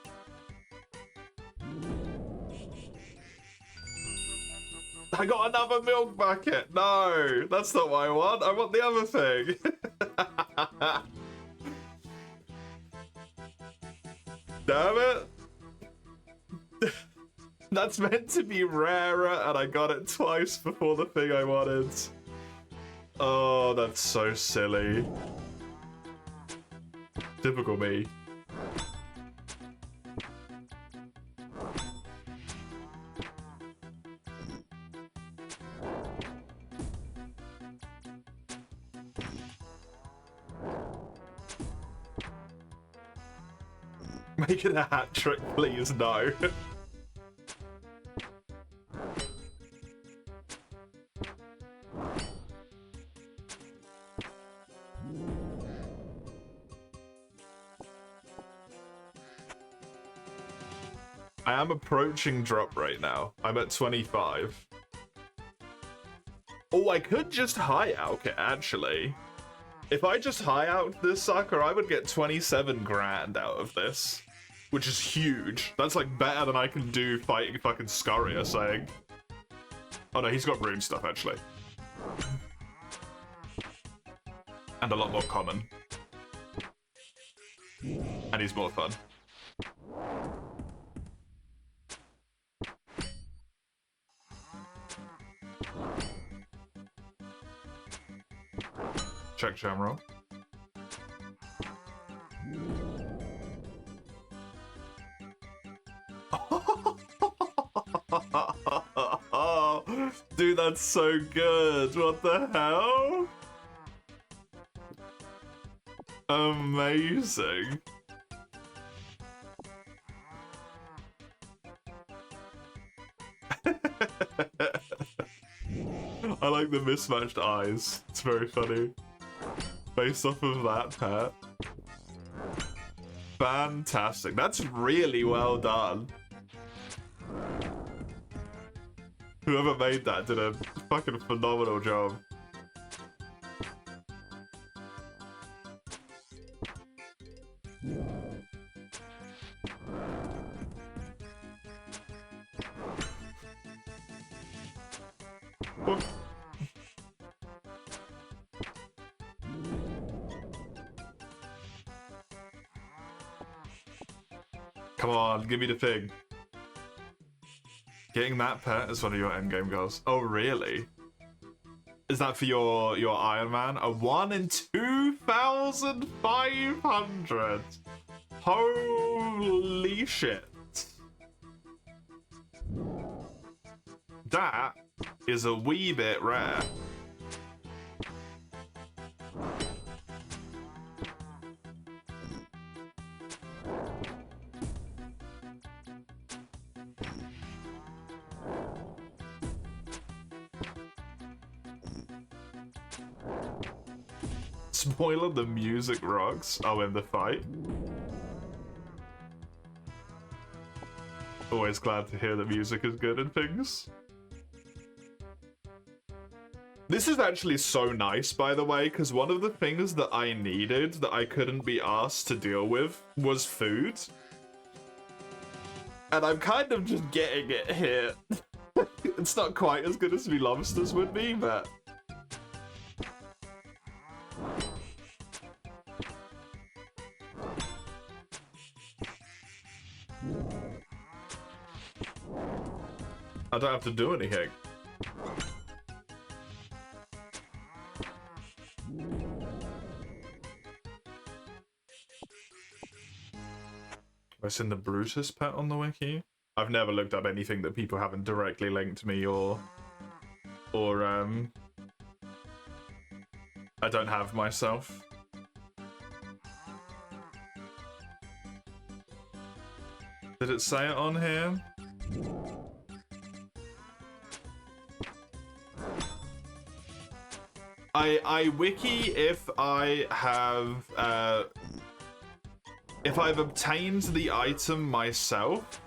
I got another milk bucket. No, that's not what I want. I want the other thing. Damn it. That's meant to be rarer, and I got it twice before the thing I wanted. Oh, that's so silly. Typical me. Make it a hat trick, please, no. I am approaching drop right now. I'm at 25. Oh, I could just high out it, actually. If I just high out this sucker, I would get 27 grand out of this. Which is huge. That's like better than I can do fighting fucking Scurry or saying. Oh no, he's got rune stuff, actually. And a lot more common. And he's more fun. Check Jamroll. Dude, that's so good. What the hell? Amazing. I like the mismatched eyes. It's very funny. Based off of that pet. Fantastic. That's really well done. Whoever made that did a fucking phenomenal job. Come on, give me the thing. Getting that pet is one of your endgame goals. Oh, really? Is that for your Iron Man? A 1 in 2,500. Holy shit. That is a wee bit rare. Spoiler, the music rocks. Oh, in the fight. Always glad to hear the music is good and things. This is actually so nice, by the way, because one of the things that I needed that I couldn't be asked to deal with was food. And I'm kind of just getting it here. It's not quite as good as me lobsters would be, but... I don't have to do anything. Have I seen the Brutus pet on the wiki? I've never looked up anything that people haven't directly linked me or I don't have myself. Did it say it on here? I wiki if I have if I've obtained the item myself,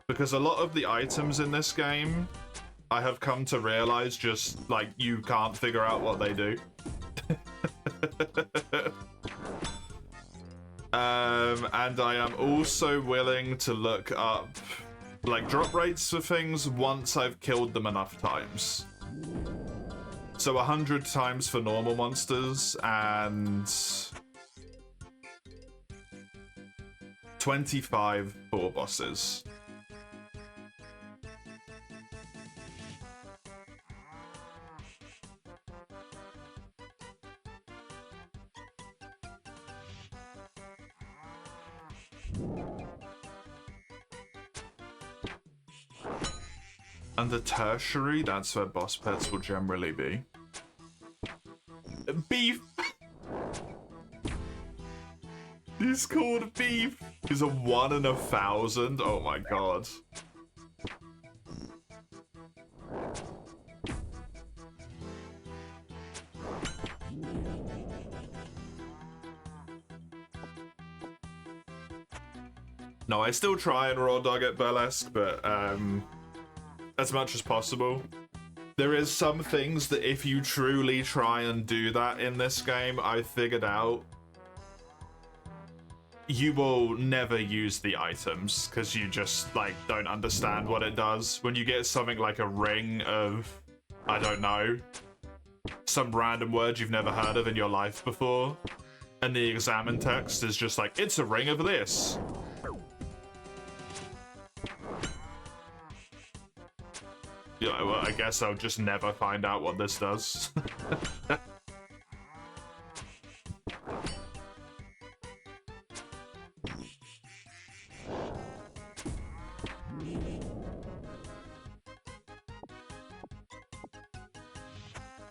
because a lot of the items in this game I have come to realize just like you can't figure out what they do. And I am also willing to look up like drop rates for things once I've killed them enough times. So 100 times for normal monsters and 25 for bosses. And the tertiary, that's where boss pets will generally be. Beef! He's called Beef! He's a 1 in 1,000. Oh my god. No, I still try and raw dog at Burlesque, but as much as possible. There is some things that if you truly try and do that in this game, I figured out, you will never use the items because you just like don't understand what it does. When you get something like a ring of, I don't know, some random word you've never heard of in your life before, and the examine text is just like, it's a ring of this. Yeah, well, I guess I'll just never find out what this does.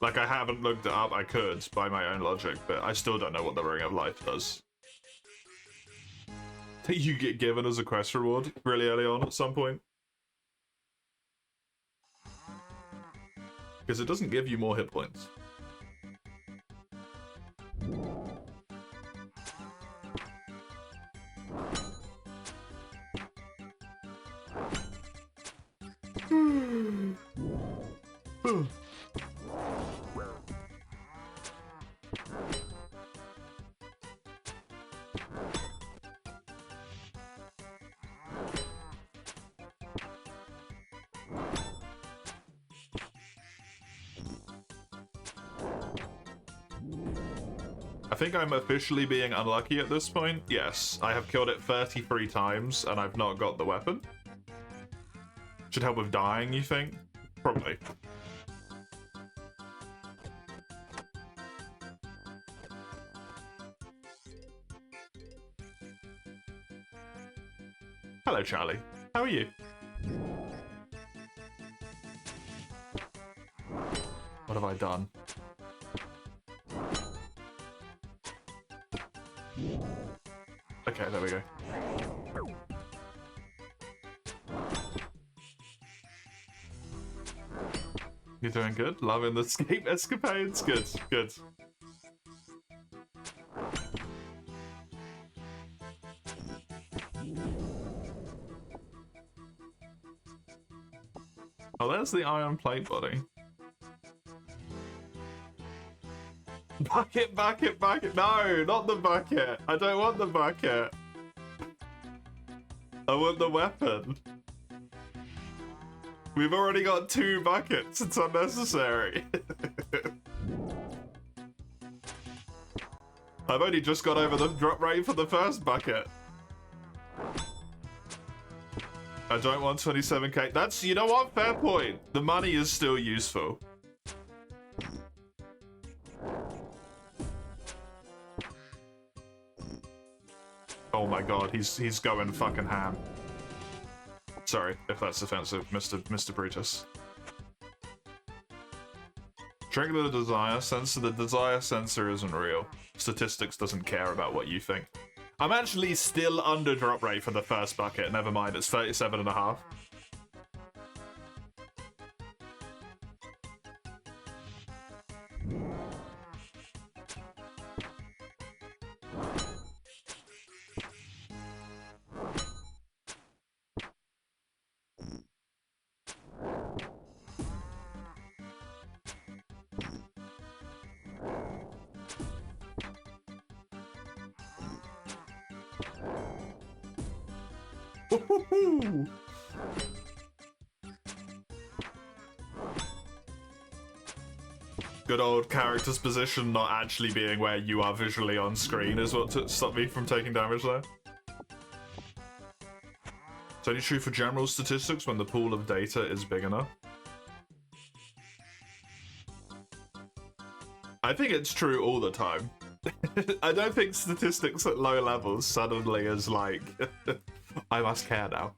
Like, I haven't looked it up. I could, by my own logic, but I still don't know what the Ring of Life does. That you get given as a quest reward really early on at some point. Because it doesn't give you more hit points. I think I'm officially being unlucky at this point. Yes, I have killed it 33 times and I've not got the weapon. Should help with dying, you think? Probably. Hello, Charlie. How are you? What have I done? Okay, there we go. You're doing good? Loving the escape escapades? Good, good. Oh, there's the iron plate body. Bucket, bucket, bucket. No, not the bucket. I don't want the bucket. I want the weapon. We've already got 2 buckets. It's unnecessary. I've only just got over the drop rate for the first bucket. I don't want 27k. That's, you know what? Fair point. The money is still useful. Oh my god, he's going fucking ham. Sorry if that's offensive, Mr. Brutus. Trigger the desire sensor. The desire sensor isn't real. Statistics doesn't care about what you think. I'm actually still under drop rate for the first bucket. Never mind, it's 37.5. Good old character's position not actually being where you are visually on screen is what stopped me from taking damage there. It's only true for general statistics when the pool of data is big enough. I think it's true all the time. I don't think statistics at low levels suddenly is like, I must care now.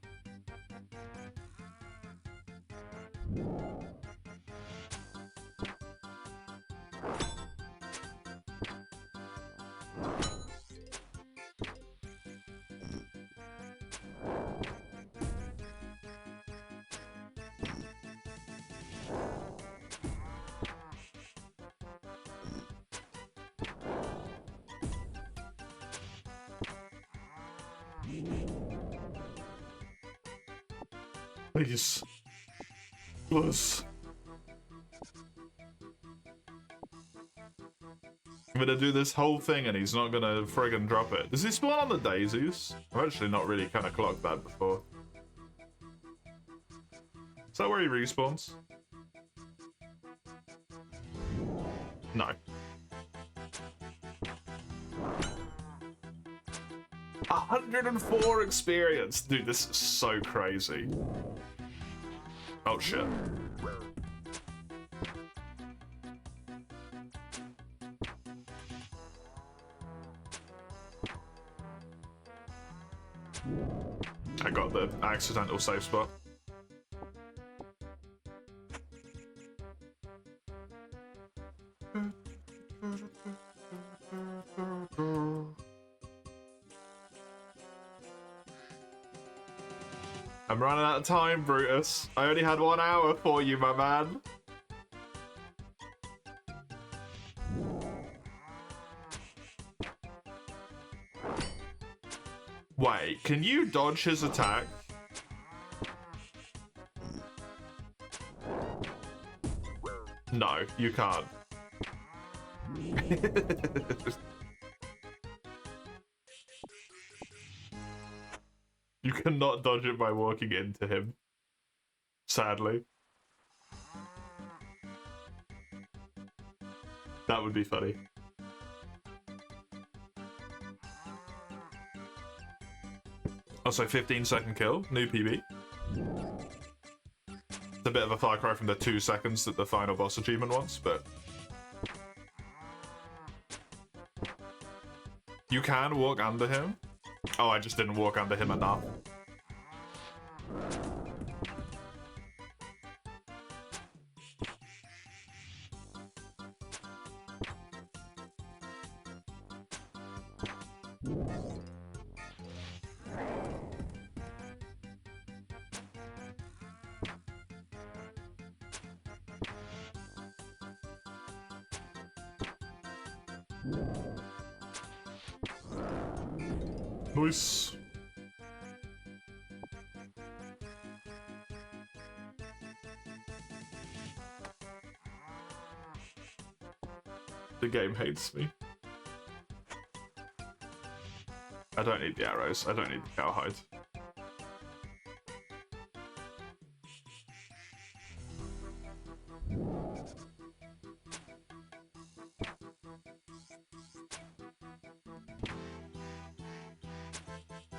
Please. Plus. I'm gonna do this whole thing and he's not gonna friggin' drop it. Does he spawn on the daisies? I've actually not really kind of clocked that before. Is that where he respawns? No. 104 experience! Dude, this is so crazy. Oh shit. I got the accidental safe spot. I'm running out of time, Brutus. I only had 1 hour for you, my man. Wait, can you dodge his attack? No, you can't. You cannot dodge it by walking into him. Sadly. That would be funny. Oh, so 15-second kill, new PB. It's a bit of a far cry from the 2 seconds that the final boss achievement wants, but... You can walk under him. Oh, I just didn't walk under him enough. Nice. The game hates me. I don't need the arrows. I don't need the cowhide.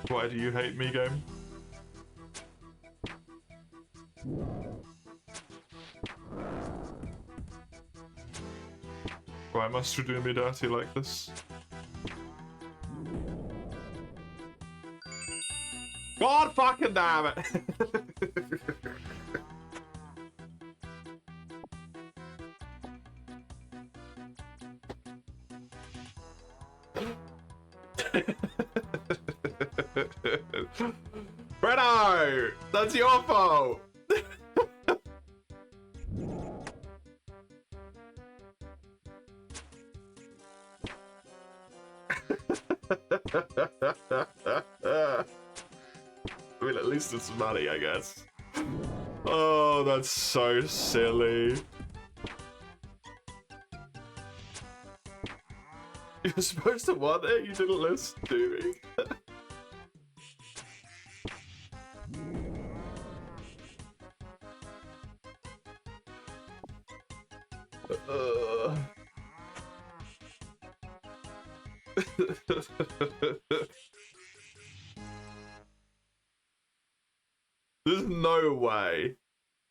Why do you hate me, game? Why must you do me dirty like this? God fucking damn it! Brenno! That's your fault! I mean, at least it's money, I guess. Oh, that's so silly. You're supposed to want it? You didn't listen to me. There's no way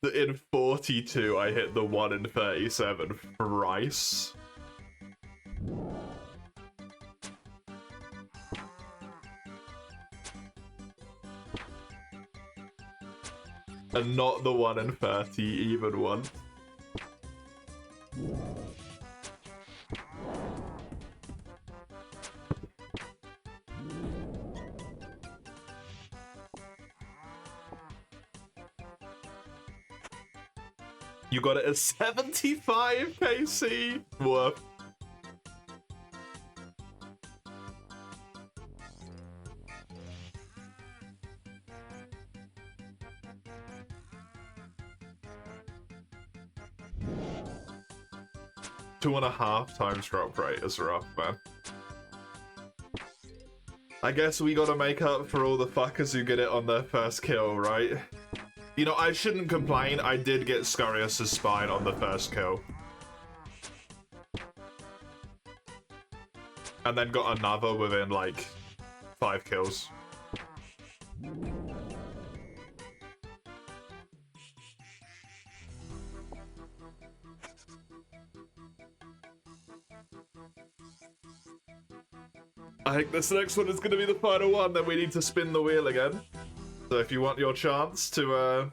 that in 42 I hit the 1 in 37 thrice. And not the 1 in 30 even once. You got it at 75 KC? Woof. Two and a half times drop rate is rough, man. I guess we gotta make up for all the fuckers who get it on their first kill, right? You know, I shouldn't complain. I did get Scarius' spine on the first kill. And then got another within, like, 5 kills. I think this next one is going to be the final one, then we need to spin the wheel again. So if you want your chance to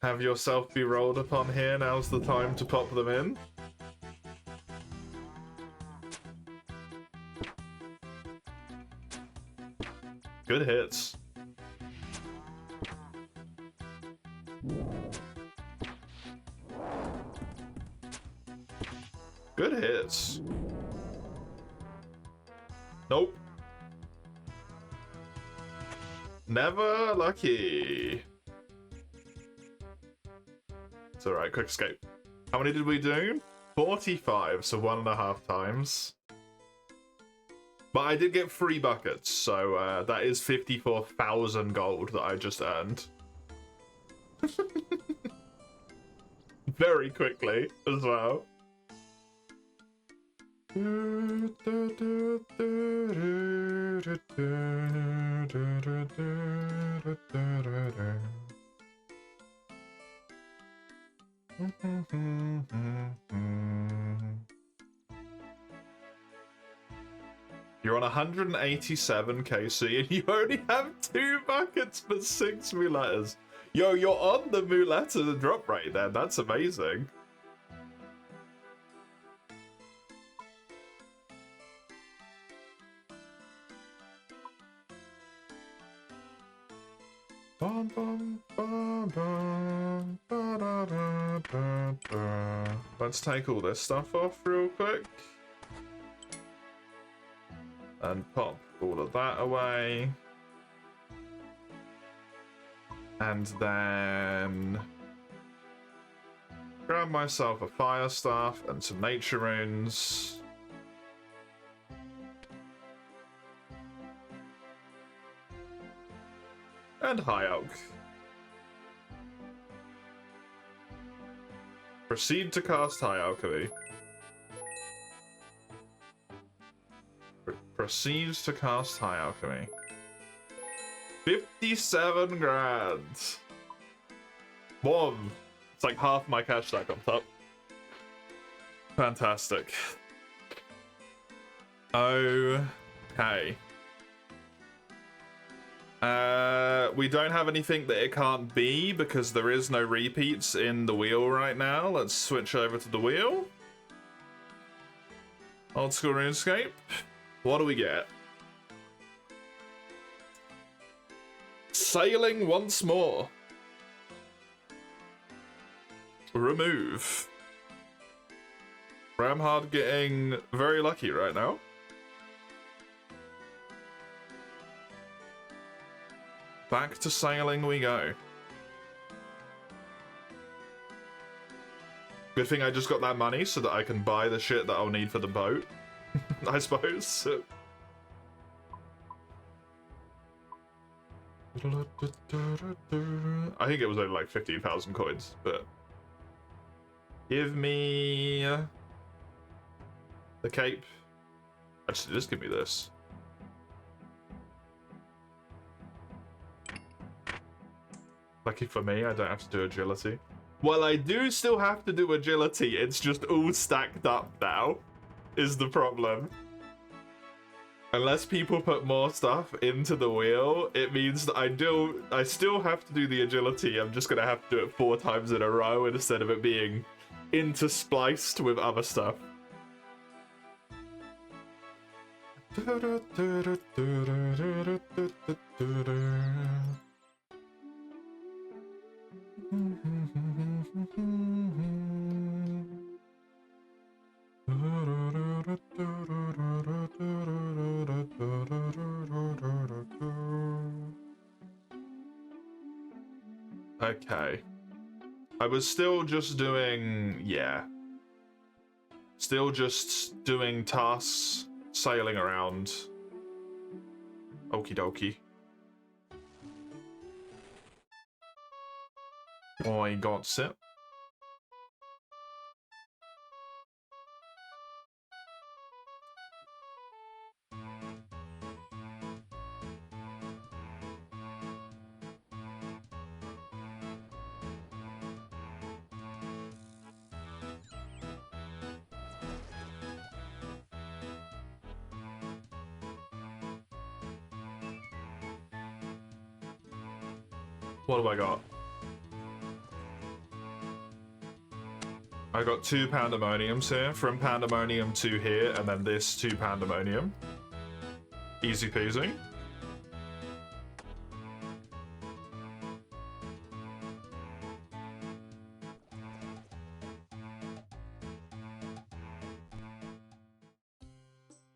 have yourself be rolled upon here, now's the time to pop them in. Good hits. Good hits. Nope. Never lucky. It's alright, quick escape. How many did we do? 45, so 1.5 times. But I did get 3 buckets, so that is 54,000 gold that I just earned. Very quickly as well. You're on 187 KC and you only have 2 buckets but 6 muletters. Yo, you're on the muletta drop rate then. That's amazing. Bum, bum, bum, bum, ba, da, da, da, da. Let's take all this stuff off real quick. And pop all of that away. And then grab myself a fire staff and some nature runes. And high oak. Proceed to cast high alchemy. Proceeds to cast high alchemy. 57 grand. Boom. It's like half my cash stack on top. Fantastic. Okay. We don't have anything that it can't be because there is no repeats in the wheel right now. Let's switch over to the wheel. Old school RuneScape. What do we get? Sailing once more. Remove. Ramhard getting very lucky right now. Back to sailing we go. Good thing I just got that money so that I can buy the shit that I'll need for the boat. I suppose. I think it was only like 15,000 coins, but give me the cape. Actually, just give me this. Lucky for me, I don't have to do agility. Well, I do still have to do agility. It's just all stacked up now, is the problem. Unless people put more stuff into the wheel, it means that I still have to do the agility. I'm just gonna have to do it 4 times in a row instead of it being interspliced with other stuff. Okay. I was still just doing, yeah. Still just doing tasks, sailing around. Okie dokie. I got it. What have I got? I got 2 pandemoniums here, from pandemonium to here, and then this 2 pandemonium. Easy peasy.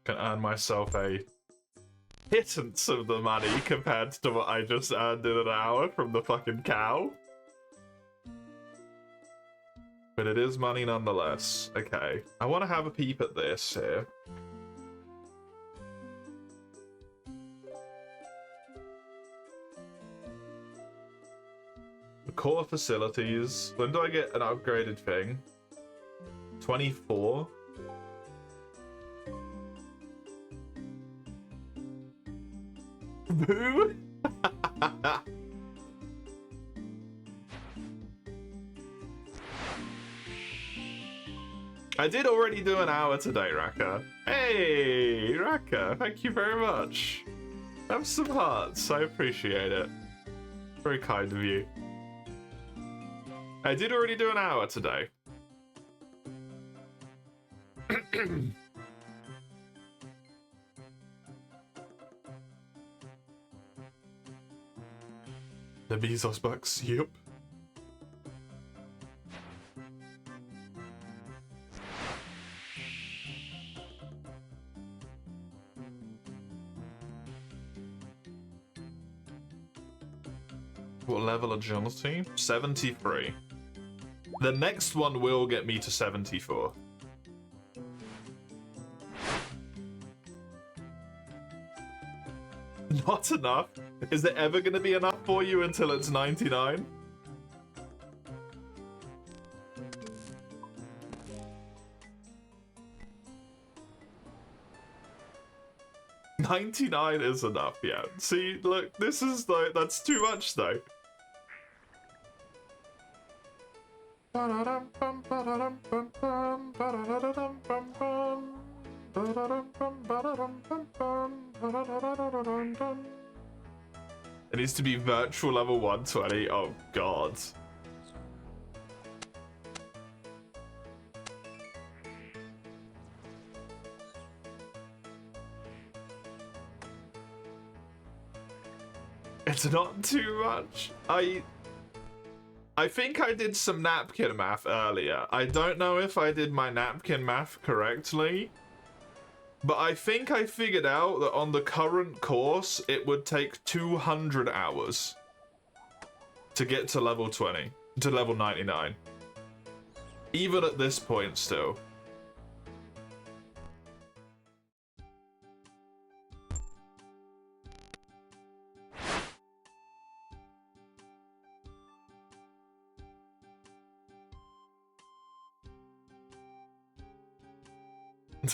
Can earn myself a pittance of the money compared to what I just earned in an hour from the fucking cow. But it is money nonetheless. Okay. I want to have a peep at this here. The core facilities. When do I get an upgraded thing? 24? Boo! I did already do an hour today, Raka. Hey, Raka, thank you very much. Have some hearts, I appreciate it. Very kind of you. I did already do an hour today. The Bezos bucks, yep. What level agility? 73. The next one will get me to 74. Not enough? Is it ever going to be enough for you until it's 99? $99 is enough, yeah. See, look, this is like, that's too much though. It needs to be virtual level 120. Oh god. It's not too much. I think I did some napkin math earlier. I don't know if I did my napkin math correctly, but I think I figured out that on the current course, it would take 200 hours to get to level 20, to level 99. Even at this point still.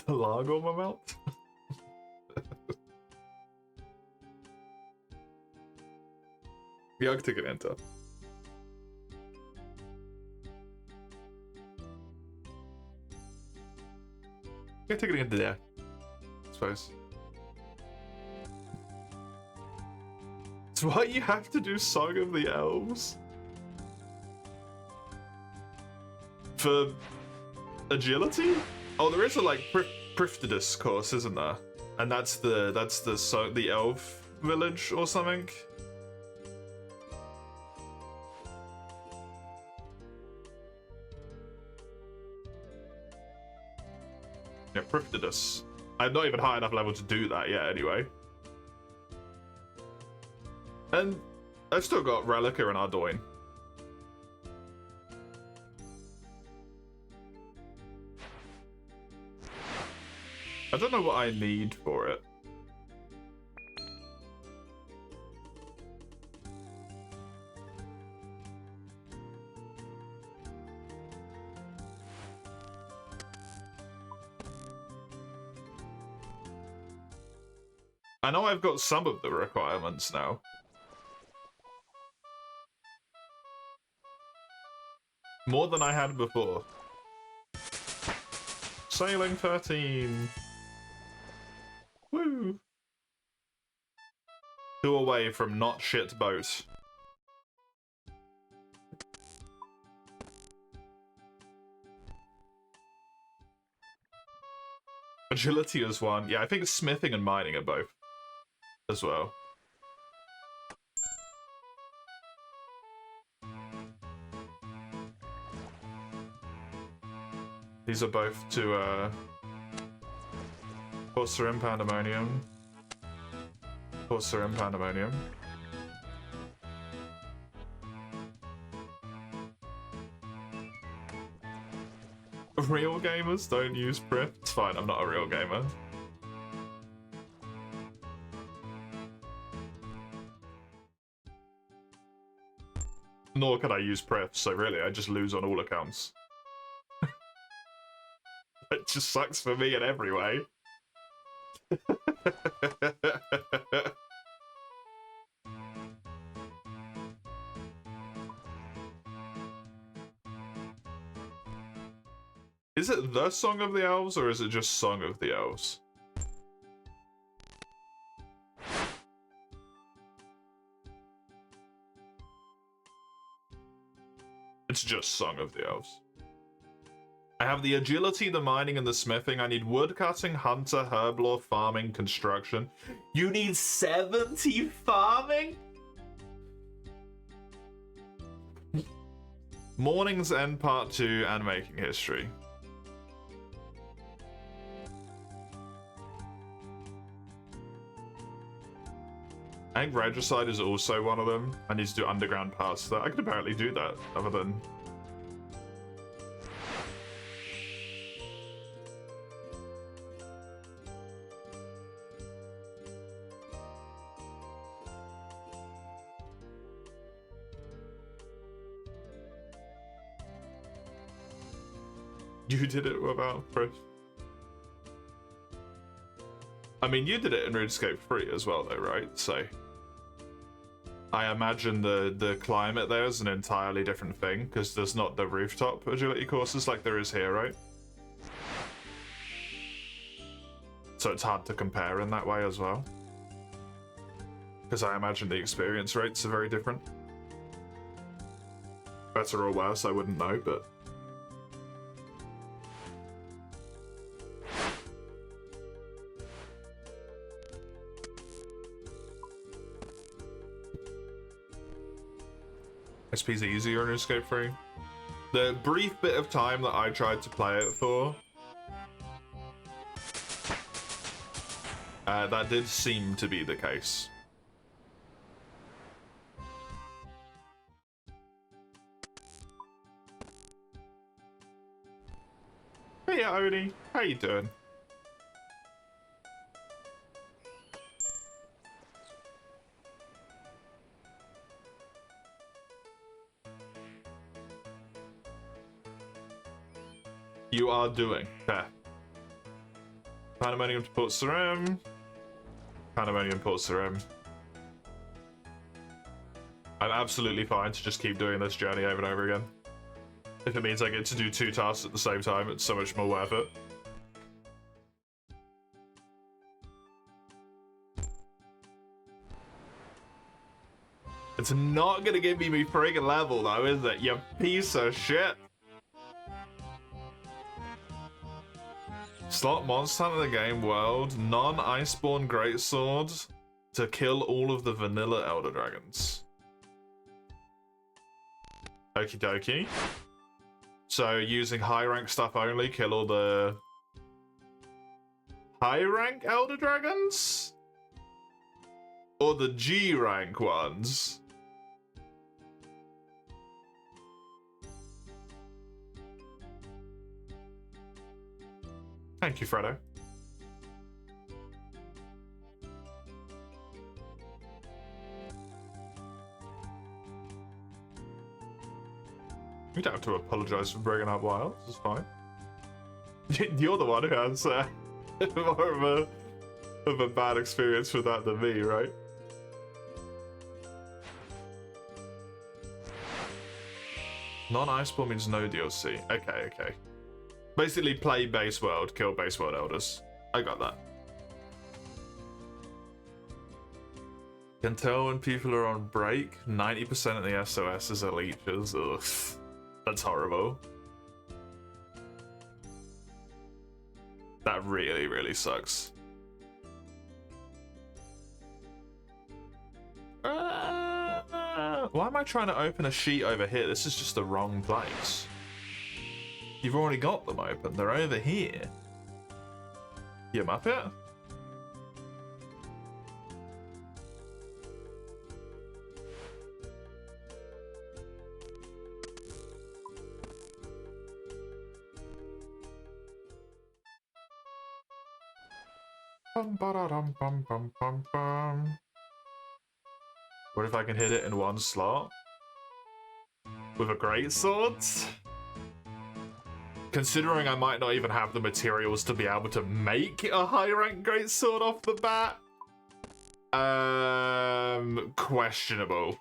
The log on my mouth? Jag tycker inte. Jag tycker inte det. I suppose. It's why you have to do Song of the Elves. For agility? Oh, there is a like Priftidus course, isn't there? And that's the elf village or something. Yeah, Priftidus. I'm not even high enough level to do that yet, anyway. And I've still got Relica and Ardoin. I don't know what I need for it. I know I've got some of the requirements now. More than I had before. Sailing 13. Woo! 2 away from not shit boat. Agility is 1. Yeah, I think smithing and mining are both as well. These are both to Horser in Pandemonium. Horser in Pandemonium. Real gamers don't use Prif. It's fine, I'm not a real gamer. Nor can I use Prif, so really I just lose on all accounts. It just sucks for me in every way. The Song of the Elves, or is it just Song of the Elves? It's just Song of the Elves. I have the agility, the mining, and the smithing. I need woodcutting, hunter, herblore, farming, construction. You need 70 farming? Morning's End Part 2 and Making History. I think Regicide is also one of them. I need to do underground paths. I could apparently do that, other than... You did it without Chris. I mean, you did it in RuneScape 3 as well, though, right? So... I imagine the climate there is an entirely different thing, because there's not the rooftop agility courses like there is here, right? So it's hard to compare in that way as well. Because I imagine the experience rates are very different. Better or worse, I wouldn't know, but... XP's easier in Escape 3. The brief bit of time that I tried to play it for, that did seem to be the case. Hey Odie, how you doing? You are doing. Okay. Pandemonium to Port Sarim. Pandemonium, Port Sarim. I'm absolutely fine to just keep doing this journey over and over again. If it means I get to do 2 tasks at the same time, it's so much more worth it. It's not gonna give me friggin' level though, is it? You piece of shit. Slot monster hunter in the game world, non-iceborne greatsword to kill all of the vanilla elder dragons. Okie dokie. So using high rank stuff only, kill all the high rank elder dragons? Or the G rank ones? Thank you, Fredo. You don't have to apologize for bringing up wilds, it's fine. You're the one who has more of a bad experience with that than me, right? Non-Iceborne means no DLC. Okay, okay. Basically play base world, kill base world elders. I got that. Can tell when people are on break. 90% of the SOSs are leeches. Ugh. That's horrible. That really, really sucks. Why am I trying to open a sheet over here? This is just the wrong place. You've already got them open. They're over here. You muppet? What if I can hit it in one slot? With a greatsword? Considering I might not even have the materials to be able to make a high rank greatsword off the bat. Questionable.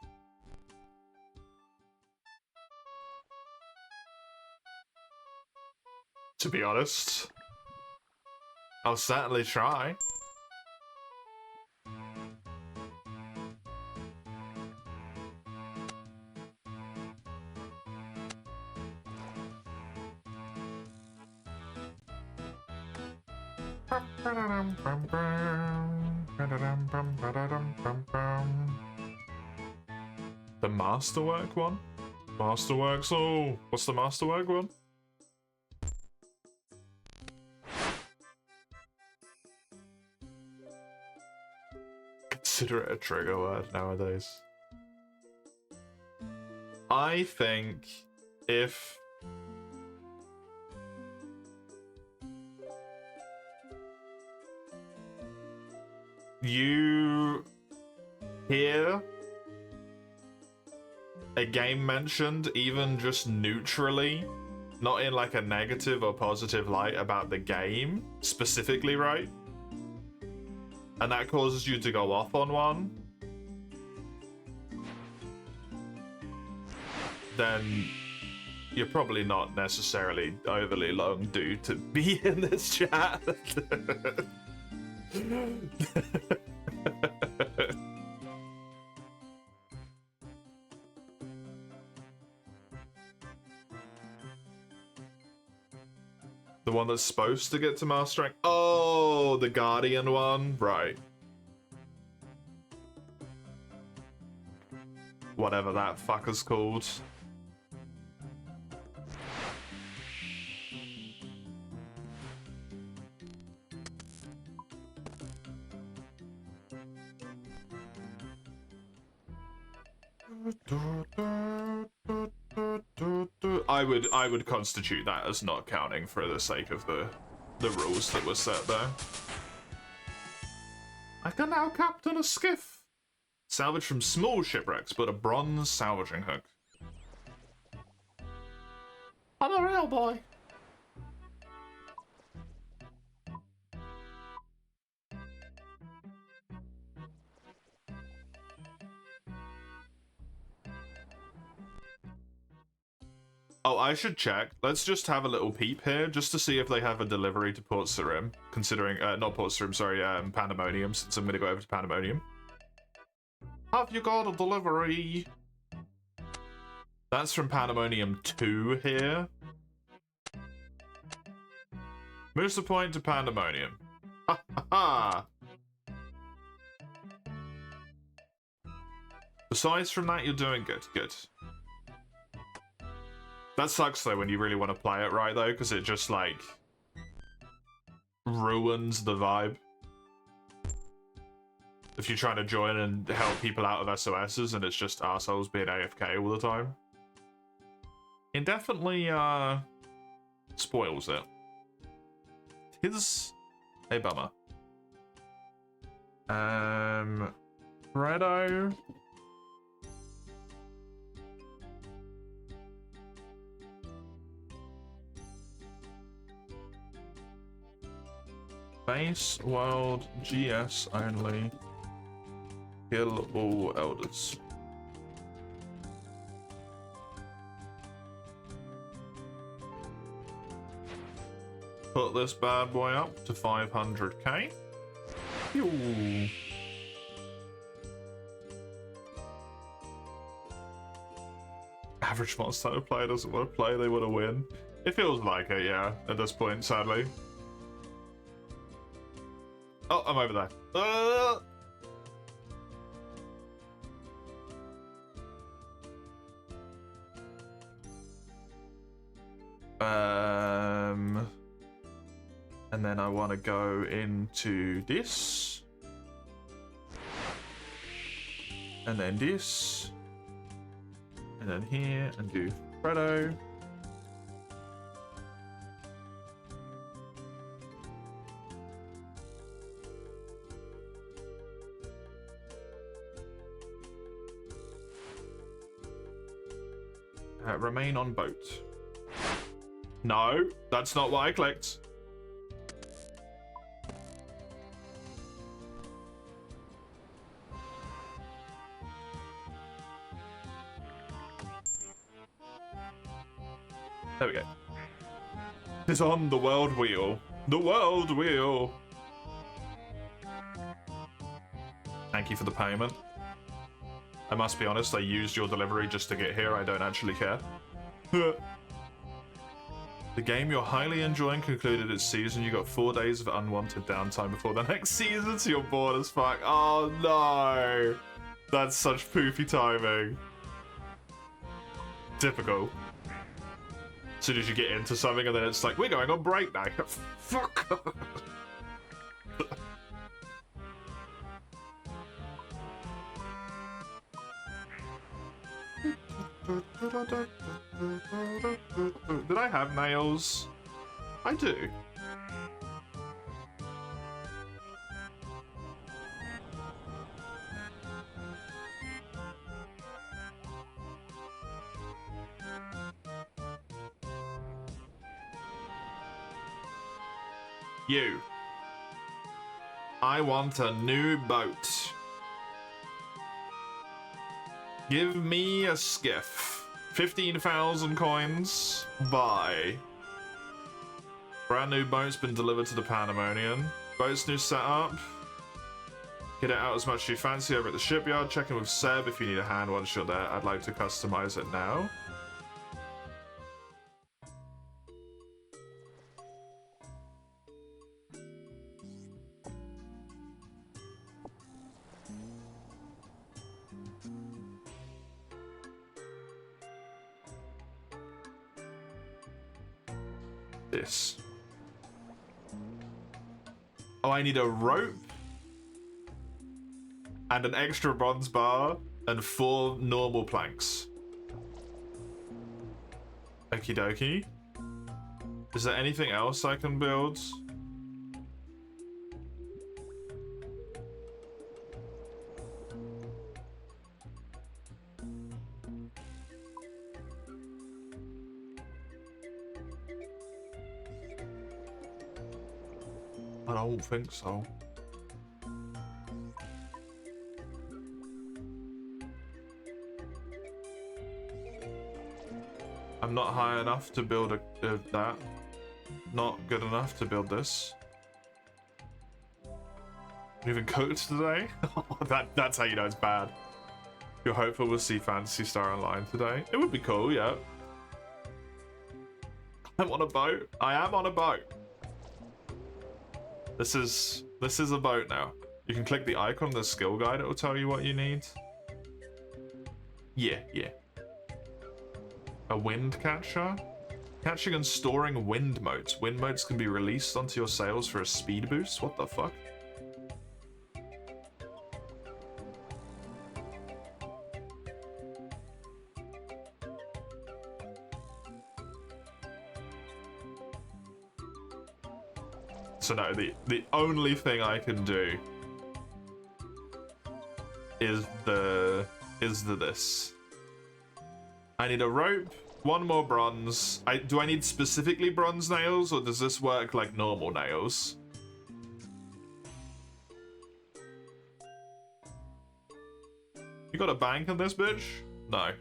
to be honest. I'll certainly try. The Masterwork one? Masterworks, oh, what's the Masterwork one? Consider it a trigger word nowadays. I think if you hear a game mentioned, even just neutrally, not in like a negative or positive light about the game specifically, right? And that causes you to go off on one, then you're probably not necessarily overly long due to be in this chat. The one that's supposed to get to Master Rank? Oh, the Guardian one? Right. Whatever that fucker's called. I would constitute that as not counting for the sake of the rules that were set there. I can now captain a skiff. Salvage from small shipwrecks, but a bronze salvaging hook. I'm a real boy. Oh, I should check. Let's just have a little peep here, just to see if they have a delivery to Port Sarim. Considering, not Port Sarim, sorry, Pandemonium, since I'm gonna go over to Pandemonium. Have you got a delivery? That's from Pandemonium 2 here. Moves the point to Pandemonium. Ha ha ha! Besides from that, you're doing good. Good. That sucks though when you really want to play it right though, because it just like ruins the vibe. If you're trying to join and help people out of SOSs and it's just assholes being AFK all the time. It definitely spoils it. Tis a bummer. Fredo. Base world GS only. Kill all elders. Put this bad boy up to 500k. Pew. Average monster player doesn't want to play, they want to win. It feels like it, yeah, at this point, sadly. Oh, I'm over there. And then I want to go into this. And then this. And then here, and do Fredo. Remain on boat. No, that's not what I clicked. There we go. It's on the world wheel. The world wheel. Thank you for the payment. I must be honest, I used your delivery just to get here. I don't actually care. The game you're highly enjoying concluded its season. You got 4 days of unwanted downtime before the next season, so you're bored as fuck. Oh no! That's such poofy timing. Typical. As soon as you get into something and then it's like, we're going on break now. Fuck! Did I have nails? I do. You. I want a new boat. Give me a skiff. 15,000 coins. Buy. Brand new boat's been delivered to the Pandemonium. Boat's new setup. Get it out as much as you fancy over at the shipyard. Check in with Seb if you need a hand once you're there. I'd like to customize it now. This. Oh, I need a rope and an extra bronze bar and 4 normal planks. Okie dokie. Is there anything else I can build? I don't think so. I'm not high enough to build that. Not good enough to build this. You even cooked today? That's how you know it's bad. You're hopeful we'll see Phantasy Star Online today? It would be cool, yeah. I'm on a boat. I am on a boat. This is a boat now. You can click the icon, the skill guide, it will tell you what you need. Yeah. A wind catcher? Catching and storing wind motes. Wind motes can be released onto your sails for a speed boost? What the fuck? So no, the only thing I can do is this. I need a rope, 1 more bronze. Do I need specifically bronze nails, or does this work like normal nails? You got a bank on this bitch? No.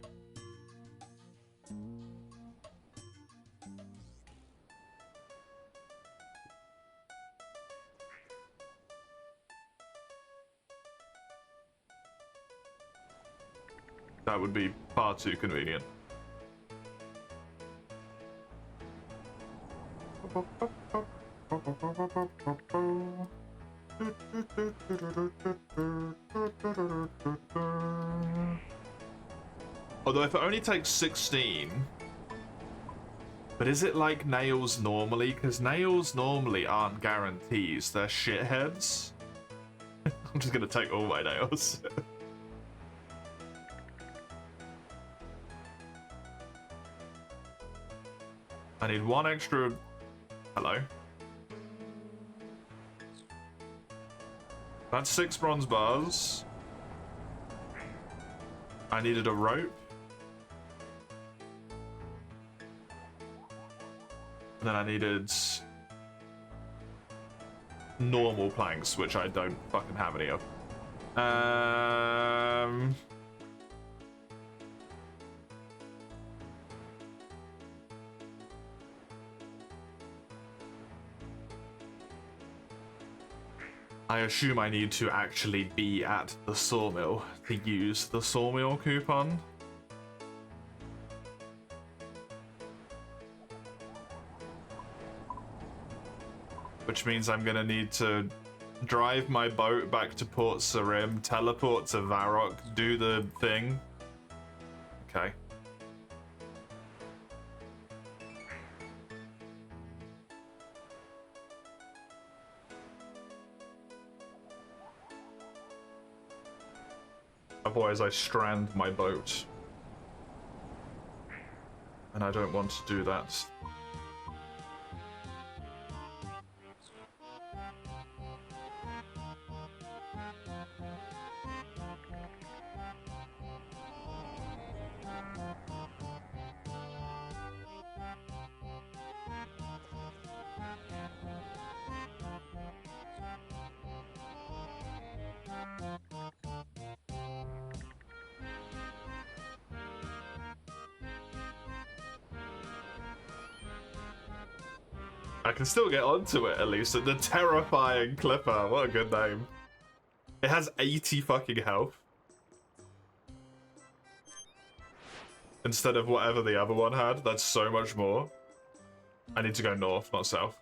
That would be far too convenient. Although if it only takes 16... But is it like nails normally? Because nails normally aren't guarantees. They're shitheads. I'm just gonna take all my nails. I need 1 extra... Hello. That's 6 bronze bars. I needed a rope. And then I needed... normal planks, which I don't fucking have any of. I assume I need to actually be at the sawmill to use the sawmill coupon. Which means I'm gonna need to drive my boat back to Port Sarim, teleport to Varrock, do the thing. Okay. Otherwise I strand my boat. And I don't want to do that. I can still get onto it at least. The Terrifying Clipper. What a good name. It has 80 fucking health. Instead of whatever the other one had. That's so much more. I need to go north, not south.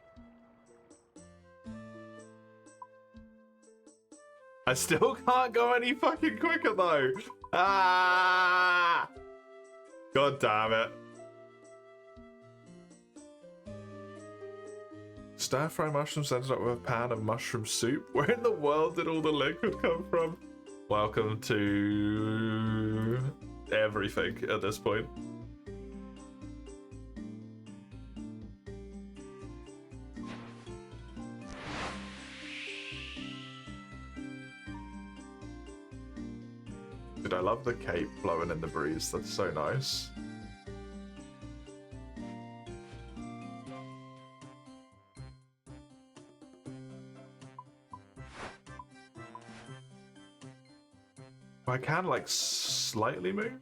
I still can't go any fucking quicker though. Ah! God damn it. Stir-fry mushrooms ended up with a pan of mushroom soup. Where in the world did all the liquid come from? Welcome to everything at this point. Dude, I love the cape blowing in the breeze. That's so nice. I can like slightly move.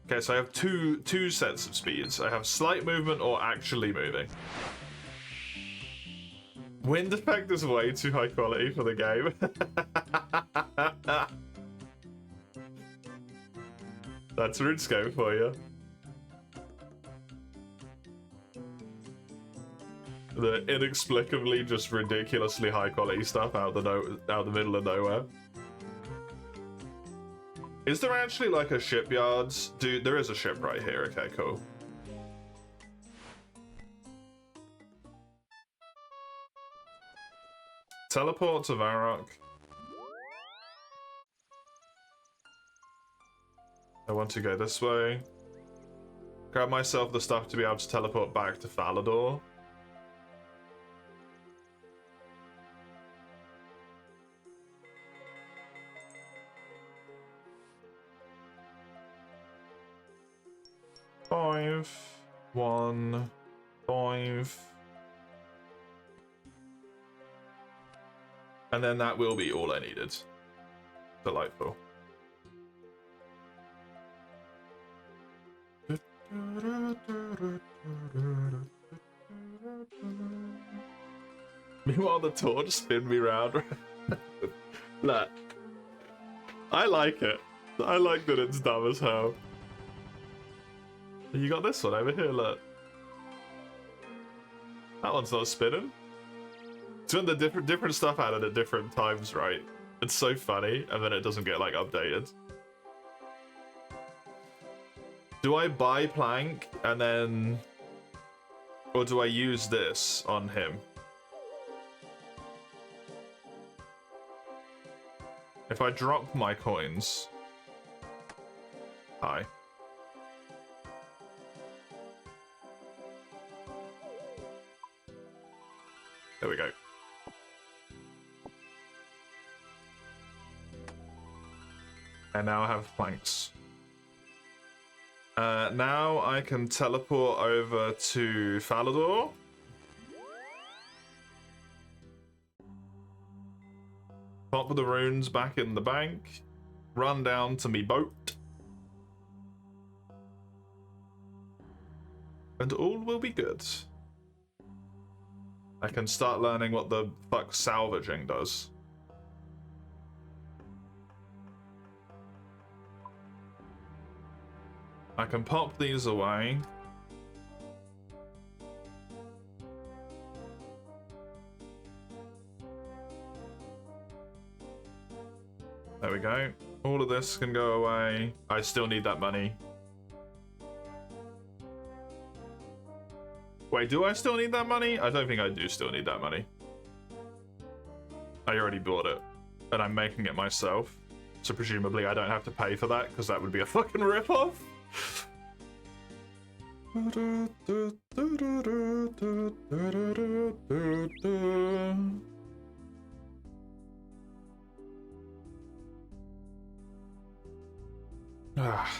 Okay, so I have two sets of speeds. I have slight movement or actually moving. Wind effect is way too high quality for the game. That's RuneScape for you. The inexplicably just ridiculously high quality stuff out the middle of nowhere. Is there actually like a shipyard? Dude, there is a ship right here. Okay, cool. Teleport to Varrock. I want to go this way. Grab myself the stuff to be able to teleport back to Falador. Five, 1, 5. And then that will be all I needed. Delightful. Meanwhile, the torch spin me round. Look, I like it. I like that it's dumb as hell. You got this one over here, look. That one's not spinning. It's when the different stuff added at different times, right? It's so funny, and then it doesn't get, like, updated. Do I buy Plank, and then... Or do I use this on him? If I drop my coins... Hi. There we go. And now I have planks. Now I can teleport over to Falador. Pop the runes back in the bank. Run down to me boat. And all will be good. I can start learning what the fuck salvaging does. I can pop these away. There we go. All of this can go away. I still need that money. Wait, do I still need that money? I don't think I do still need that money. I already bought it. And I'm making it myself. So presumably I don't have to pay for that, because that would be a fucking rip-off. Ah.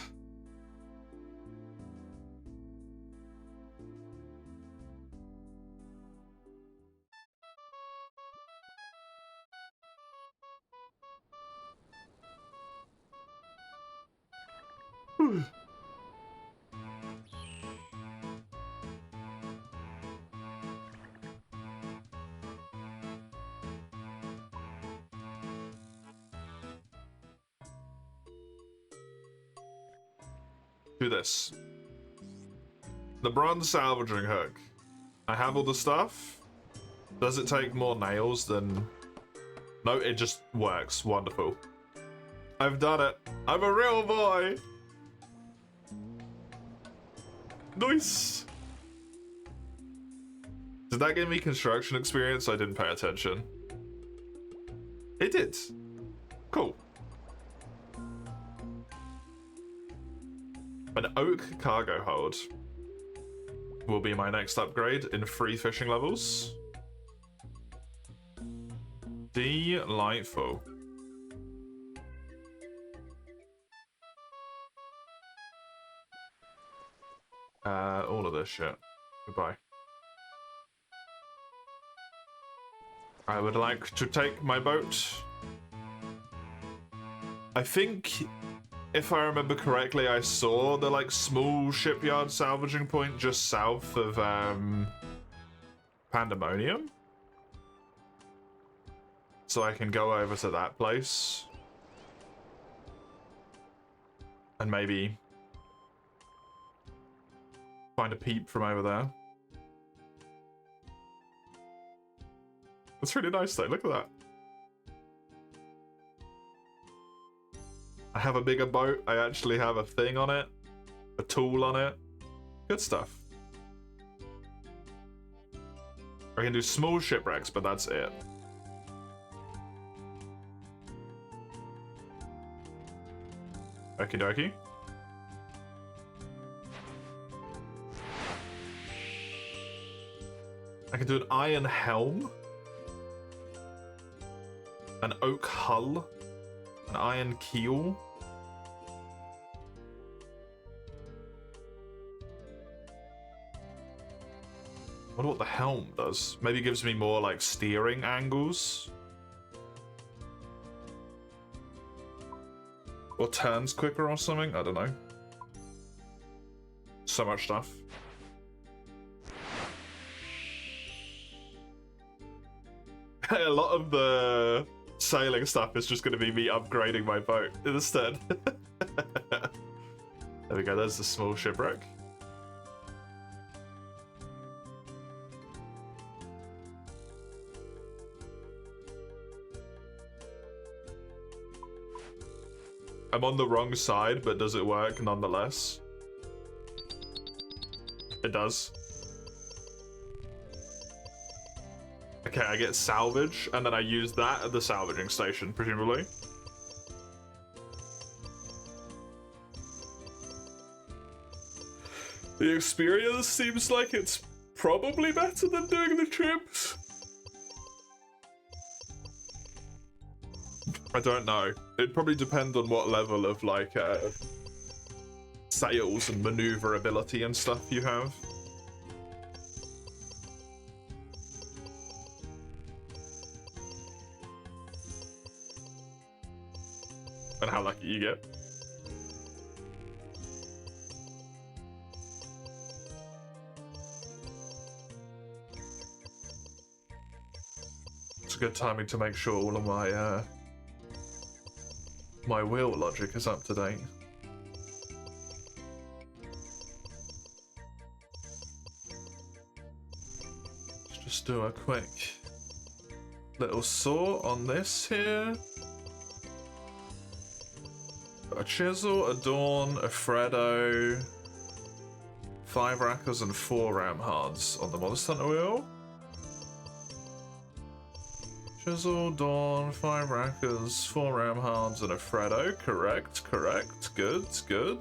Do this. The bronze salvaging hook. I have all the stuff. Does it take more nails than... No, it just works. Wonderful. I've done it. I'm a real boy. Nice. Did that give me construction experience? I didn't pay attention. It did. Cool. An oak cargo hold will be my next upgrade in free fishing levels. Delightful. All of this shit. Goodbye. I would like to take my boat. I think, if I remember correctly, I saw the like small shipyard salvaging point just south of Pandemonium. So I can go over to that place. And maybe find a peep from over there. That's really nice though, look at that. I have a bigger boat, I actually have a thing on it. A tool on it. Good stuff. I can do small shipwrecks, but that's it. Okie dokie. I can do an iron helm. An oak hull. An iron keel. I wonder what the helm does. Maybe it gives me more like steering angles. Or turns quicker or something, I don't know. So much stuff. A lot of the sailing stuff is just going to be me upgrading my boat instead. There we go, there's the small shipwreck. I'm on the wrong side, but does it work nonetheless? It does. Okay, I get salvage, and then I use that at the salvaging station, presumably. The experience seems like it's probably better than doing the trips. I don't know. It'd probably depend on what level of, like, sails and maneuverability and stuff you have. And how lucky you get. good timing to make sure all of my my wheel logic is up to date. Let's just do a quick little sort on this here. A chisel, a dawn, a Freddo, 5 rackers and 4 ram hards on the Monster Hunter wheel. Chisel, dawn, 5 rackers, 4 ram hards and a Freddo. Correct, correct. Good, good.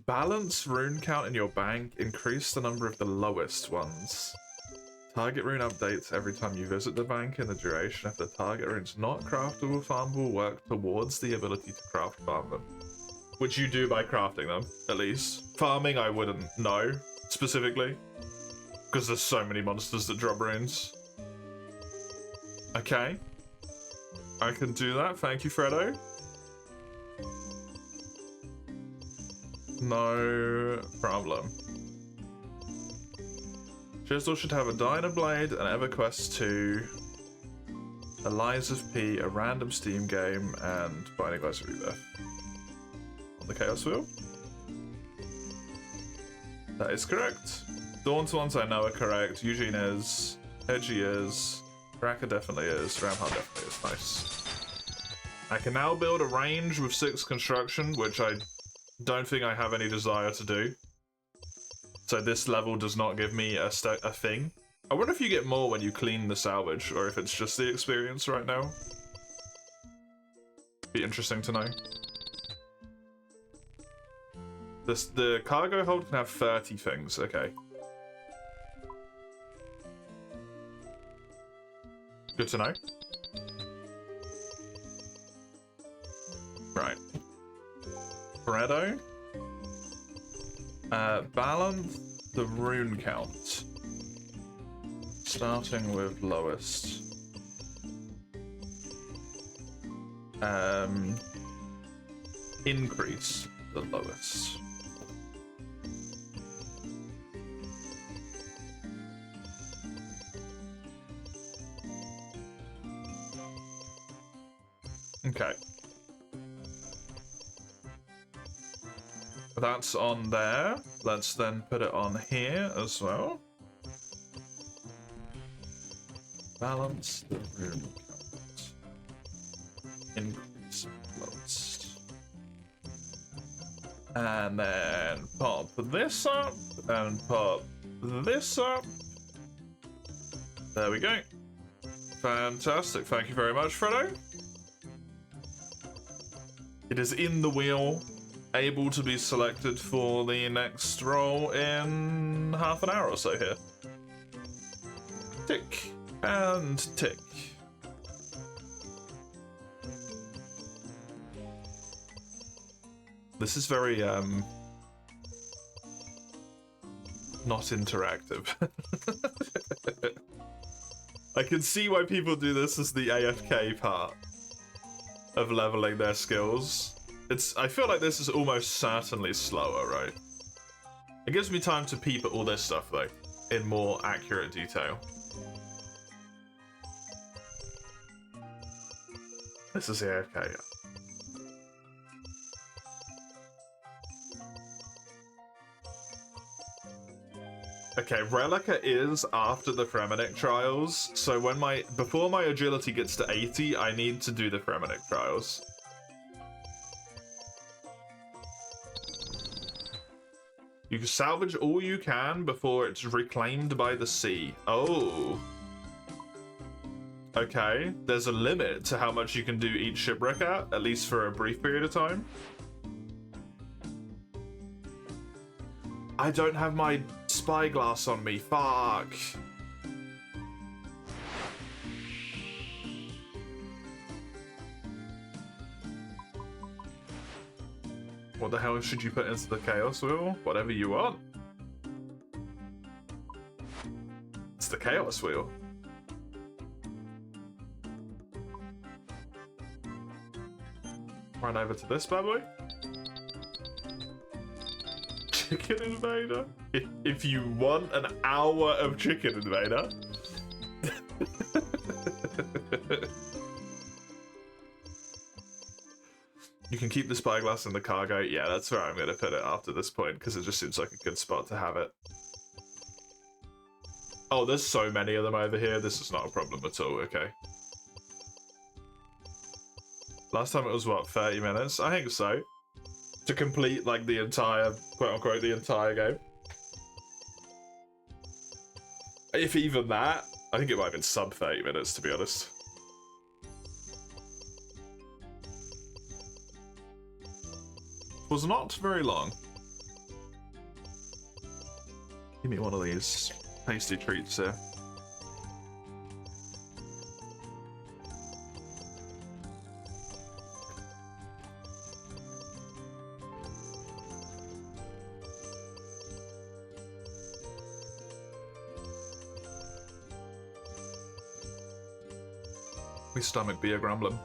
Balance rune count in your bank. Increase the number of the lowest ones. Target rune updates every time you visit the bank in the duration if the target rune's not craftable, farmable, work towards the ability to craft farm them. Which you do by crafting them, at least. Farming I wouldn't know, specifically. Because there's so many monsters that drop runes. Okay. I can do that, thank you Freddo. No problem. Chisel should have a Dynablade, an EverQuest 2, a Lies of P, a random Steam game, and Binding Lies of Rebirth. On the Chaos Wheel. That is correct. Dawn's ones I know are correct. Eugene is. Edgy is. Raka definitely is. Ramhard definitely is. Nice. I can now build a range with 6 construction, which I don't think I have any desire to do. So this level does not give me a thing. I wonder if you get more when you clean the salvage, or if it's just the experience right now. Be interesting to know. The cargo hold can have 30 things, okay. Good to know. Right. Freddo. Balance the rune count. Starting with lowest. Increase the lowest. Okay. That's on there. Let's then put it on here as well. Balance the rune count. Increase lowest. And then pop this up and pop this up. There we go. Fantastic. Thank you very much, Freddo. It is in the wheel, able to be selected for the next roll in half an hour or so here. Tick and tick. This is very not interactive. I can see why people do this as the AFK part of leveling their skills. I feel like this is almost certainly slower, right? It gives me time to peep at all this stuff though, in more accurate detail. This is the AFK. Okay, Relica is after the Fremennik trials, so before my agility gets to 80, I need to do the Fremennik trials. You can salvage all you can before it's reclaimed by the sea. Oh. Okay, there's a limit to how much you can do each shipwreck at least for a brief period of time. I don't have my spyglass on me, fuck. What the hell should you put into the Chaos Wheel? Whatever you want. It's the Chaos Wheel. Run over to this bad boy. Chicken Invader? If you want an hour of Chicken Invader. You can keep the spyglass in the cargo. Yeah, that's where I'm going to put it after this point, because it just seems like a good spot to have it. Oh, there's so many of them over here. This is not a problem at all. Okay. Last time it was, what, 30 minutes? I think so. To complete, like, the entire, quote-unquote, the entire game. If even that, I think it might have been sub 30 minutes, to be honest. Was not very long. Give me one of these tasty treats here. My stomach be a grumbling.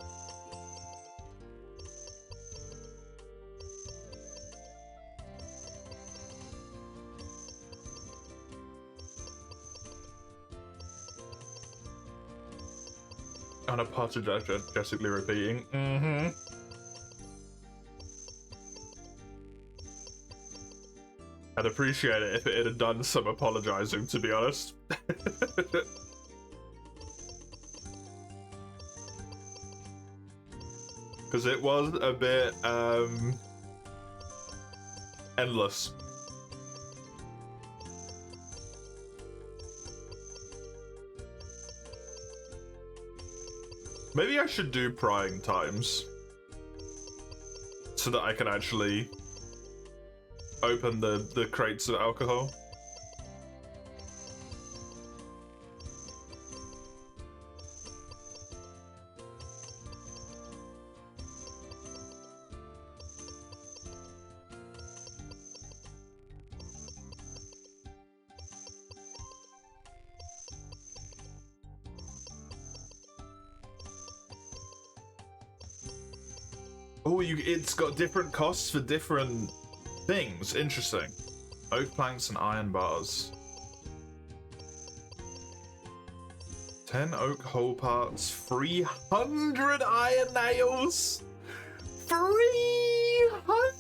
Unapologetically repeating. Mm-hmm. I'd appreciate it if it had done some apologizing, to be honest. Because it was a bit, endless. Maybe I should do prying times so that I can actually open the crates of alcohol. Oh, it's got different costs for different things. Interesting. Oak planks and iron bars. 10 oak hole parts, 300 iron nails. 300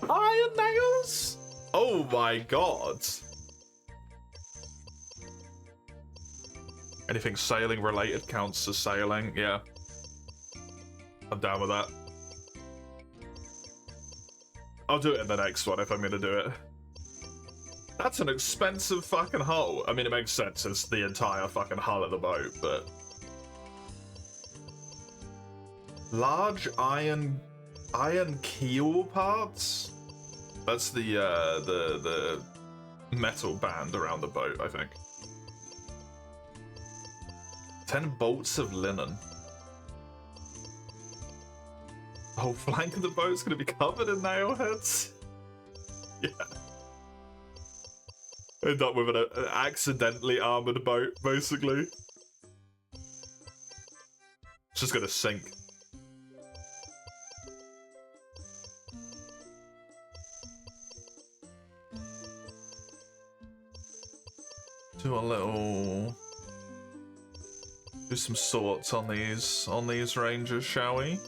iron nails? Oh my god. Anything sailing related counts as sailing, yeah. I'm down with that. I'll do it in the next one if I'm gonna do it. That's an expensive fucking hull. I mean, it makes sense, it's the entire fucking hull of the boat, but... Large iron keel parts? That's the metal band around the boat, I think. 10 bolts of linen. The whole flank of the boat's gonna be covered in nail heads. Yeah. End up with an accidentally armored boat, basically. It's just gonna sink. Do some sorts on these rangers, shall we?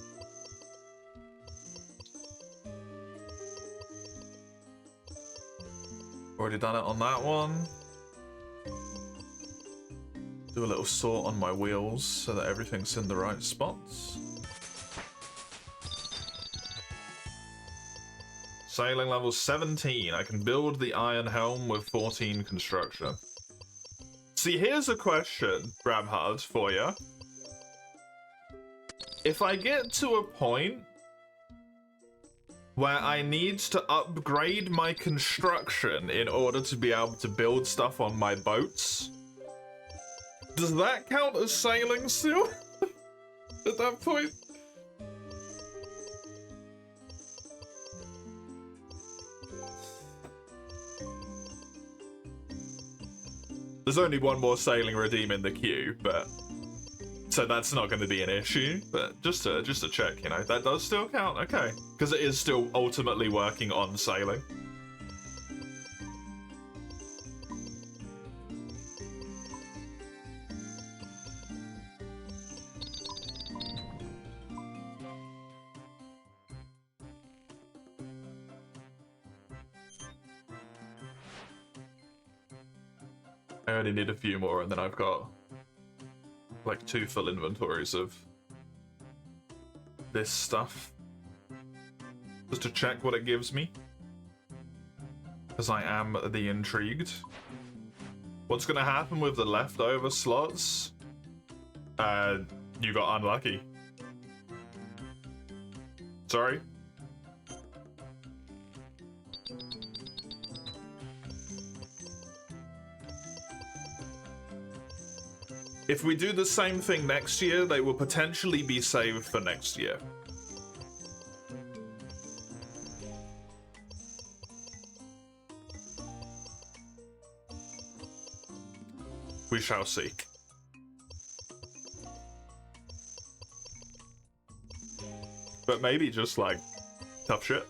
Already done it on that one. Do a little sort on my wheels so that everything's in the right spots. Sailing level 17. I can build the iron helm with 14 construction. See, here's a question, Bramhard, for you. If I get to a point where I need to upgrade my construction in order to be able to build stuff on my boats, does that count as sailing still? At that point? There's only one more sailing redeem in the queue, but So that's not going to be an issue, but just to check, you know, that does still count, okay, because it is still ultimately working on sailing. I only need a few more, and then I've got like 2 full inventories of this stuff. Just to check what it gives me. Because I am the intrigued. What's gonna happen with the leftover slots? You got unlucky. Sorry. If we do the same thing next year, they will potentially be saved for next year. We shall see. But maybe just like tough shit.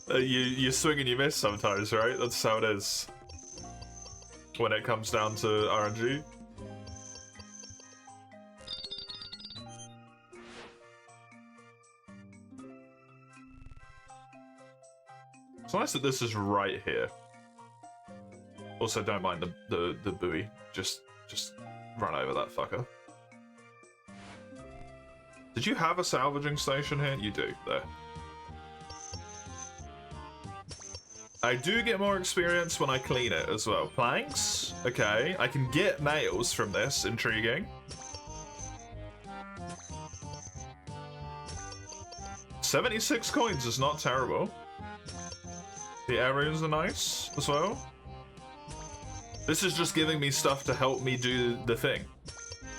You swing and you miss sometimes, right? That's how it is. When it comes down to RNG. It's nice that this is right here. Also, don't mind the buoy. Just run over that fucker. Did you have a salvaging station here? You do, there. I do get more experience when I clean it as well. Planks? Okay. I can get nails from this. Intriguing. $76 coins is not terrible. The arrows are nice as well. This is just giving me stuff to help me do the thing.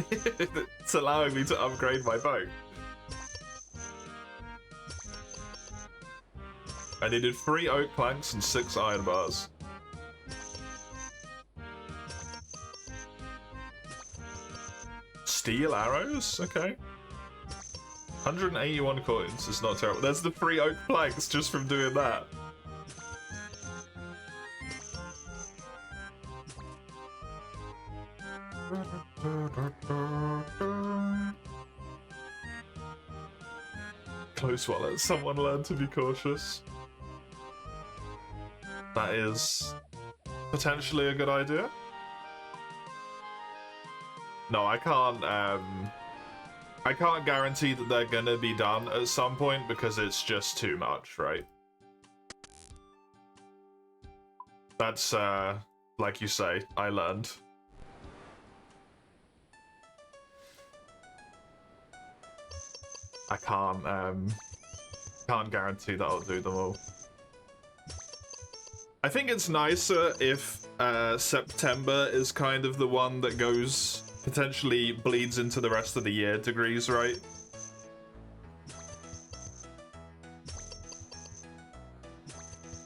It's allowing me to upgrade my boat. I needed 3 oak planks and 6 iron bars. Steel arrows? Okay. 181 coins is not terrible. There's the 3 oak planks just from doing that. Close wallet. Someone learn to be cautious. That is potentially a good idea. No, I can't guarantee that they're gonna be done at some point because it's just too much, right? That's like you say, I learned. I can't guarantee that I'll do them all. I think it's nicer if September is kind of the one that goes, potentially bleeds into the rest of the year degrees, right?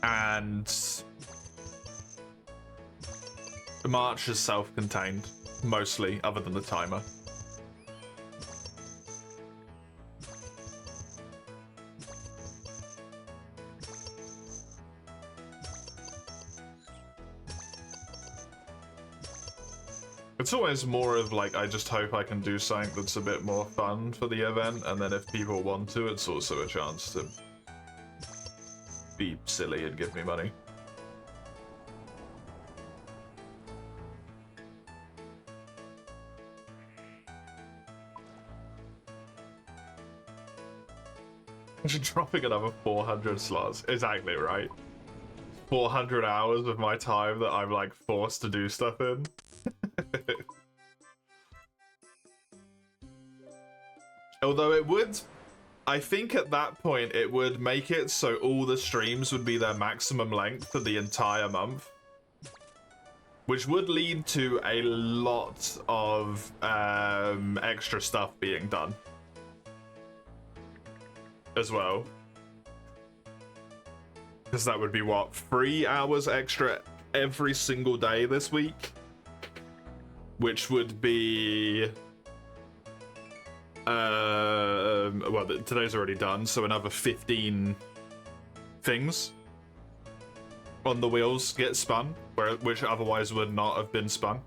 And March is self-contained, mostly, other than the timer. It's always more of like, I just hope I can do something that's a bit more fun for the event, and then if people want to, it's also a chance to be silly and give me money. Dropping another 400 slots. Exactly, right? 400 hours of my time that I'm like forced to do stuff in. Although it would, I think at that point it would make it so all the streams would be their maximum length for the entire month. Which would lead to a lot of extra stuff being done. As well. Because that would be what, 3 hours extra every single day this week? which would be well, today's already done, so another 15 things on the wheels get spun, which otherwise would not have been spun.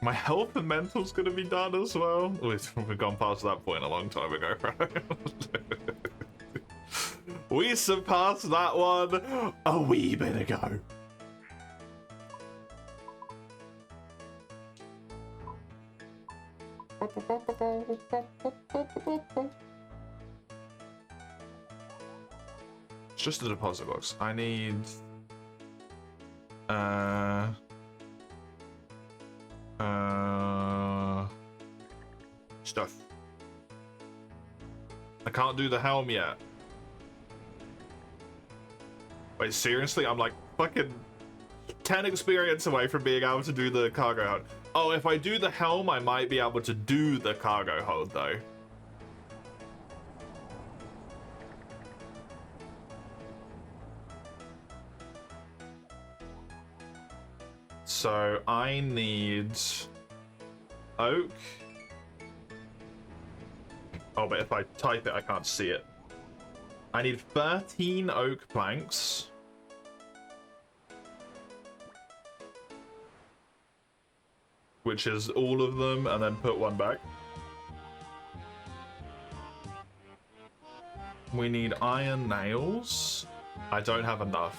My health and mental's gonna be done as well. We've gone past that point a long time ago, right? We surpassed that one a wee bit ago. It's just a deposit box. I need stuff. I can't do the helm yet. Wait, seriously? I'm like fucking 10 experience away from being able to do the cargo hold. Oh, if I do the helm, I might be able to do the cargo hold though. So I need oak. Oh, but if I type it, I can't see it. I need 13 oak planks. Which is all of them, and then put one back. We need iron nails. I don't have enough.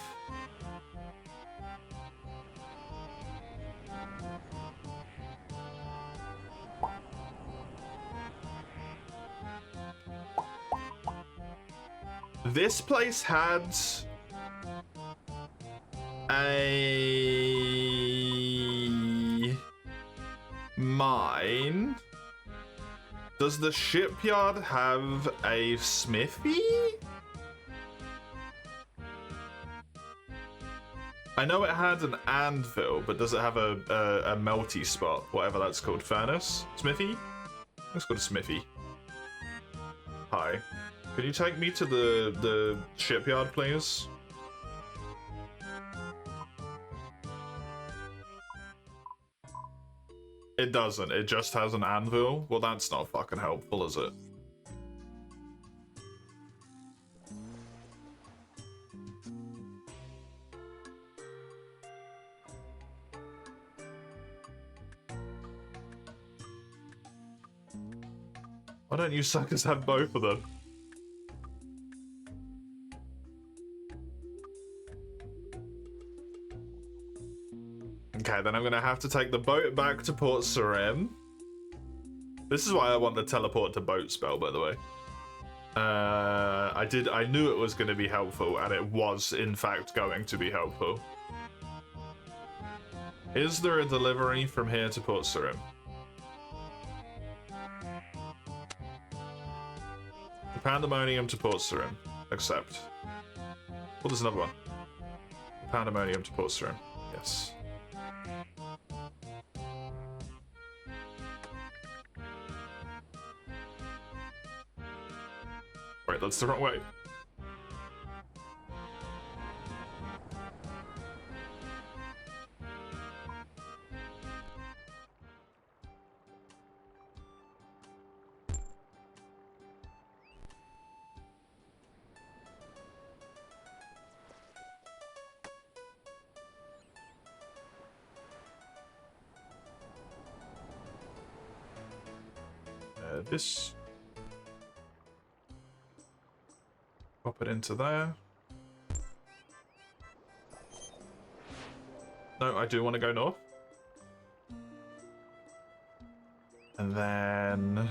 This place had a mine. Does the shipyard have a smithy? I know it had an anvil, but does it have a melty spot? Whatever that's called. Furnace? Smithy? Let's go to smithy. Hi. Could you take me to the shipyard, please? It doesn't. It just has an anvil. Well, that's not fucking helpful, is it? Why don't you suckers have both of them? Okay, then I'm gonna have to take the boat back to Port Sarim. This is why I want the teleport to boat spell, by the way. I knew it was gonna be helpful, and it was in fact going to be helpful. Is there a delivery from here to Port Sarim? Pandemonium to Port Sarim. Accept. Oh, there's another one. Pandemonium to Port Sarim. Yes. Right, that's the wrong way. This. Pop it into there. No, I do want to go north. And then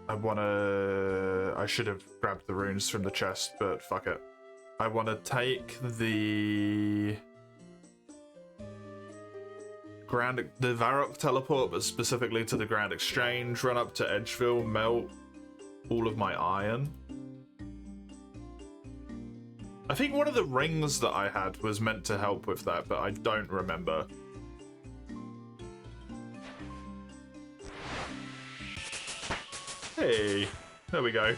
I should have grabbed the runes from the chest, but fuck it. I want to take the Varrock teleport, but specifically to the Grand Exchange, run up to Edgeville, melt all of my iron. I think one of the rings that I had was meant to help with that, but I don't remember. Hey, there we go.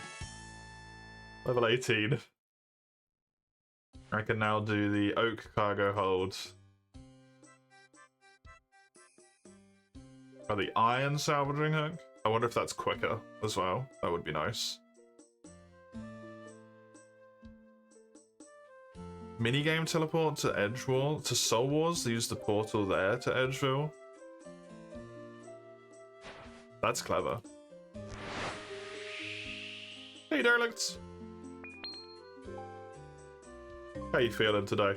Level 18. I can now do the oak cargo hold. Oh, the iron salvaging hook? I wonder if that's quicker as well. That would be nice. Minigame teleport to Edgewall, to Soul Wars. They use the portal there to Edgeville. That's clever. Hey, derelicts. How you feeling today?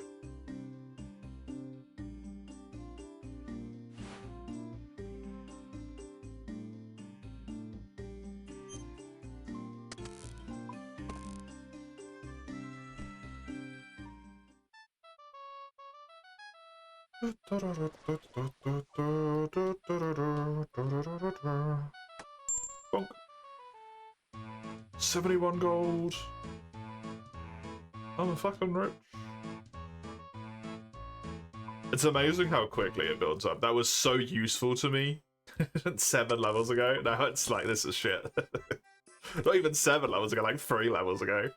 Bonk. 71 gold. I'm fucking rich. It's amazing how quickly it builds up. That was so useful to me 7 levels ago. Now it's like, this is shit. Not even 7 levels ago, like 3 levels ago.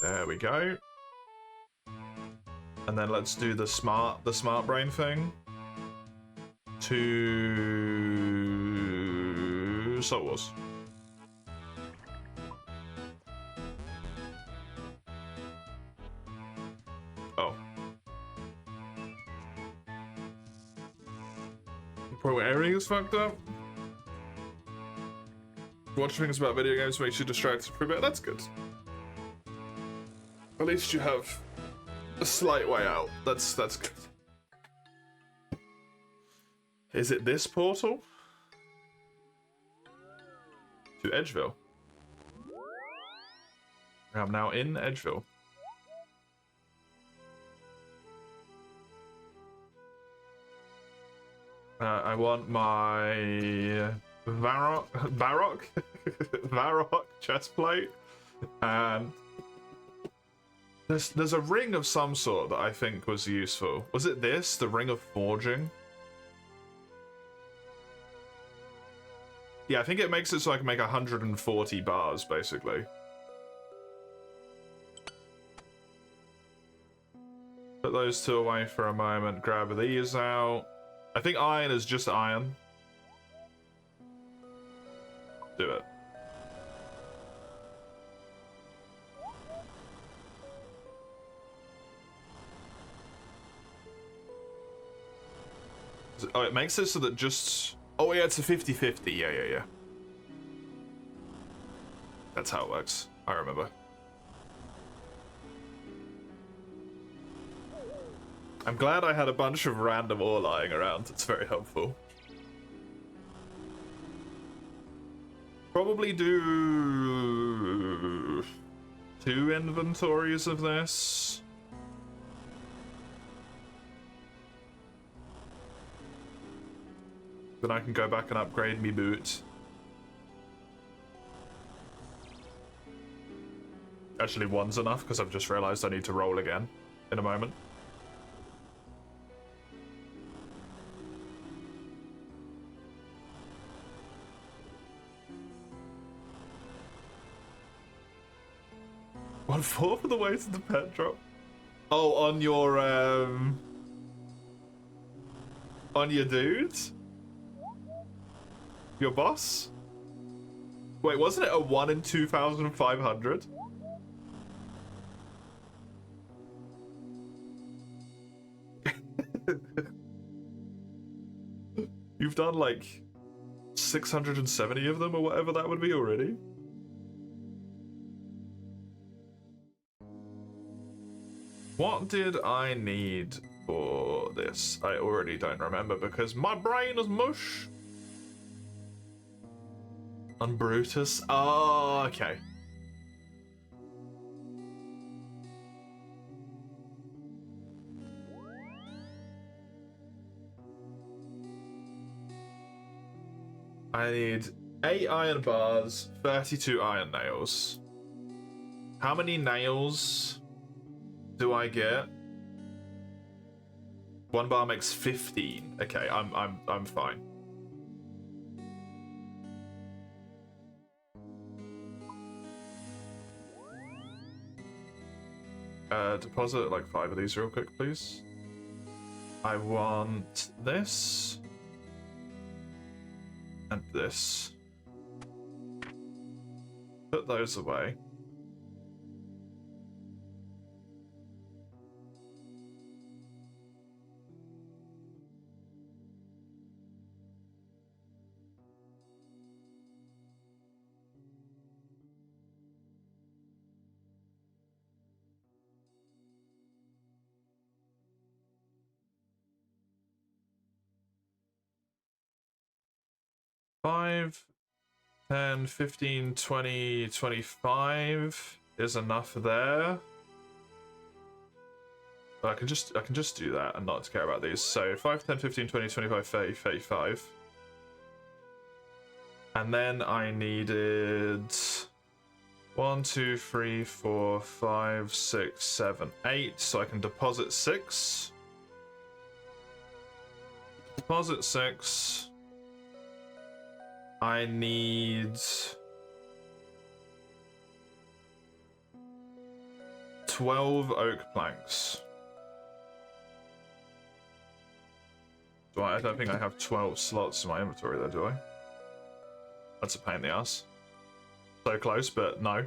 There we go. And then let's do the smart brain thing. To Soul Wars. Oh. Probably everything is fucked up. Watching things about video games makes you distracted for a bit. That's good. At least you have a slight way out. That's good. Is it this portal? To Edgeville. I'm now in Edgeville. I want my Varrock chest plate, and there's a ring of some sort that I think was useful. Was it this? The ring of forging? Yeah, I think it makes it so I can make 140 bars, basically. Put those two away for a moment, grab these out. I think iron is just iron. Do it. Oh, it makes it so that just... Oh yeah, it's a 50-50. Yeah. That's how it works. I remember. I'm glad I had a bunch of random ore lying around. It's very helpful. Probably do 2 inventories of this. Then I can go back and upgrade me boot. Actually, 1's enough because I've just realized I need to roll again in a moment. One-fourth of the way to the pet drop. Oh, on your dudes? Your boss? Wait, wasn't it a 1 in 2,500? You've done like 670 of them or whatever that would be already. What did I need for this? I already don't remember because my brain is mush. On Brutus? Oh, okay. I need 8 iron bars, 32 iron nails. How many nails do I get? 1 bar makes 15. Okay, I'm fine. Deposit like 5 of these real quick, please. I want this. And this. Put those away. Five, 10, 15, 20, 25 is enough there. But I can just do that and not care about these. So 5, 10, 15, 20, 25, 30, 35. And then I needed 1, 2, 3, 4, 5, 6, 7, 8. So I can deposit 6. Deposit 6. I need 12 oak planks. I don't think I have 12 slots in my inventory though, do I? That's a pain in the ass. So close, but no.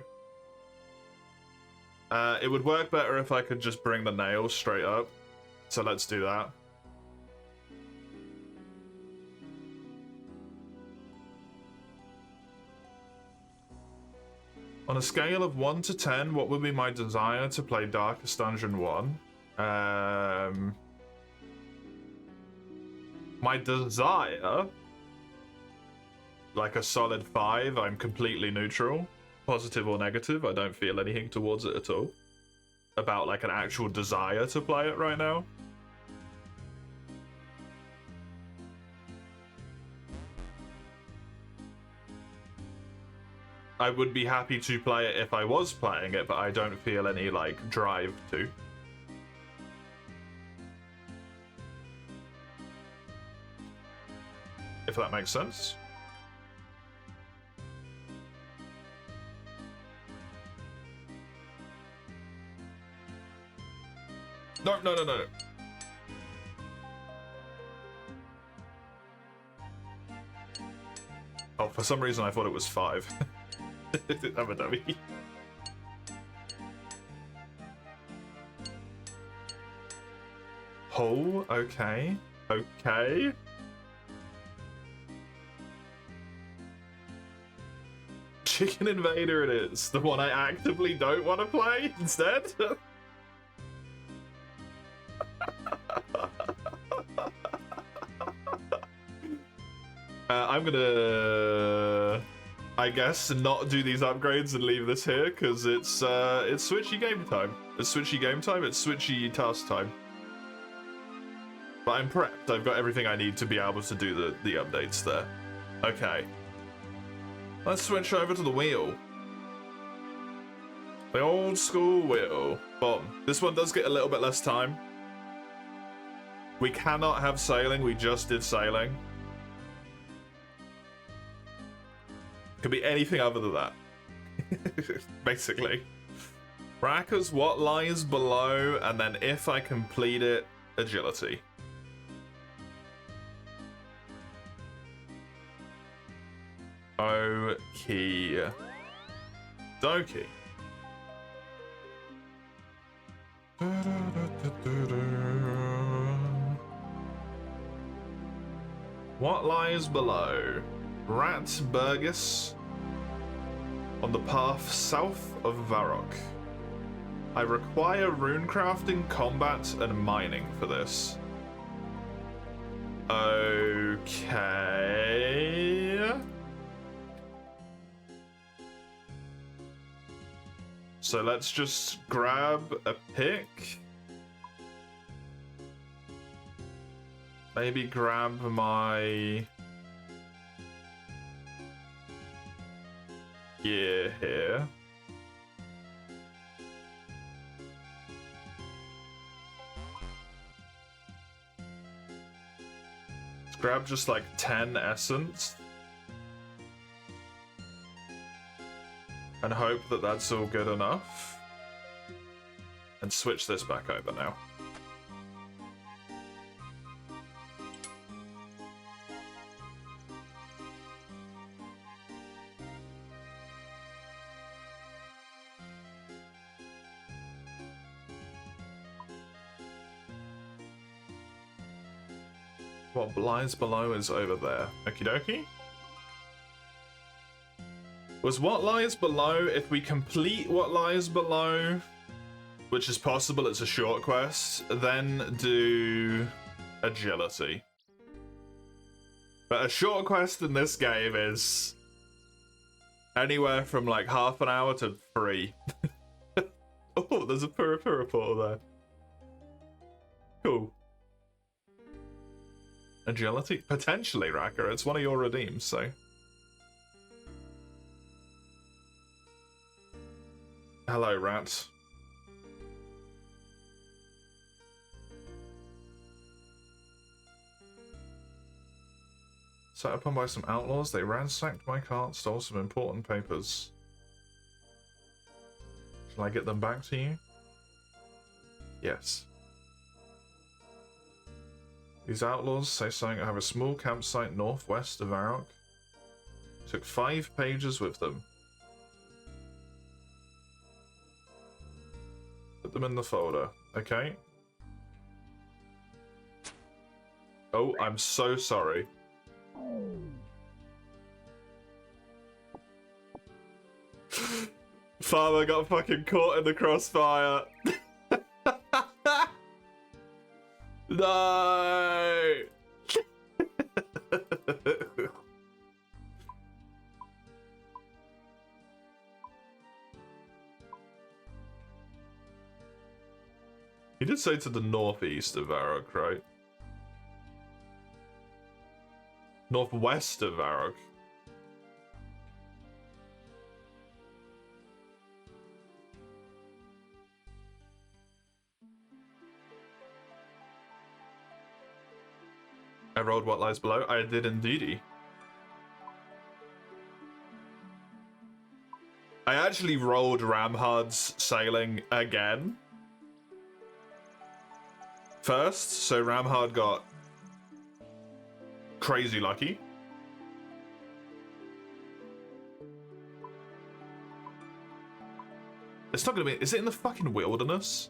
It would work better if I could just bring the nails straight up. So let's do that. On a scale of 1 to 10, what would be my desire to play Darkest Dungeon 1? My desire? Like a solid 5, I'm completely neutral. Positive or negative, I don't feel anything towards it at all. About like an actual desire to play it right now. I would be happy to play it if I was playing it, but I don't feel any, like, drive to. If that makes sense. No. Oh, for some reason I thought it was 5. I'm a dummy. Oh, okay. Okay. Chicken Invader it is. The one I actively don't want to play instead. I'm gonna, I guess, not do these upgrades and leave this here because it's switchy game time. It's switchy game time. It's switchy task time. But I'm prepped. I've got everything I need to be able to do the updates there. Okay. Let's switch over to the wheel. The old school wheel. Boom. This one does get a little bit less time. We cannot have sailing. We just did sailing. Could be anything other than that. Basically. Rackers, what lies below, and then if I complete it, agility. Okie dokie. What lies below? Ratburgis on the path south of Varrock. I require runecrafting, combat, and mining for this. Okay. So let's just grab a pick. Maybe grab my gear here. Let's grab just like 10 essence. And hope that that's all good enough. And switch this back over now. What lies below is over there. Okie dokie. Was what lies below, if we complete what lies below, which is possible, it's a short quest, then do agility. But a short quest in this game is anywhere from like half an hour to 3. Oh, there's a Purapura portal there. Cool. Agility? Potentially, Racker. It's one of your redeems, so. Hello, rat. Set upon by some outlaws, they ransacked my cart, stole some important papers. Shall I get them back to you? Yes. These outlaws say something. I have a small campsite northwest of Varrock. Took 5 pages with them. Put them in the folder, okay? Oh, I'm so sorry. Farmer got fucking caught in the crossfire. No! He did say to the northeast of Varrock, right? Northwest of Varrock. I rolled what lies below. I did indeedy. I actually rolled Ramhard's sailing again. First, so Ramhard got crazy lucky. It's not gonna be. Is it in the fucking wilderness?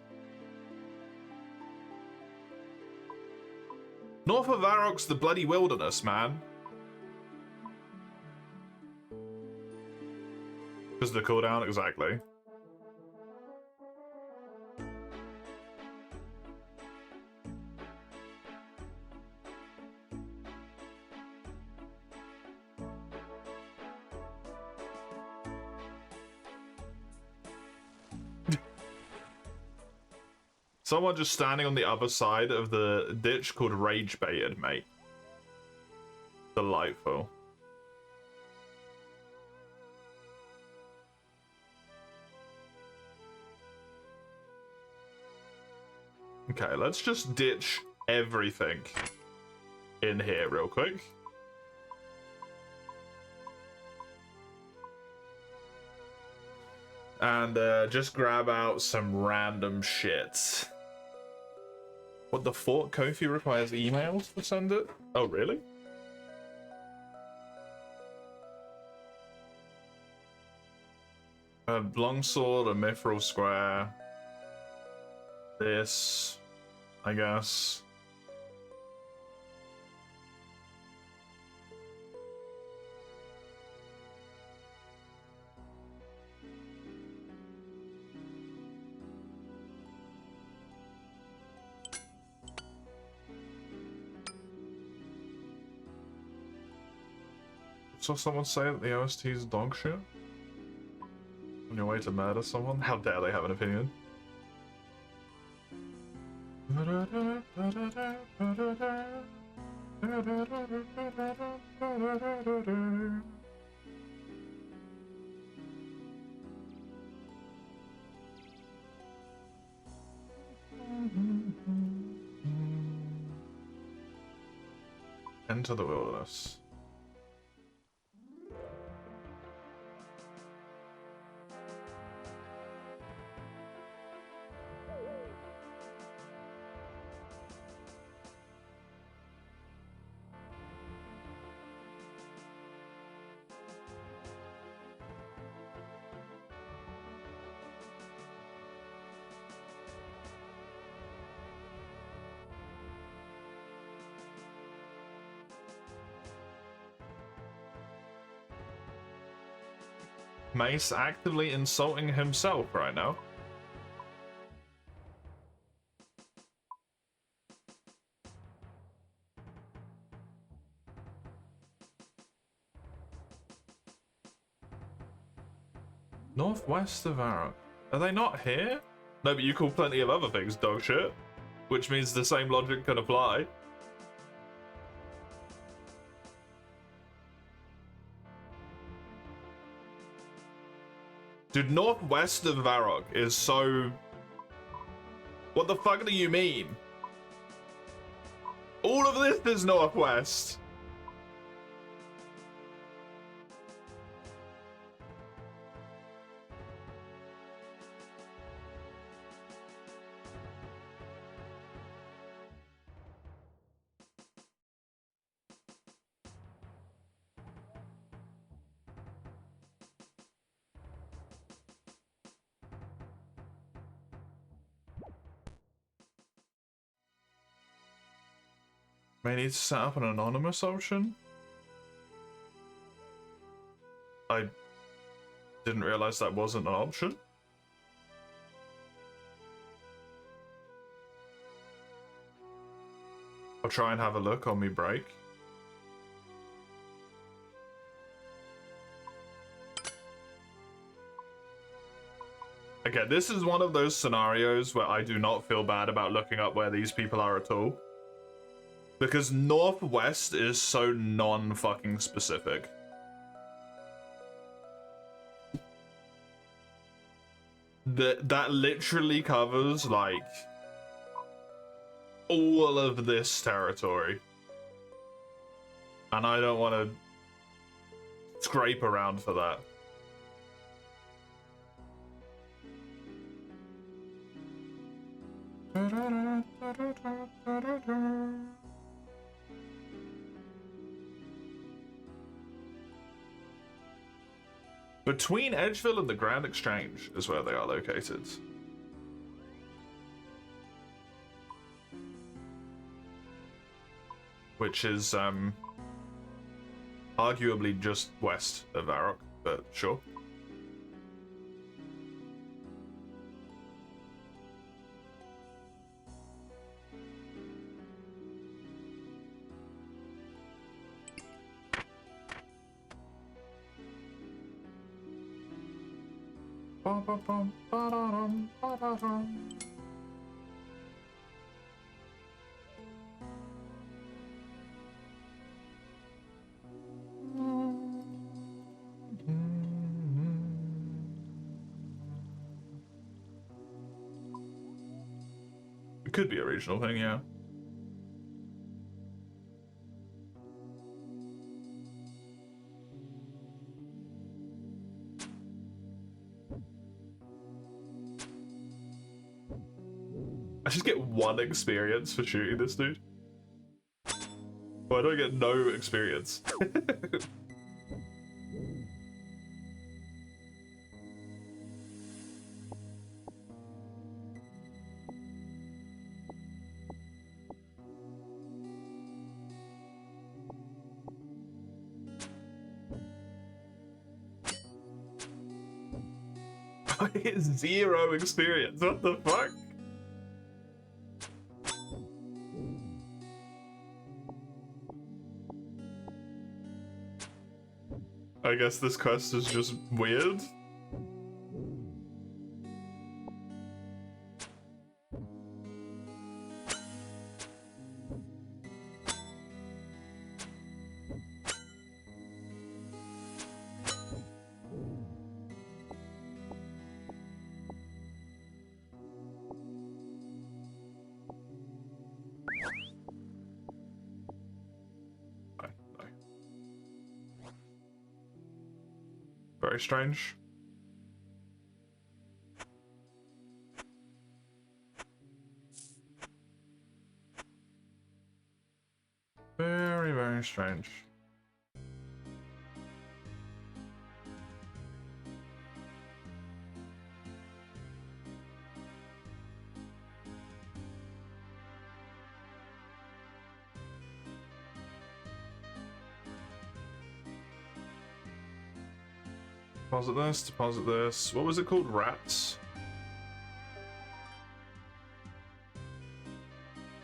North of Varrock's the bloody wilderness, man. Because of the cooldown, exactly. Someone just standing on the other side of the ditch called Rage Baited, mate. Delightful. Okay, let's just ditch everything in here real quick. And just grab out some random shit. What the fuck? Kofi requires emails to send it? Oh, really? A longsword, a mithril square. This, I guess. Saw someone say that the OST is dog shit? On your way to murder someone? How dare they have an opinion? Enter the wilderness. Mace actively insulting himself right now. Northwest of Arrow. Are they not here? No, but you call plenty of other things dog shit, which means the same logic can apply. Dude, northwest of Varrock is so... What the fuck do you mean? All of this is northwest. May need to set up an anonymous option. I didn't realize that wasn't an option. I'll try and have a look on me break. Again, this is one of those scenarios where I do not feel bad about looking up where these people are at all. Because Northwest is so non-fucking specific. That literally covers, like, all of this territory. And I don't want to scrape around for that. Between Edgeville and the Grand Exchange is where they are located. Which is, arguably just west of Varrock, but sure. It could be a regional thing, yeah. I just get one experience for shooting this dude. Why do I get no experience? I get 0 experience, what the fuck? I guess this quest is just weird. Very strange. Very, very strange. Deposit this, deposit this. What was it called? Rats?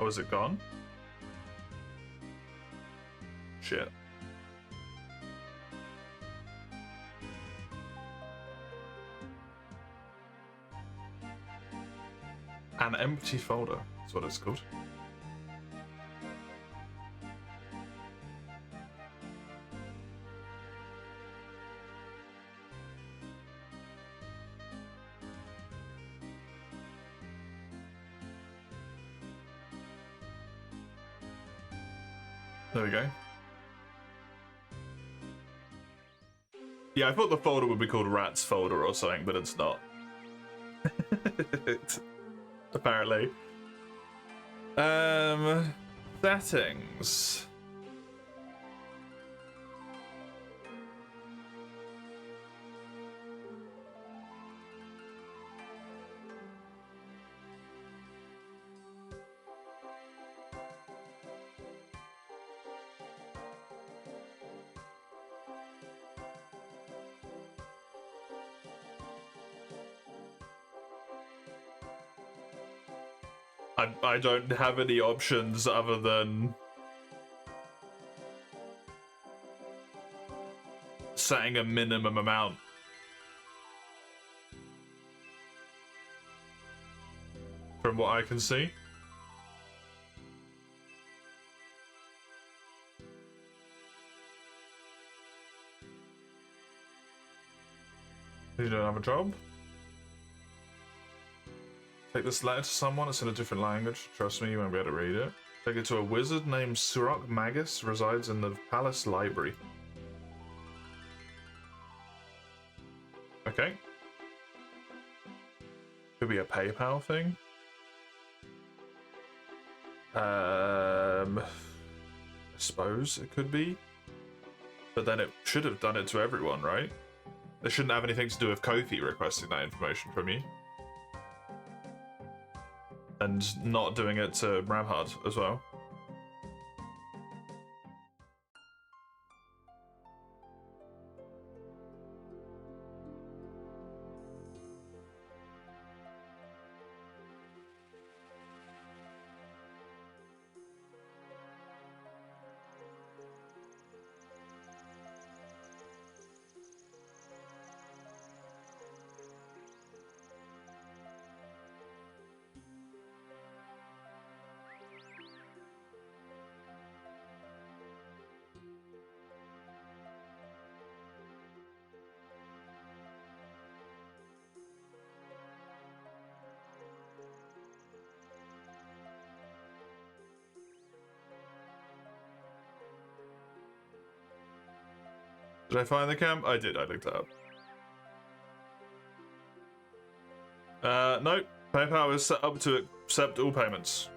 Oh, is it gone? Shit. An empty folder, that's what it's called. There we go. Yeah, I thought the folder would be called Rats folder or something, but it's not. Apparently. Settings. I don't have any options other than setting a minimum amount. From what I can see. You don't have a job? Take this letter to someone, it's in a different language. Trust me, you won't be able to read it. Take it to a wizard named Surok Magus, resides in the palace library. Okay. Could be a PayPal thing. I suppose it could be. But then it should have done it to everyone, right? It shouldn't have anything to do with Kofi requesting that information from you. And not doing it to Ramhard as well. Did I find the camp? I did, I looked it up. Nope. PayPal is set up to accept all payments.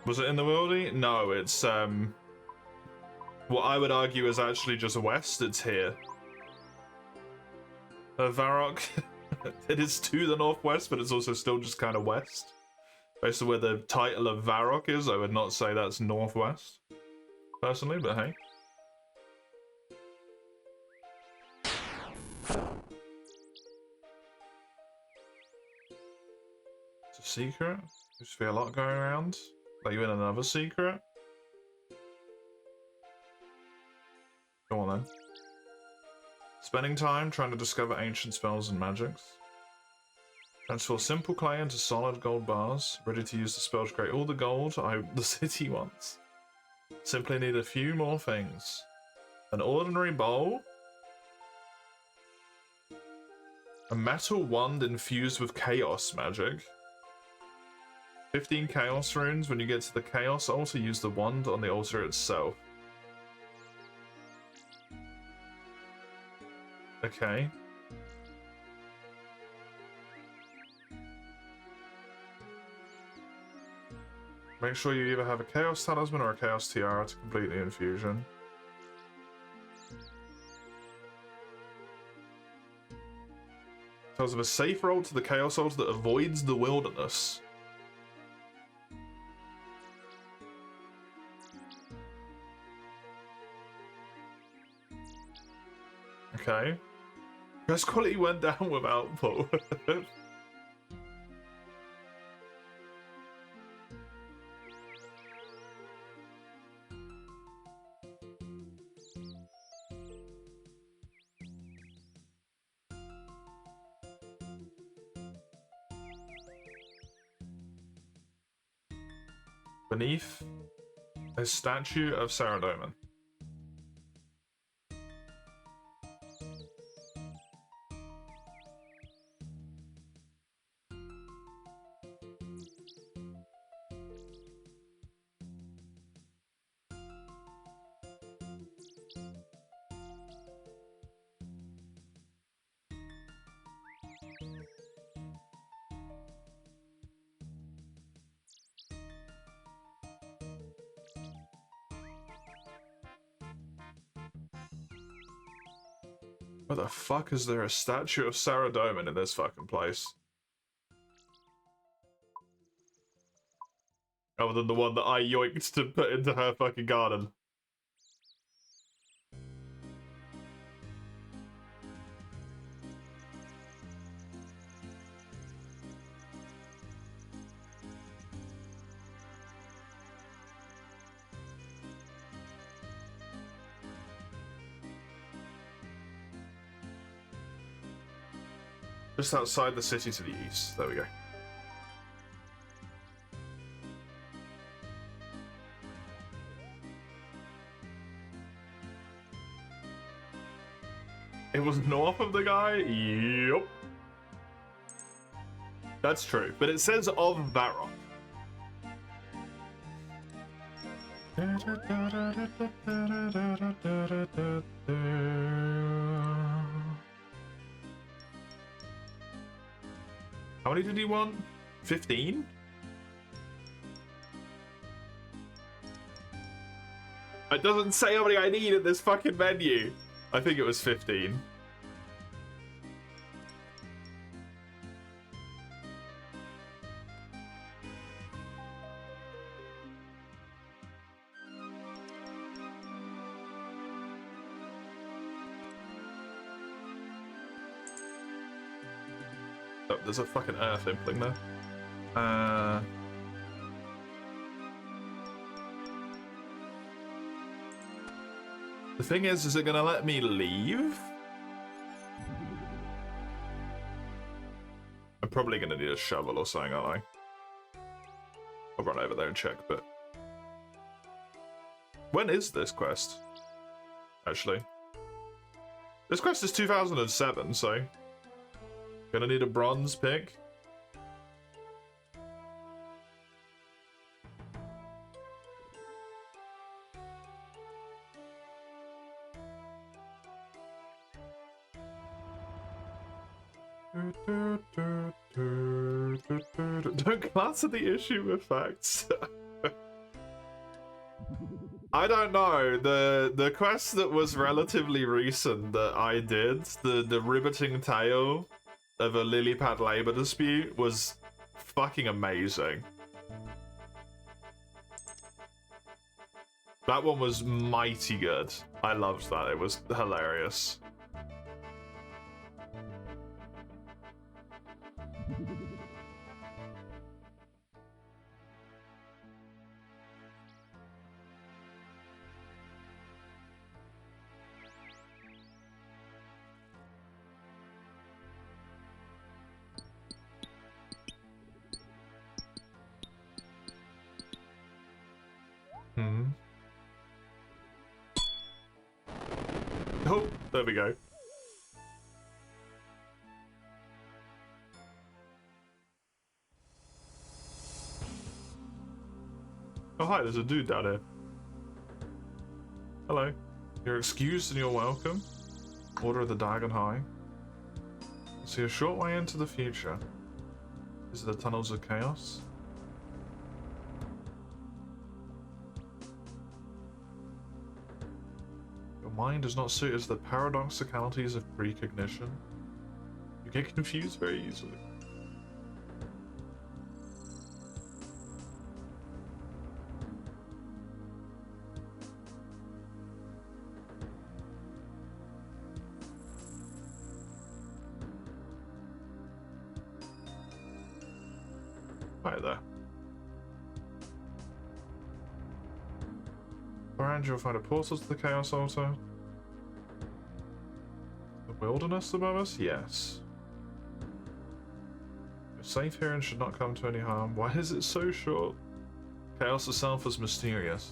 Was it in the worldy? No, it's what I would argue is actually just west, it's here. Varrock. It is to the northwest, but it's also still just kind of west. Based on where the title of Varrock is, I would not say that's northwest, personally, but hey. It's a secret? There's be a lot going around. Are you in another secret? Go on then. Spending time trying to discover ancient spells and magics. Transfer simple clay into solid gold bars, ready to use the spell to create all the gold the city wants. Simply need a few more things. An ordinary bowl. A metal wand infused with chaos magic. 15 chaos runes. When you get to the chaos altar, use the wand on the altar itself. Okay. Make sure you either have a Chaos Talisman or a Chaos Tiara to complete the infusion. Details of a safe road to the Chaos Souls that avoids the wilderness. Okay. Press quality went down with output. Beneath a statue of Saradomin. Where the fuck is there a statue of Saradomin in this fucking place? Other than the one that I yoinked to put into her fucking garden. Just outside the city to the east. There we go. It was north of the guy? Yup. That's true. But it says of Varrock. How many did he want? 15? It doesn't say how many I need in this fucking menu. I think it was 15. Oh, there's a fucking earth impling there. The thing is it gonna let me leave? I'm probably gonna need a shovel or something, aren't I? I'll run over there and check, but... When is this quest? Actually. This quest is 2007, so... Gonna need a bronze pick. Don't glance at the issue with facts. I don't know. The quest that was relatively recent that I did, the riveting tale of a lily pad labor dispute, was fucking amazing. That one was mighty good. I loved that. It was hilarious. Oh, there we go. Oh hi, there's a dude down here. Hello. You're excused and you're welcome. Order of the Dagon High. See a short way into the future. These are the tunnels of chaos. Your mind is not suited to the paradoxicalities of precognition. You get confused very easily. Right there. Around you'll find a portal to the Chaos Altar. The wilderness above us? Yes. You're safe here and should not come to any harm. Why is it so short? Chaos itself is mysterious.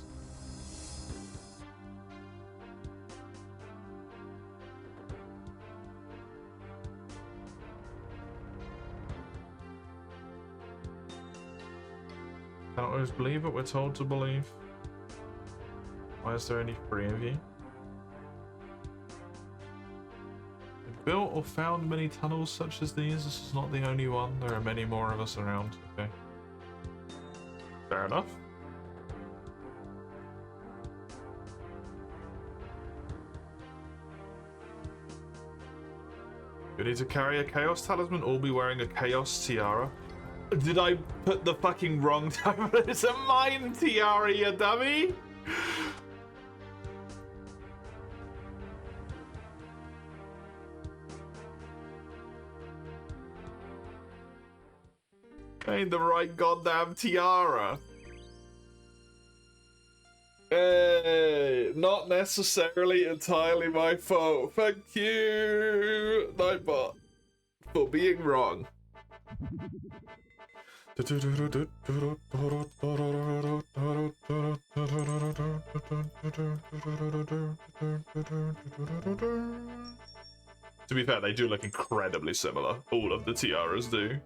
Can't always believe what we're told to believe. Why is there only 3 of you? We've built or found many tunnels such as these. This is not the only one. There are many more of us around. Okay. Fair enough. You need to carry a Chaos Talisman or be wearing a Chaos Tiara. Did I put the fucking wrong time? It's a mine tiara, you dummy! Ain't the right goddamn tiara. Hey, not necessarily entirely my fault. Thank you, Nightbot, for being wrong. To be fair, they do look incredibly similar. All of the tiaras do.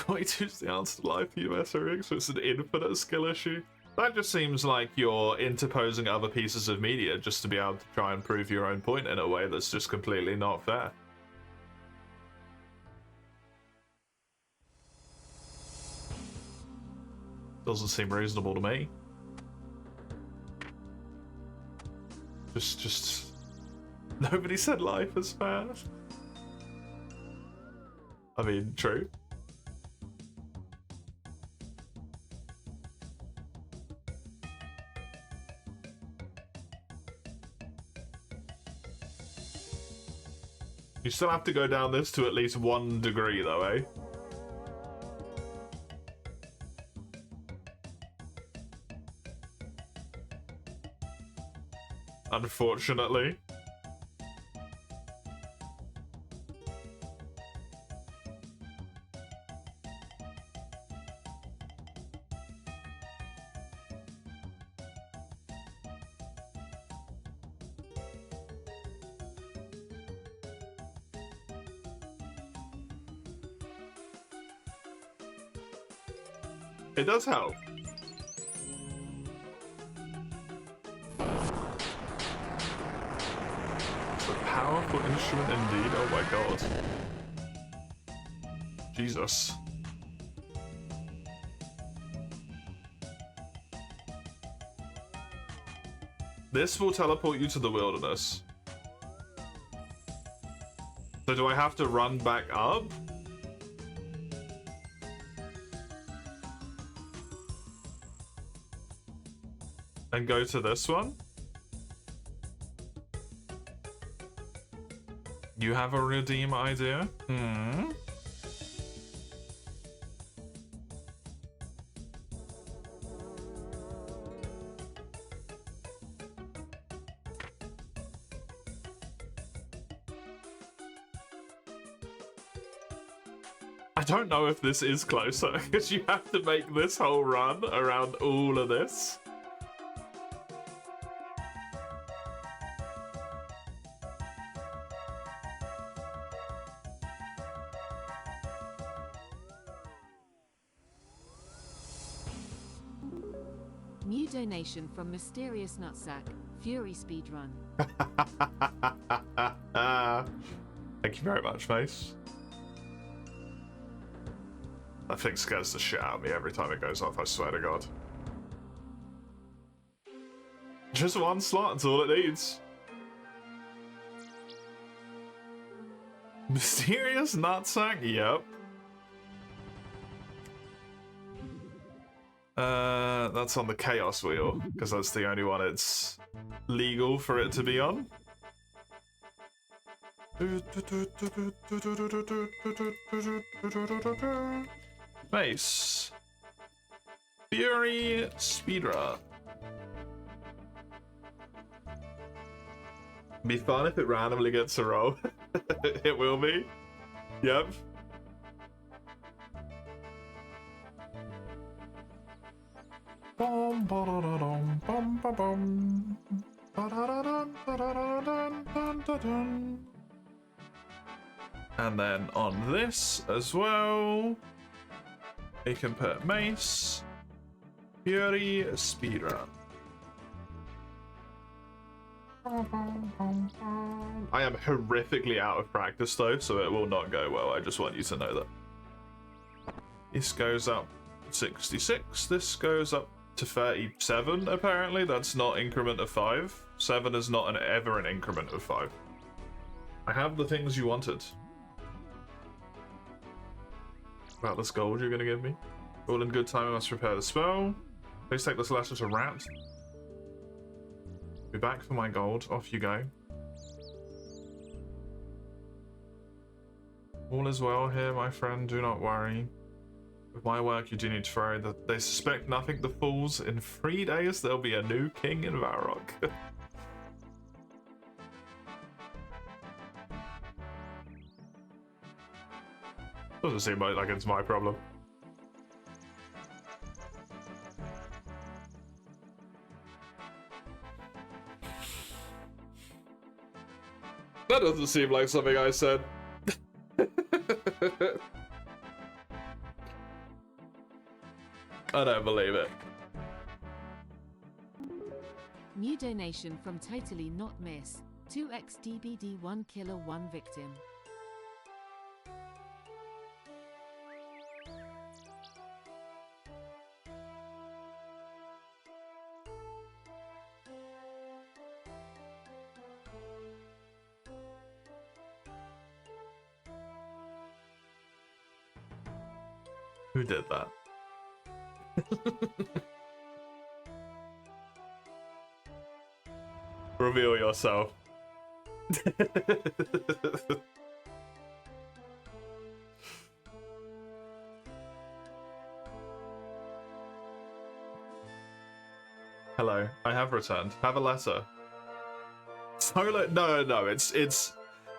Why choose the answer to life for you, SRX? So it's an infinite skill issue. That just seems like you're interposing other pieces of media just to be able to try and prove your own point in a way that's just completely not fair. Doesn't seem reasonable to me. Just... Nobody said life is fair. I mean, true. You still have to go down this to at least 1 degree though, eh? Unfortunately. It does help. It's a powerful instrument indeed. Oh my god. Jesus. This will teleport you to the wilderness. So do I have to run back up? And go to this one? You have a redeem idea? Hmm? I don't know if this is closer, because you have to make this whole run around all of this. New donation from Mysterious Nutsack. Fury Speedrun. Thank you very much, Mace. That thing scares the shit out of me every time it goes off, I swear to God. Just one slot, that's all it needs. Mysterious nutsack? Yep. That's on the Chaos Wheel, because that's the only one it's legal for it to be on. Mace. Fury Speedrun. Be fun if it randomly gets a roll. It will be. Yep. And then on this as well, we can put Mace, Fury, Speedrun. I am horrifically out of practice though, so it will not go well. I just want you to know that. This goes up 66, this goes up to 37 apparently. That's not increment of 5. 7 is not ever an increment of 5. I have the things you wanted. About this gold you're gonna give me. All in good time, I must prepare the spell. Please take this letter to Rat. Be back for my gold. Off you go. All is well here, my friend. Do not worry. With my work, you do need to worry that they suspect nothing. The fools. In 3 days, there'll be a new king in Varrock. Doesn't seem like it's my problem. That doesn't seem like something I said. I don't believe it. New donation from Totally Not Miss. 2x DBD 1 killer 1 victim. Who did that? Reveal yourself. Hello, I have returned. Have a letter. Solo? No, it's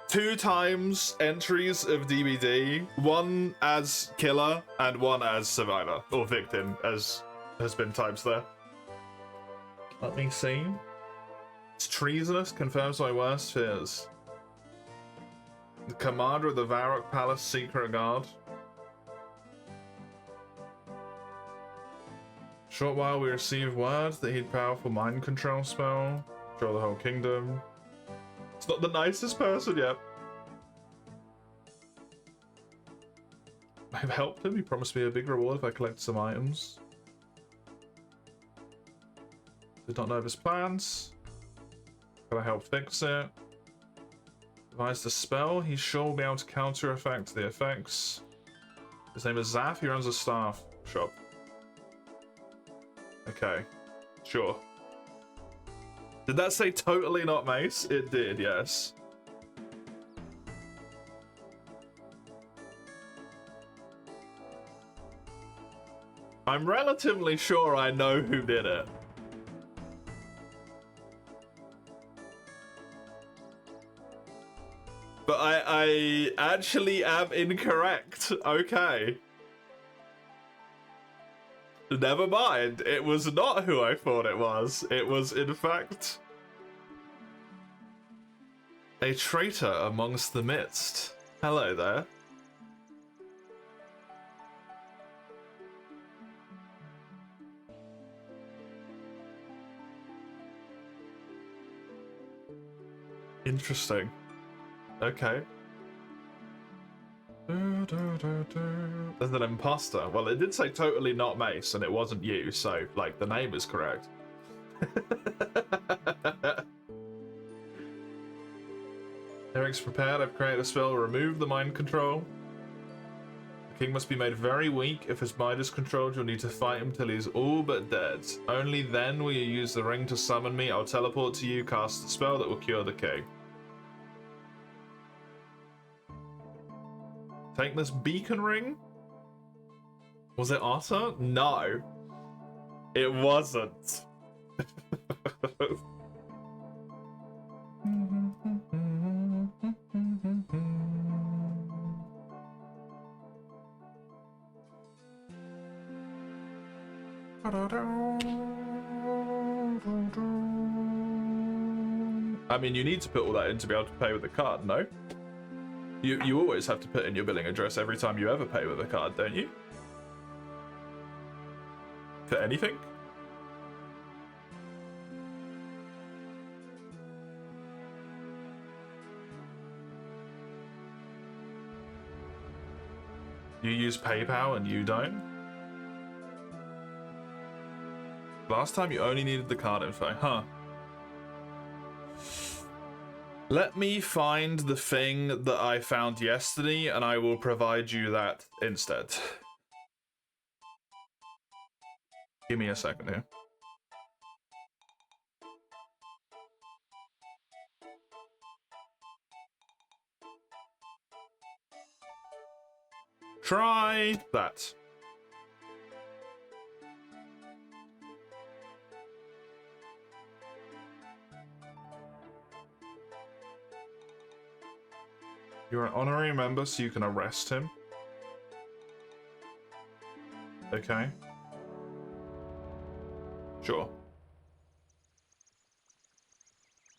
2 times entries of DBD, 1 as killer and 1 as survivor, or victim, as has been typed there. Let me see. It's treasonous, confirms my worst fears. The commander of the Varrock Palace Secret Guard. Short while we received word that he'd powerful mind control spell. Control the whole kingdom. It's not the nicest person yet. I've helped him. He promised me a big reward if I collect some items. Did not know of his plans. Can I help fix it? Devise the spell. He sure will be able to counter effect the effects. His name is Zaf. He runs a staff shop. Okay. Sure. Did that say totally not Mace? It did, yes. I'm relatively sure I know who did it. But I actually am incorrect. Okay. Never mind. It was not who I thought it was. It was, in fact, a traitor amongst the midst. Hello there. Interesting. Okay. There's an imposter. Well, it did say totally not Mace, and it wasn't you, so, like, the name is correct. Eric's prepared. I've created a spell. Remove the mind control. The king must be made very weak. If his mind is controlled, you'll need to fight him till he's all but dead. Only then will you use the ring to summon me. I'll teleport to you, cast a spell that will cure the king. Take this beacon ring? Was it Otter? No. It wasn't. I mean, you need to put all that in to be able to pay with a card, no? You always have to put in your billing address every time you ever pay with a card, don't you? For anything? You use PayPal and you don't? Last time you only needed the card info, huh? Let me find the thing that I found yesterday and I will provide you that instead. Give me a second here. Try that. You're an honorary member, so you can arrest him. Okay. Sure.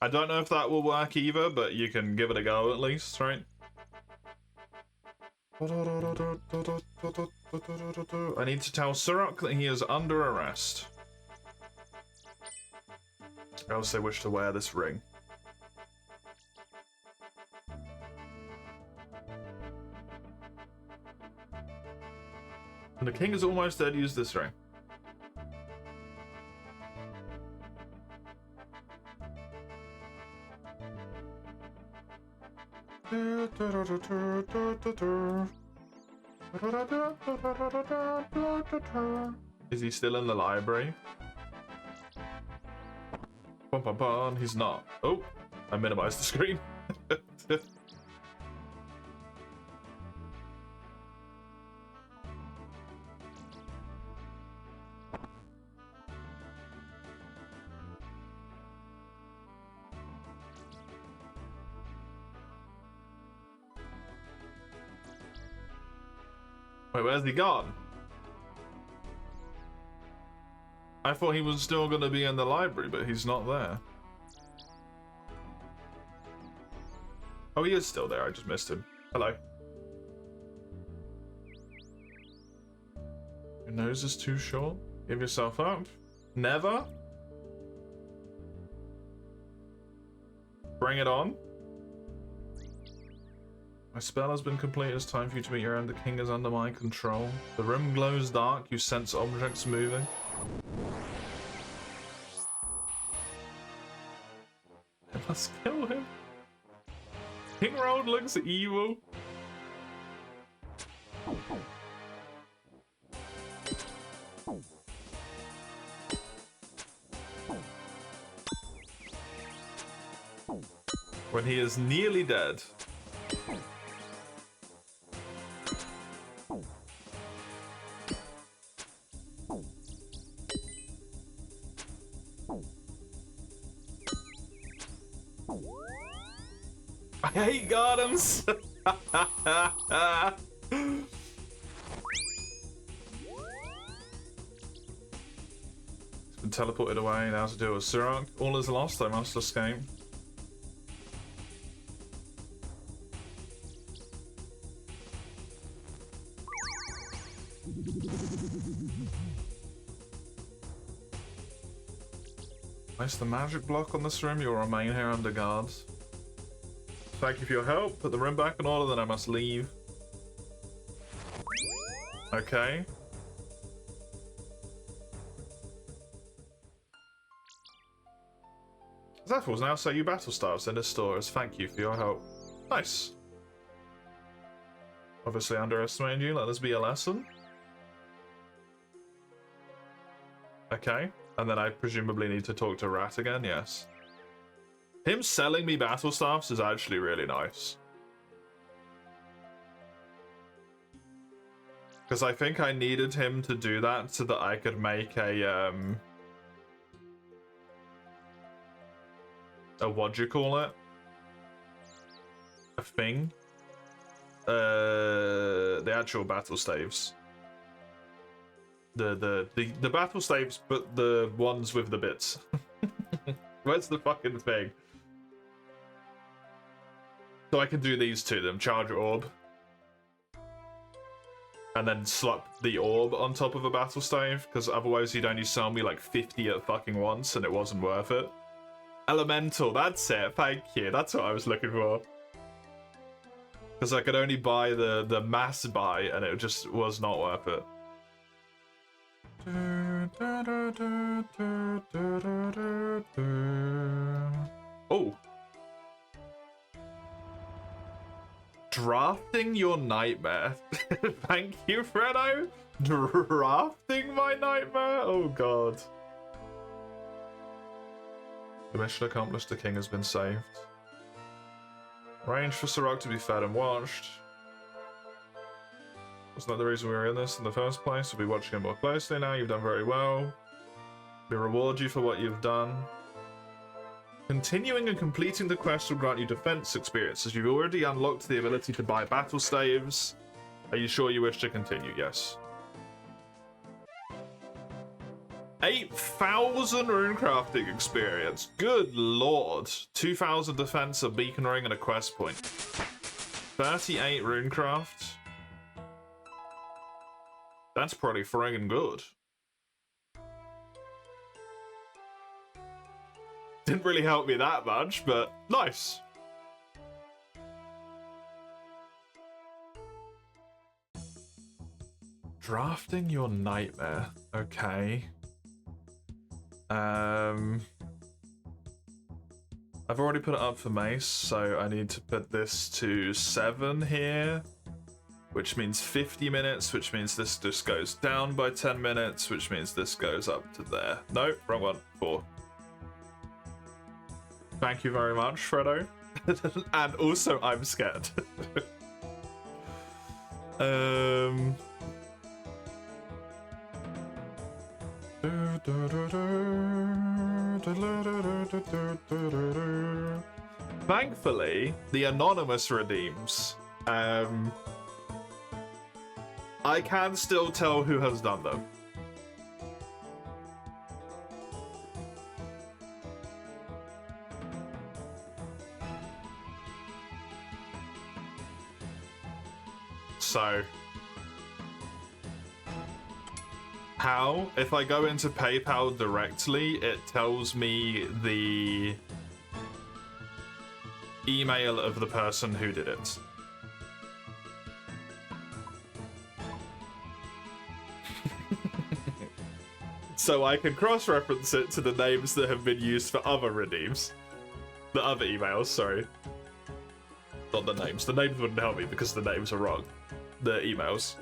I don't know if that will work either, but you can give it a go at least, right? I need to tell Surok that he is under arrest. Else they wish to wear this ring. When the king is almost dead, use this ring. Is he still in the library? Bum, bum, bum. He's not. Oh, I minimized the screen. Wait, where's he gone? I thought he was still going to be in the library, but he's not there. Oh, he is still there. I just missed him. Hello. Your nose is too short. Give yourself up. Never. Bring it on. My spell has been completed. It's time for you to meet your end. The king is under my control. The room glows dark. You sense objects moving. I must kill him. King Road looks evil. When he is nearly dead. I hate gardens. It's been teleported away. Now to do with Surok. All is lost. I must escape. Place the magic block on this room. You'll remain here under guards. Thank you for your help. Put the room back in order, then I must leave. Okay. Zephyrs now sell you battle stars in the stores. Thank you for your help. Nice. Obviously underestimating you. Let this be a lesson. Okay. And then I presumably need to talk to Rat again. Yes. Him selling me battle staffs is actually really nice. Because I think I needed him to do that so that I could make a what do you call it? A thing? The actual battle staves. The battle staves, but the ones with the bits. Where's the fucking thing? So I can do these to them. Charge orb. And then slap the orb on top of a battle stave, because otherwise he'd only sell me like 50 at fucking once, and it wasn't worth it. Elemental, that's it. Thank you. That's what I was looking for. Because I could only buy the mass buy, and it just was not worth it. Oh. Drafting your nightmare. Thank you, Fredo. Drafting my nightmare? Oh, God. The mission accomplished. The king has been saved. Arrange for Sirach to be fed and watched. Wasn't that the reason we were in this in the first place? We'll be watching it more closely now. You've done very well. We reward you for what you've done. Continuing and completing the quest will grant you defense experiences. You've already unlocked the ability to buy battle staves. Are you sure you wish to continue? Yes. 8,000 runecrafting experience. Good lord. 2,000 defense, a beacon ring, and a quest point. 38 runecraft. That's pretty friggin' good. Didn't really help me that much, but nice. Drafting your nightmare. Okay. I've already put it up for Mace, so I need to put this to 7 here, which means 50 minutes, which means this just goes down by 10 minutes, which means this goes up to there. No, wrong one. 4. Thank you very much, Fredo. And also, I'm scared. Thankfully, the anonymous redeems. I can still tell who has done them. So, how? If I go into PayPal directly, it tells me the email of the person who did it. So I can cross-reference it to the names that have been used for other redeems. The other emails, sorry. Not the names. The names wouldn't help me because the names are wrong. The emails.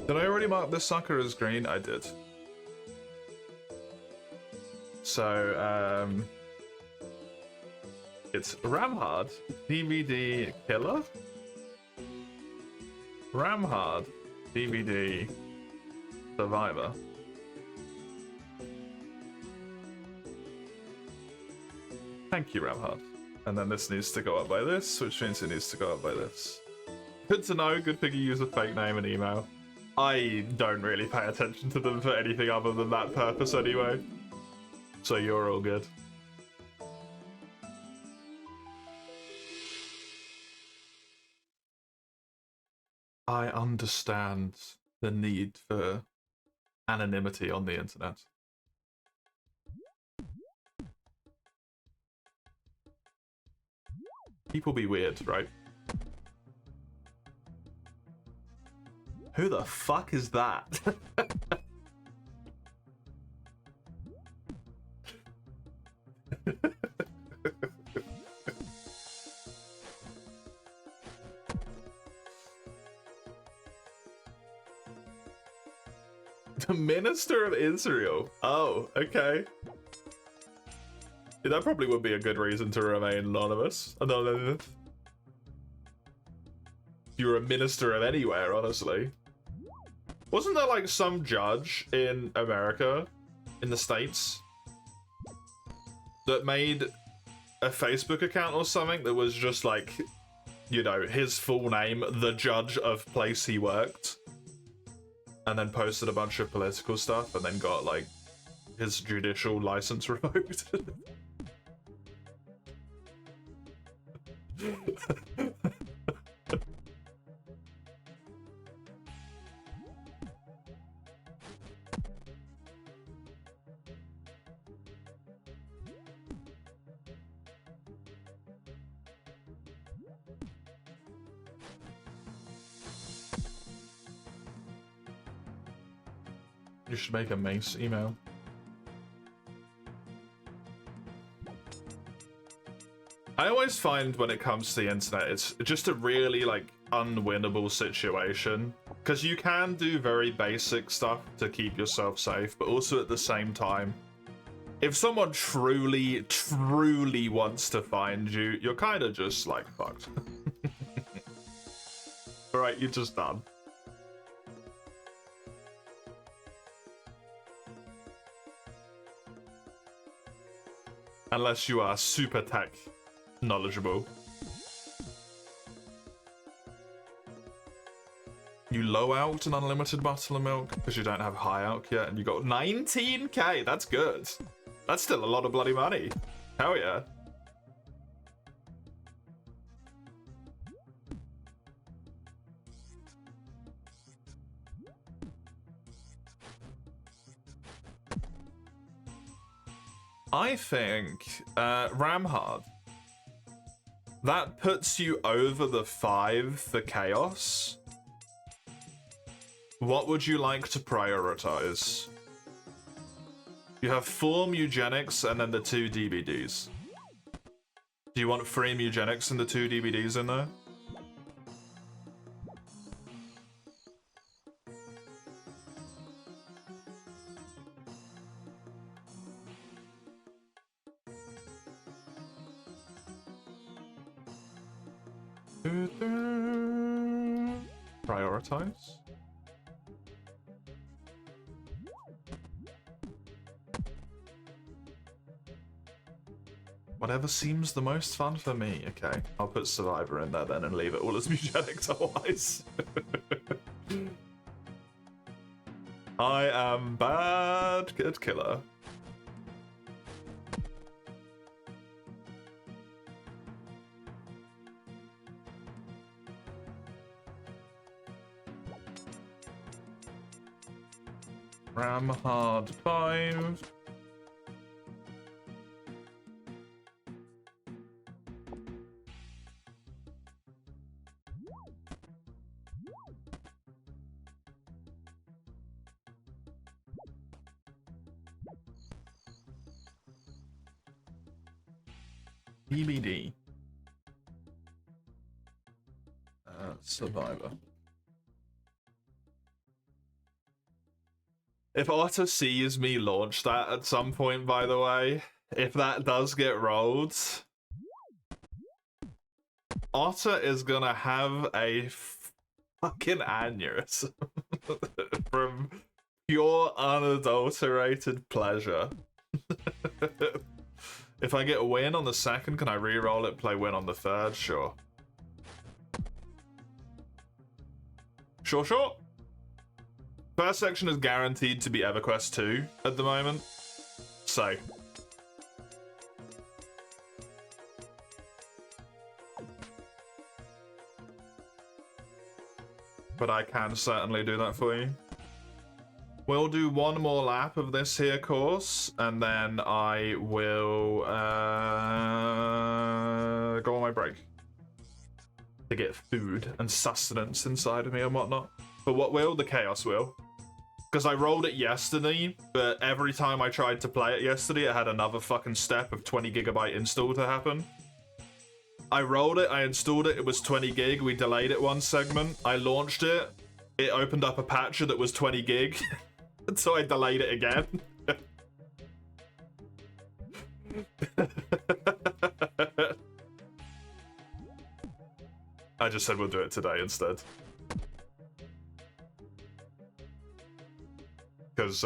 Did I already mark this sucker as green? I did. So, it's Ramhard, DVD Killer? Ramhard, DVD Survivor. Thank you, Ramhard. And then this needs to go up by this, which means it needs to go up by this. Good to know. Good thing you use a fake name and email. I don't really pay attention to them for anything other than that purpose anyway. So you're all good. I understand the need for anonymity on the internet. People be weird, right? Who the fuck is that? The Minister of Israel. Oh, okay. Yeah, that probably would be a good reason to remain anonymous. Anonymous. You're a minister of anywhere, honestly. Wasn't there like some judge in America, in the States, that made a Facebook account or something that was just like, you know, his full name, the judge of place he worked, and then posted a bunch of political stuff and then got like his judicial license revoked? You should make a Mace email. I always find when it comes to the internet, it's just a really like unwinnable situation, because you can do very basic stuff to keep yourself safe, but also at the same time, if someone truly wants to find you, you're kind of just like fucked. Alright, you're just done. Unless you are super tech knowledgeable. You low out an unlimited bottle of milk because you don't have high out yet, and you got 19k. That's good. That's still a lot of bloody money. Hell yeah. I think Ramhard. That puts you over the 5 for chaos. What would you like to prioritize? You have 4 Mugenics and then the 2 DVDs. Do you want 3 Mugenics and the 2 DVDs in there? Prioritize. Whatever seems the most fun for me. Okay, I'll put Survivor in there then and leave it all as Mugenics otherwise. I am bad good killer. Ramhard 5. DVD. Survivor. If Otter sees me launch that at some point, by the way, if that does get rolled, Otter is gonna have a fucking aneurysm from pure unadulterated pleasure. If I get win on the 2nd, can I re-roll it, play win on the 3rd? Sure. Sure, sure. First section is guaranteed to be EverQuest 2 at the moment. So. But I can certainly do that for you. We'll do one more lap of this here course, and then I will go on my break to get food and sustenance inside of me and whatnot. But what will? The Chaos wheel. Because I rolled it yesterday, but every time I tried to play it yesterday, it had another fucking step of 20 gigabyte install to happen. I rolled it, I installed it, it was 20 gig, we delayed it one segment, I launched it, it opened up a patch that was 20 gig, so I delayed it again. I just said we'll do it today instead. Because,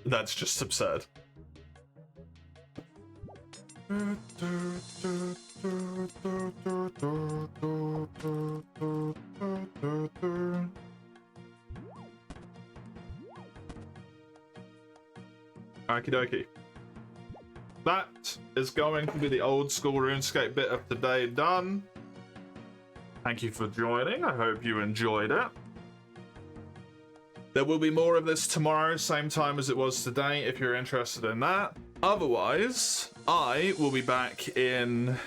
that's just absurd. Okie dokie. That is going to be the old school RuneScape bit of today done. Thank you for joining. I hope you enjoyed it. There will be more of this tomorrow, same time as it was today, if you're interested in that. Otherwise, I will be back in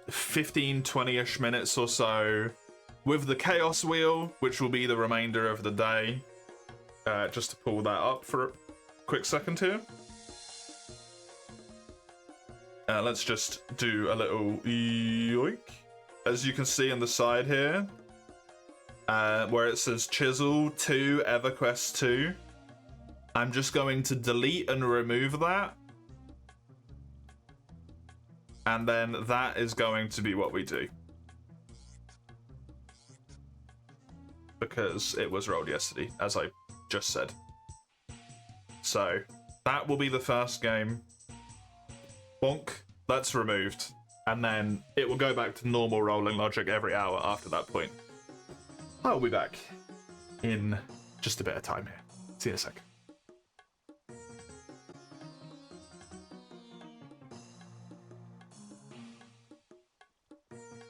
15-20ish minutes or so with the Chaos Wheel, which will be the remainder of the day. Just to pull that up for a quick second here. Let's just do a little yoink. As you can see on the side here, where it says Chisel 2, EverQuest 2, I'm just going to delete and remove that. And then that is going to be what we do. Because it was rolled yesterday, as I just said. So, that will be the first game. Bonk, that's removed. And then it will go back to normal rolling logic every hour after that point. I'll be back in just a bit of time here. See you in a sec.